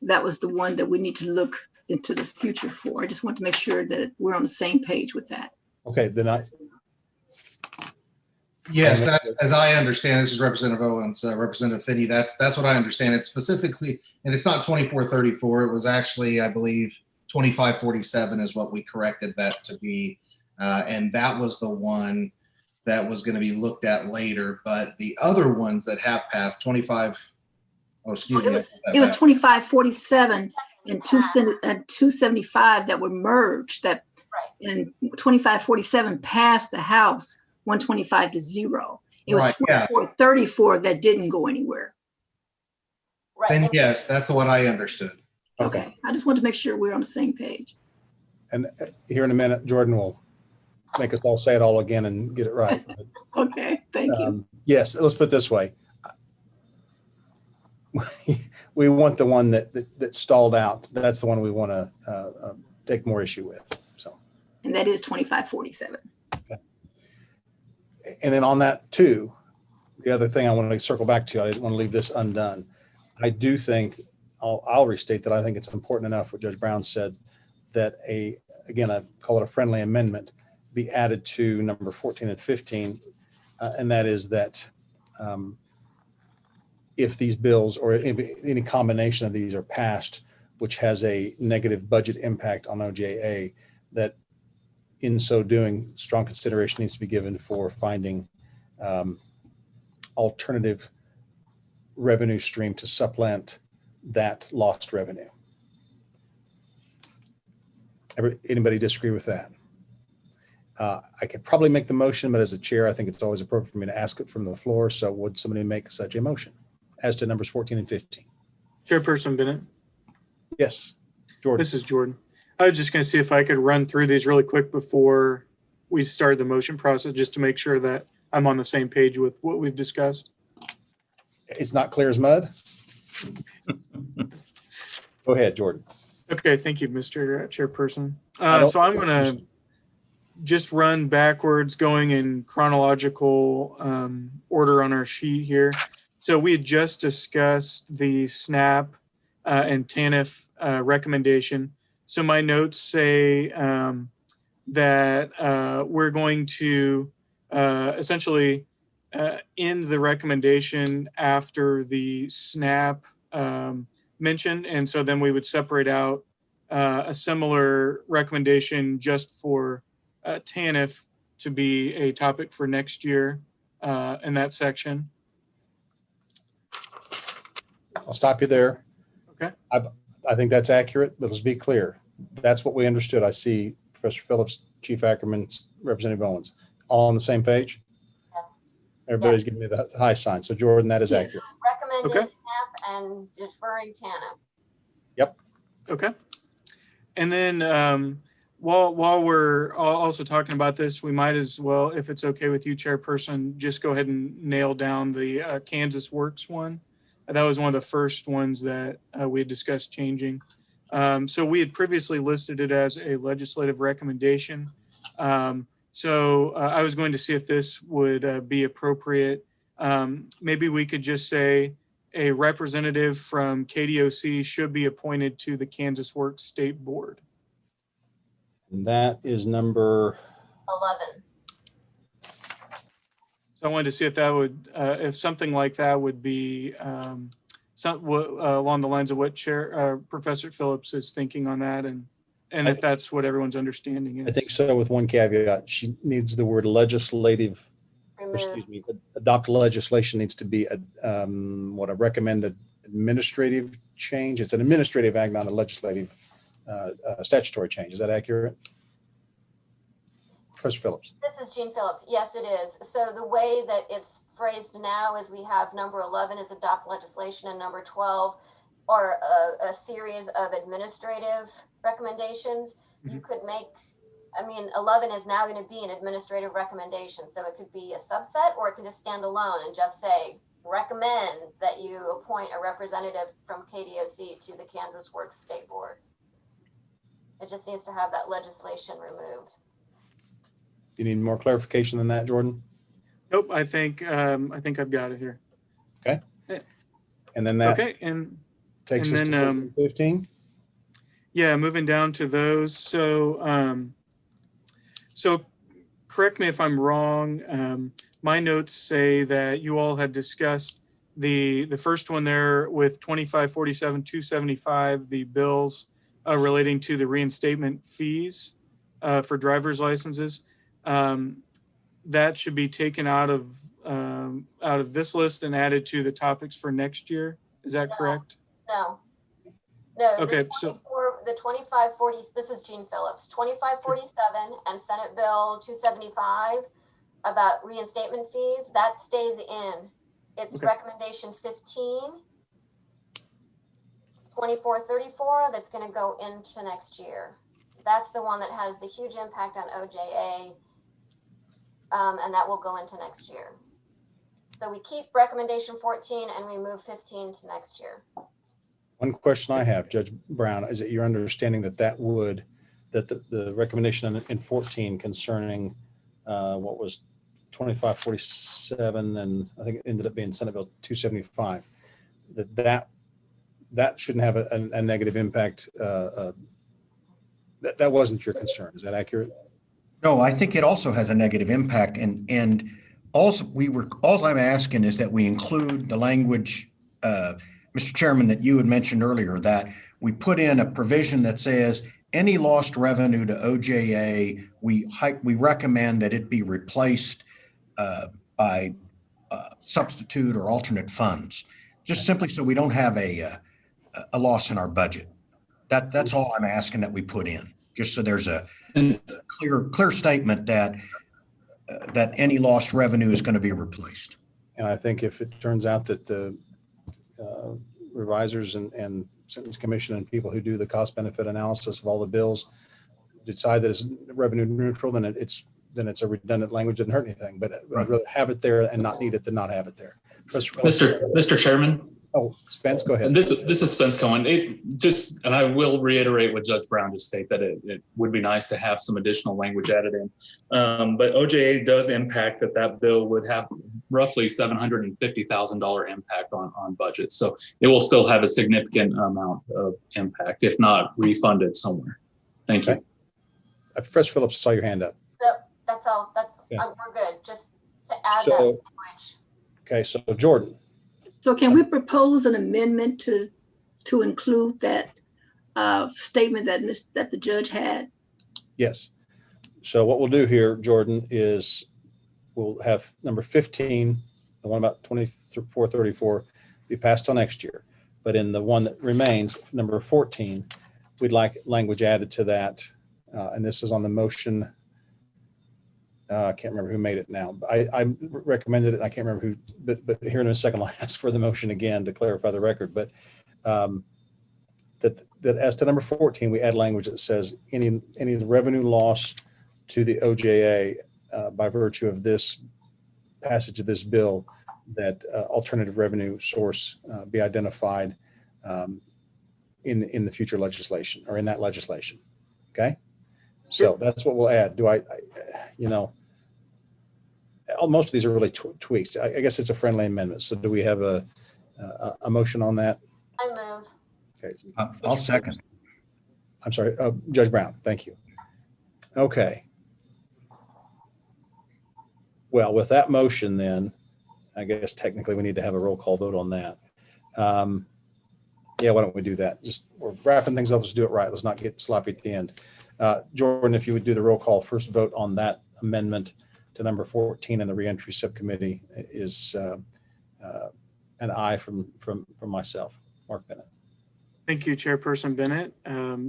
That was the one that we need to look into the future for. I just want to make sure that we're on the same page with that. Okay, then Yes, as I understand, this is Representative Owens, Representative Finney. That's what I understand. It's specifically, and it's not 2434. It was actually, I believe, 2547 is what we corrected that to be, and that was the one that was going to be looked at later. But the other ones that have passed, 25. Oh, excuse me. It was 2547 and 275 that were merged. That and 2547 passed the House 125 to 0. It was Right, yeah. 34 that didn't go anywhere. Then yes, that's what I understood. Okay. I just want to make sure we're on the same page. And here in a minute, Jordan will make us all say it all again and get it right. Okay, thank you. Yes, let's put it this way. We want the one that stalled out. That's the one we want to take more issue with. So, And that is 2547. Okay. And then on that too, the other thing I want to circle back to, I didn't want to leave this undone. I do think, I'll restate that I think it's important enough what Judge Brown said that again, I call it a friendly amendment, be added to number 14 and 15. And that is that if these bills or if any combination of these are passed, which has a negative budget impact on OJA, that in so doing, strong consideration needs to be given for finding alternative revenue stream to supplant that lost revenue. Anybody disagree with that? I could probably make the motion, but as a chair, I think it's always appropriate for me to ask it from the floor. So would somebody make such a motion as to numbers 14 and 15? Chairperson Bennett. Yes, Jordan. This is Jordan. I was just going to see if I could run through these really quick before we start the motion process, just to make sure that I'm on the same page with what we've discussed. It's not clear as mud. Go ahead, Jordan. Okay, thank you, Mr. Chairperson. So I'm going to just run backwards, going in chronological order on our sheet here. So we had just discussed the SNAP and TANF recommendation. So my notes say that we're going to essentially end the recommendation after the SNAP mentioned. And so then we would separate out a similar recommendation just for TANF to be a topic for next year in that section. I'll stop you there. Okay. I think that's accurate, but let's be clear. That's what we understood. I see Professor Phillips, Chief Ackerman, Representative Owens, all on the same page? Yes. Everybody's giving me the high sign. So Jordan, that is accurate. Recommending TANF and deferring TANF. Yep. Okay. And then while we're also talking about this, we might as well, if it's okay with you, Chairperson, just go ahead and nail down the Kansas Works one. That was one of the first ones that we had discussed changing. So we had previously listed it as a legislative recommendation. So I was going to see if this would be appropriate. Maybe we could just say a representative from KDOC should be appointed to the Kansas Works State Board. And that is number 11. So I wanted to see if that would, if something like that would be along the lines of what Professor Phillips is thinking on that, and if that's what everyone's understanding is. I think so, with one caveat. She needs the word legislative, adopt legislation needs to be a recommended administrative change. It's an administrative act, not a legislative statutory change. Is that accurate? Professor Phillips. This is Jean Phillips. Yes, it is. So the way that it's phrased now is we have number 11 is adopt legislation and number 12 are a series of administrative recommendations. Mm-hmm. You could make, 11 is now going to be an administrative recommendation. So it could be a subset or it could just stand alone and just say, recommend that you appoint a representative from KDOC to the Kansas Works State Board. It just needs to have that legislation removed. You need more clarification than that, Jordan? Nope, I think I've got it here. Okay. And then that takes us to 15. Yeah, moving down to those. So so correct me if I'm wrong. My notes say that you all had discussed the first one there with 2547 275, the bills relating to the reinstatement fees for driver's licenses. That should be taken out of this list and added to the topics for next year. Is that correct? No. Okay. The 2540, this is Jean Phillips, 2547 and Senate Bill 275 about reinstatement fees, that stays in. It's Okay. recommendation 15, 2434, that's going to go into next year. That's the one that has the huge impact on OJA, and that will go into next year. So we keep recommendation 14 and we move 15 to next year. One question I have, Judge Brown, is it your understanding that the recommendation in 14 concerning what was 2547, and I think it ended up being Senate Bill 275, that shouldn't have a negative impact. That wasn't your concern. Is that accurate? No, I think it also has a negative impact, and all I'm asking is that we include the language, Mr. Chairman, that you had mentioned earlier, that we put in a provision that says any lost revenue to OJA, we recommend that it be replaced by substitute or alternate funds, just simply so we don't have a loss in our budget. That's all I'm asking that we put in, just so there's a clear statement that any lost revenue is going to be replaced. And I think if it turns out that the revisers and Sentence Commission and people who do the cost benefit analysis of all the bills decide that it's revenue neutral, then it's a redundant language, doesn't hurt anything. But I'd rather have it there and not need it than not have it there. Mr. Chairman. Oh, Spence, go ahead. This is Spence Cohen. And I will reiterate what Judge Brown just stated, that it would be nice to have some additional language added in. But OJA does impact that bill would have roughly $750,000 impact on budget. So it will still have a significant amount of impact, if not refunded somewhere. Thank you. Professor Phillips, saw your hand up. Yep, that's all. We're good. Just to add that language. Okay, so Jordan. So can we propose an amendment to include that statement that the judge had? Yes. So what we'll do here, Jordan, is we'll have number 15, the one about 2434, be passed till next year. But in the one that remains, number 14, we'd like language added to that. And this is on the motion. I can't remember who made it now. I recommended it. I can't remember who, but here in a second, I'll ask for the motion again to clarify the record. But that as to number 14, we add language that says any revenue loss to the OJA by virtue of this passage of this bill, that alternative revenue source be identified in the future legislation or in that legislation. Okay. So that's what we'll add. Most of these are really tweaks. I guess it's a friendly amendment. So do we have a motion on that? I move. Okay. I'll second. I'm sorry, Judge Brown. Thank you. Okay. Well, with that motion, then I guess technically we need to have a roll call vote on that. Yeah, why don't we do that? We're wrapping things up. Let's do it right. Let's not get sloppy at the end. Jordan, if you would do the roll call, first vote on that amendment to number 14 in the reentry subcommittee is an aye from myself, Mark Bennett. Thank you, Chairperson Bennett.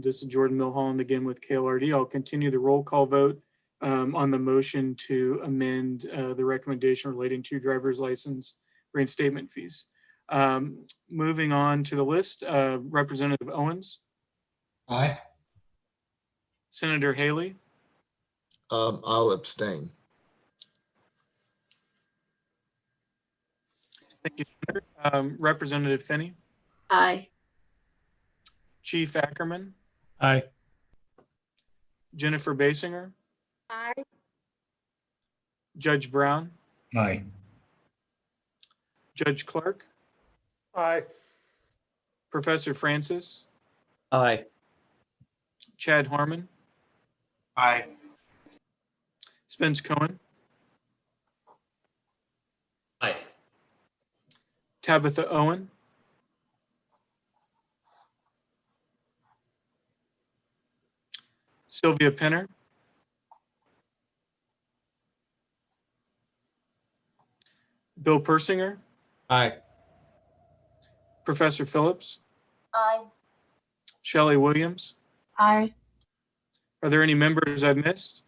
This is Jordan Milholland again with KLRD. I'll continue the roll call vote on the motion to amend the recommendation relating to driver's license reinstatement fees. Moving on to the list, Representative Owens. Aye. Senator Haley. I'll abstain. Thank you, Senator. Representative Finney. Aye. Chief Ackerman. Aye. Jennifer Basinger. Aye. Judge Brown. Aye. Judge Clark. Aye. Professor Francis. Aye. Chad Harmon. Aye. Spence Cohen. Aye. Tabitha Owen. Sylvia Penner. Bill Persinger. Aye. Professor Phillips. Aye. Shelley Williams. Aye. Are there any members I've missed?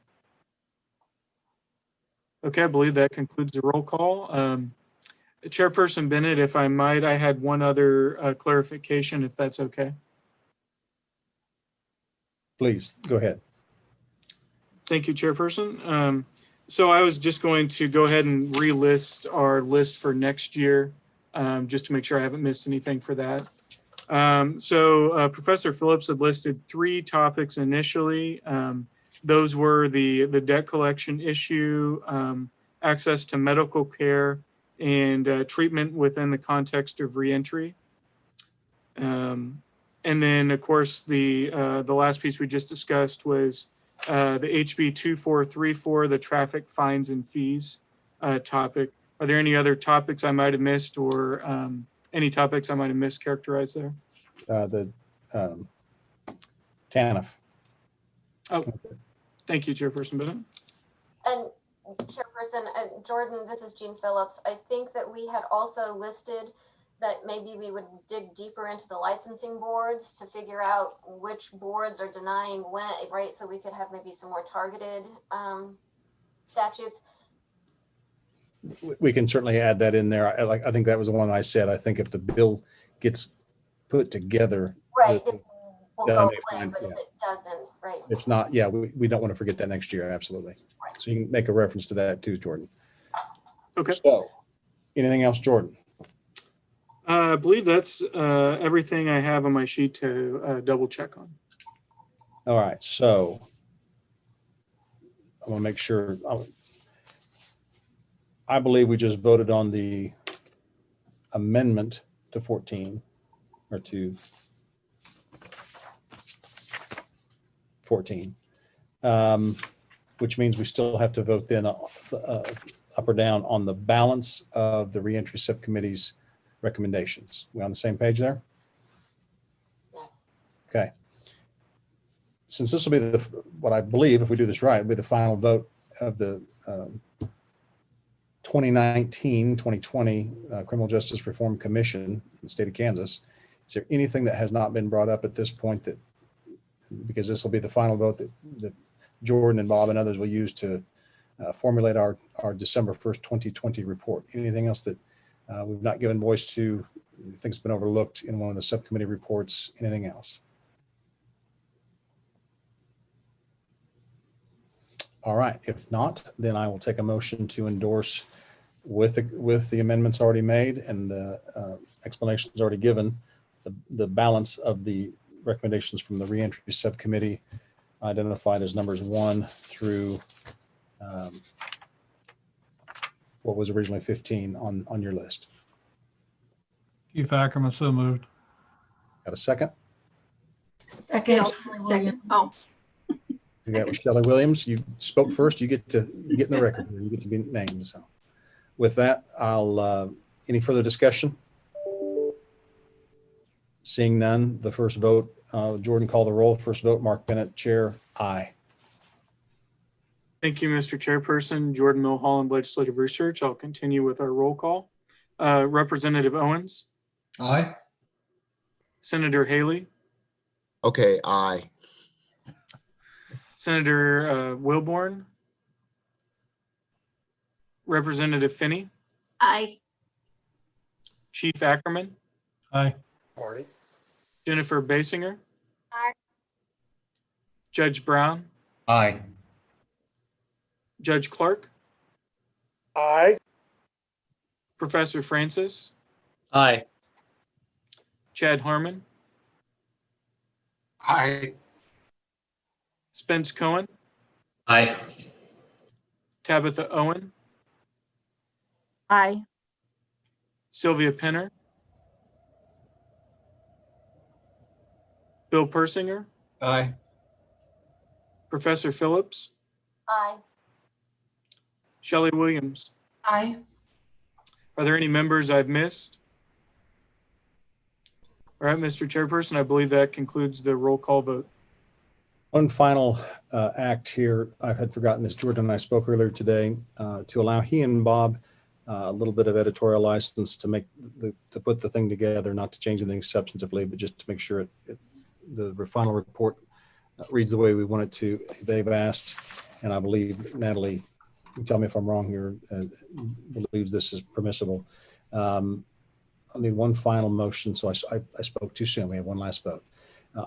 Okay, I believe that concludes the roll call. Chairperson Bennett, if I might, I had one other clarification, if that's okay. Please, go ahead. Thank you, Chairperson. So I was just going to go ahead and relist our list for next year, just to make sure I haven't missed anything for that. Professor Phillips had listed 3 topics initially. Those were the debt collection issue, access to medical care, and treatment within the context of reentry. And then, of course, the last piece we just discussed was the HB 2434, the traffic fines and fees topic. Are there any other topics I might have missed, or any topics I might have mischaracterized there? The TANF. Oh, thank you, Chairperson Bennett. And Chairperson Jordan, this is Jean Phillips. I think that we had also listed that maybe we would dig deeper into the licensing boards to figure out which boards are denying when, right? So we could have maybe some more targeted statutes. We can certainly add that in there. I think that was the one I said. I think if the bill gets put together, right, it will go away, fine, but if it doesn't, right? If not, yeah, we don't want to forget that next year. Absolutely. Right. So you can make a reference to that too, Jordan. Okay. So, anything else, Jordan? I believe that's everything I have on my sheet to double check on. All right. So, I want to make sure. I believe we just voted on the amendment to 14 or to 14, which means we still have to vote then up or down on the balance of the reentry subcommittee's recommendations. We on the same page there? Yes. Okay. Since this will be what I believe, if we do this right, will be the final vote of the 2019-2020 Criminal Justice Reform Commission in the state of Kansas. Is there anything that has not been brought up at this point that, because this will be the final vote that Jordan and Bob and others will use to formulate our December 1st, 2020 report? Anything else that we've not given voice to, things been overlooked in one of the subcommittee reports, anything else? All right, if not, then I will take a motion to endorse with the amendments already made and the explanations already given, the balance of the recommendations from the reentry subcommittee identified as numbers 1 through what was originally 15 on your list. Chief Ackerman, so moved. Got a second? Second. Oh. That was Shelley Williams. You spoke first. You get in the record. You get to be named. So, with that, I'll. Any further discussion? Seeing none, the first vote. Jordan, call the roll. First vote. Mark Bennett, Chair. Aye. Thank you, Mr. Chairperson. Jordan Milholland, Legislative Research. I'll continue with our roll call. Representative Owens. Aye. Senator Haley. Okay, aye. Senator Wilborn. Representative Finney. Aye. Chief Ackerman. Aye. Marty. Jennifer Basinger. Aye. Judge Brown. Aye. Judge Clark. Aye. Professor Francis. Aye. Chad Harmon. Aye. Spence Cohen. Aye. Tabitha Owen. Aye. Sylvia Penner. Bill Persinger. Aye. Professor Phillips. Aye. Shelley Williams. Aye. Are there any members I've missed? All right, Mr. Chairperson, I believe that concludes the roll call vote. One final act here. I had forgotten this. Jordan and I spoke earlier today to allow he and Bob a little bit of editorial license to make to put the thing together, not to change anything substantively, but just to make sure the final report reads the way we want it to. They've asked, and I believe Natalie tell me if I'm wrong here, believes this is permissible. I need one final motion. So I spoke too soon. We have one last vote.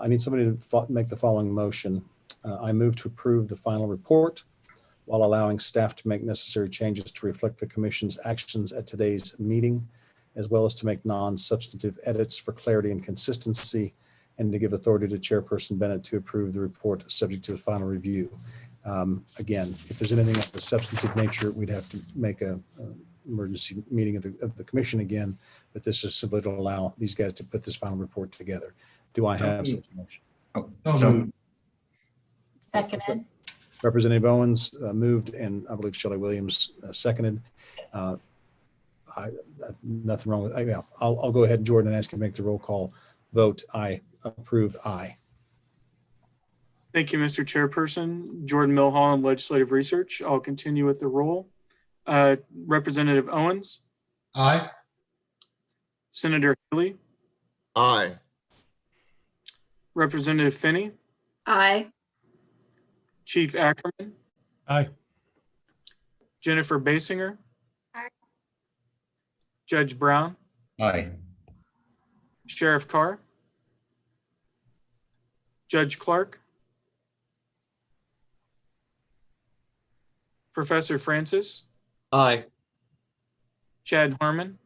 I need somebody to make the following motion. I move to approve the final report while allowing staff to make necessary changes to reflect the commission's actions at today's meeting, as well as to make non-substantive edits for clarity and consistency, and to give authority to Chairperson Bennett to approve the report subject to a final review. Again, if there's anything of a substantive nature, we'd have to make a emergency meeting of the commission again, but this is simply to allow these guys to put this final report together. Do I have such a motion? So Seconded. Representative Owens moved, and I believe Shelley Williams seconded. Nothing wrong with. Yeah, I'll go ahead, Jordan, and ask you to make the roll call vote. I approve. Aye. Thank you, Mr. Chairperson. Jordan Milholland, Legislative Research. I'll continue with the roll. Representative Owens. Aye. Senator Haley. Aye. Representative Finney. Aye. Chief Ackerman. Aye. Jennifer Basinger. Aye. Judge Brown. Aye. Sheriff Carr. Judge Clark. Professor Francis. Aye. Chad Harmon.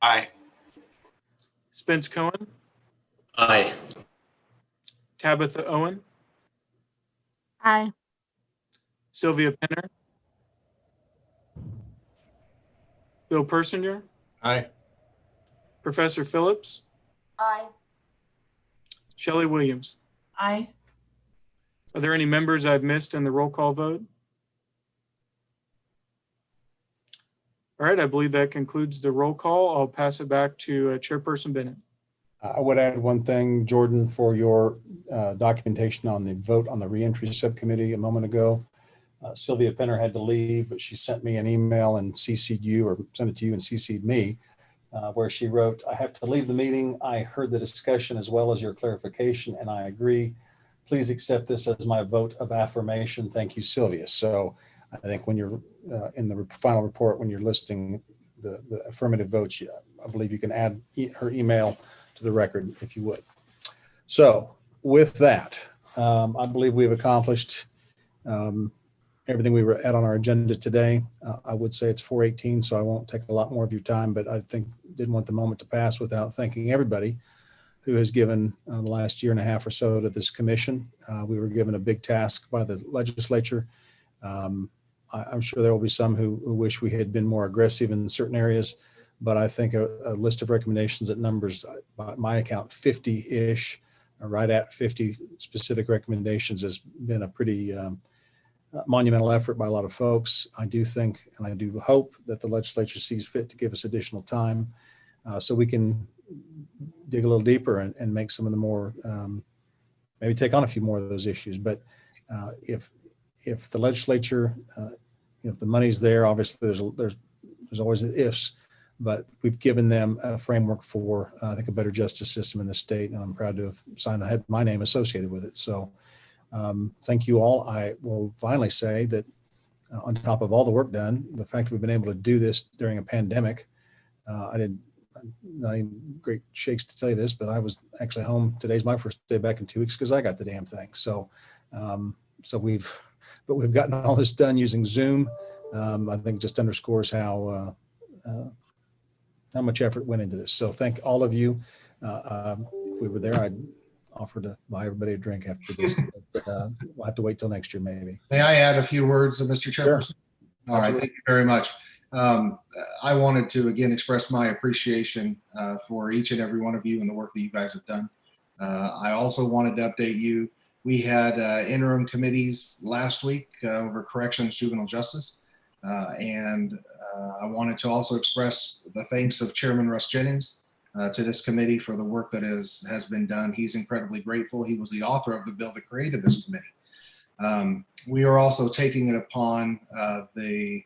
Aye. Spence Cohen. Aye. Tabitha Owen. Aye. Sylvia Penner. Bill Persinger. Aye. Professor Phillips. Aye. Shelley Williams. Aye. Are there any members I've missed in the roll call vote? All right, I believe that concludes the roll call. I'll pass it back to Chairperson Bennett. I would add one thing, Jordan, for your documentation on the vote on the reentry subcommittee a moment ago. Sylvia Penner had to leave, but she sent me an email and CC'd you, or sent it to you and CC'd me, where she wrote, "I have to leave the meeting. I heard the discussion as well as your clarification, and I agree. Please accept this as my vote of affirmation. Thank you, Sylvia." So I think when you're in the final report, when you're listing the affirmative votes, I believe you can add her email to the record if you would. So with that, I believe we've accomplished everything we were at on our agenda today. I would say it's 4:18, so I won't take a lot more of your time, but I didn't want the moment to pass without thanking everybody who has given the last year and a half or so to this commission. We were given a big task by the legislature. I'm sure there will be some who wish we had been more aggressive in certain areas, but I think a list of recommendations that numbers, by my account, 50-ish, right at 50 specific recommendations, has been a pretty monumental effort by a lot of folks. I do think, and I do hope, that the legislature sees fit to give us additional time so we can dig a little deeper and make some of the more, maybe take on a few more of those issues. But if the legislature, if the money's there, obviously there's always the ifs, but we've given them a framework for, I think, a better justice system in the state, and I'm proud to have had my name associated with it. So thank you all. I will finally say that on top of all the work done, the fact that we've been able to do this during a pandemic, I'm not in great shakes to tell you this, but I was actually home. Today's my first day back in 2 weeks because I got the damn thing. So we've gotten all this done using Zoom. I think just underscores how much effort went into this. So thank all of you. If we were there, I'd offer to buy everybody a drink after this. But, we'll have to wait till next year, maybe. May I add a few words, Mr. Chairperson? Sure. All right, thank you very much. I wanted to again express my appreciation for each and every one of you and the work that you guys have done. I also wanted to update you. We had interim committees last week over corrections, juvenile justice. And I wanted to also express the thanks of Chairman Russ Jennings to this committee for the work that has been done. He's incredibly grateful. He was the author of the bill that created this committee. We are also taking it upon the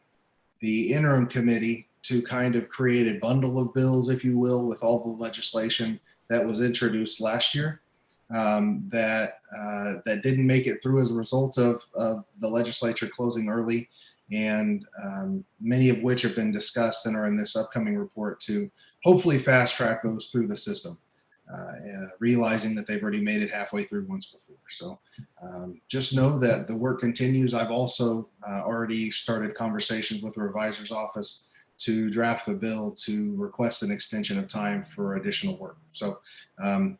interim committee to kind of create a bundle of bills, if you will, with all the legislation that was introduced last year that didn't make it through as a result of the legislature closing early and many of which have been discussed and are in this upcoming report to hopefully fast track those through the system, realizing that they've already made it halfway through once before. So just know that the work continues. I've also already started conversations with the revisor's office to draft the bill to request an extension of time for additional work. So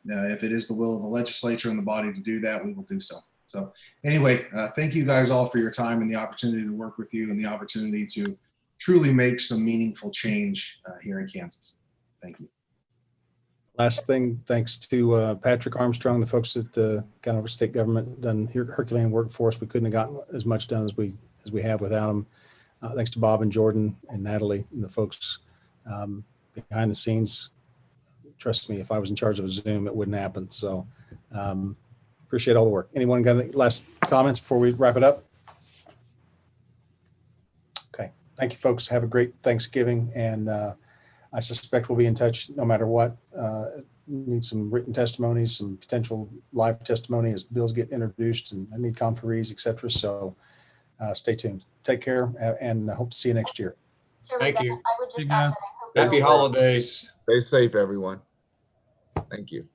if it is the will of the legislature and the body to do that, we will do so. So anyway, thank you guys all for your time and the opportunity to work with you and the opportunity to truly make some meaningful change here in Kansas. Thank you. Last thing, thanks to Patrick Armstrong, the folks at the Conover State Government done Herculean work for us. We couldn't have gotten as much done as we have without them. Thanks to Bob and Jordan and Natalie and the folks behind the scenes. Trust me, if I was in charge of a Zoom, it wouldn't happen. So appreciate all the work. Anyone got any last comments before we wrap it up? Okay, thank you, folks. Have a great Thanksgiving, and I suspect we'll be in touch no matter what. Need some written testimonies, some potential live testimony as bills get introduced, and I need conferees, et cetera. So stay tuned. Take care, and I hope to see you next year. Sure, Thank Rebecca, you. I would just add that I hope Happy holidays. Stay safe, everyone. Thank you.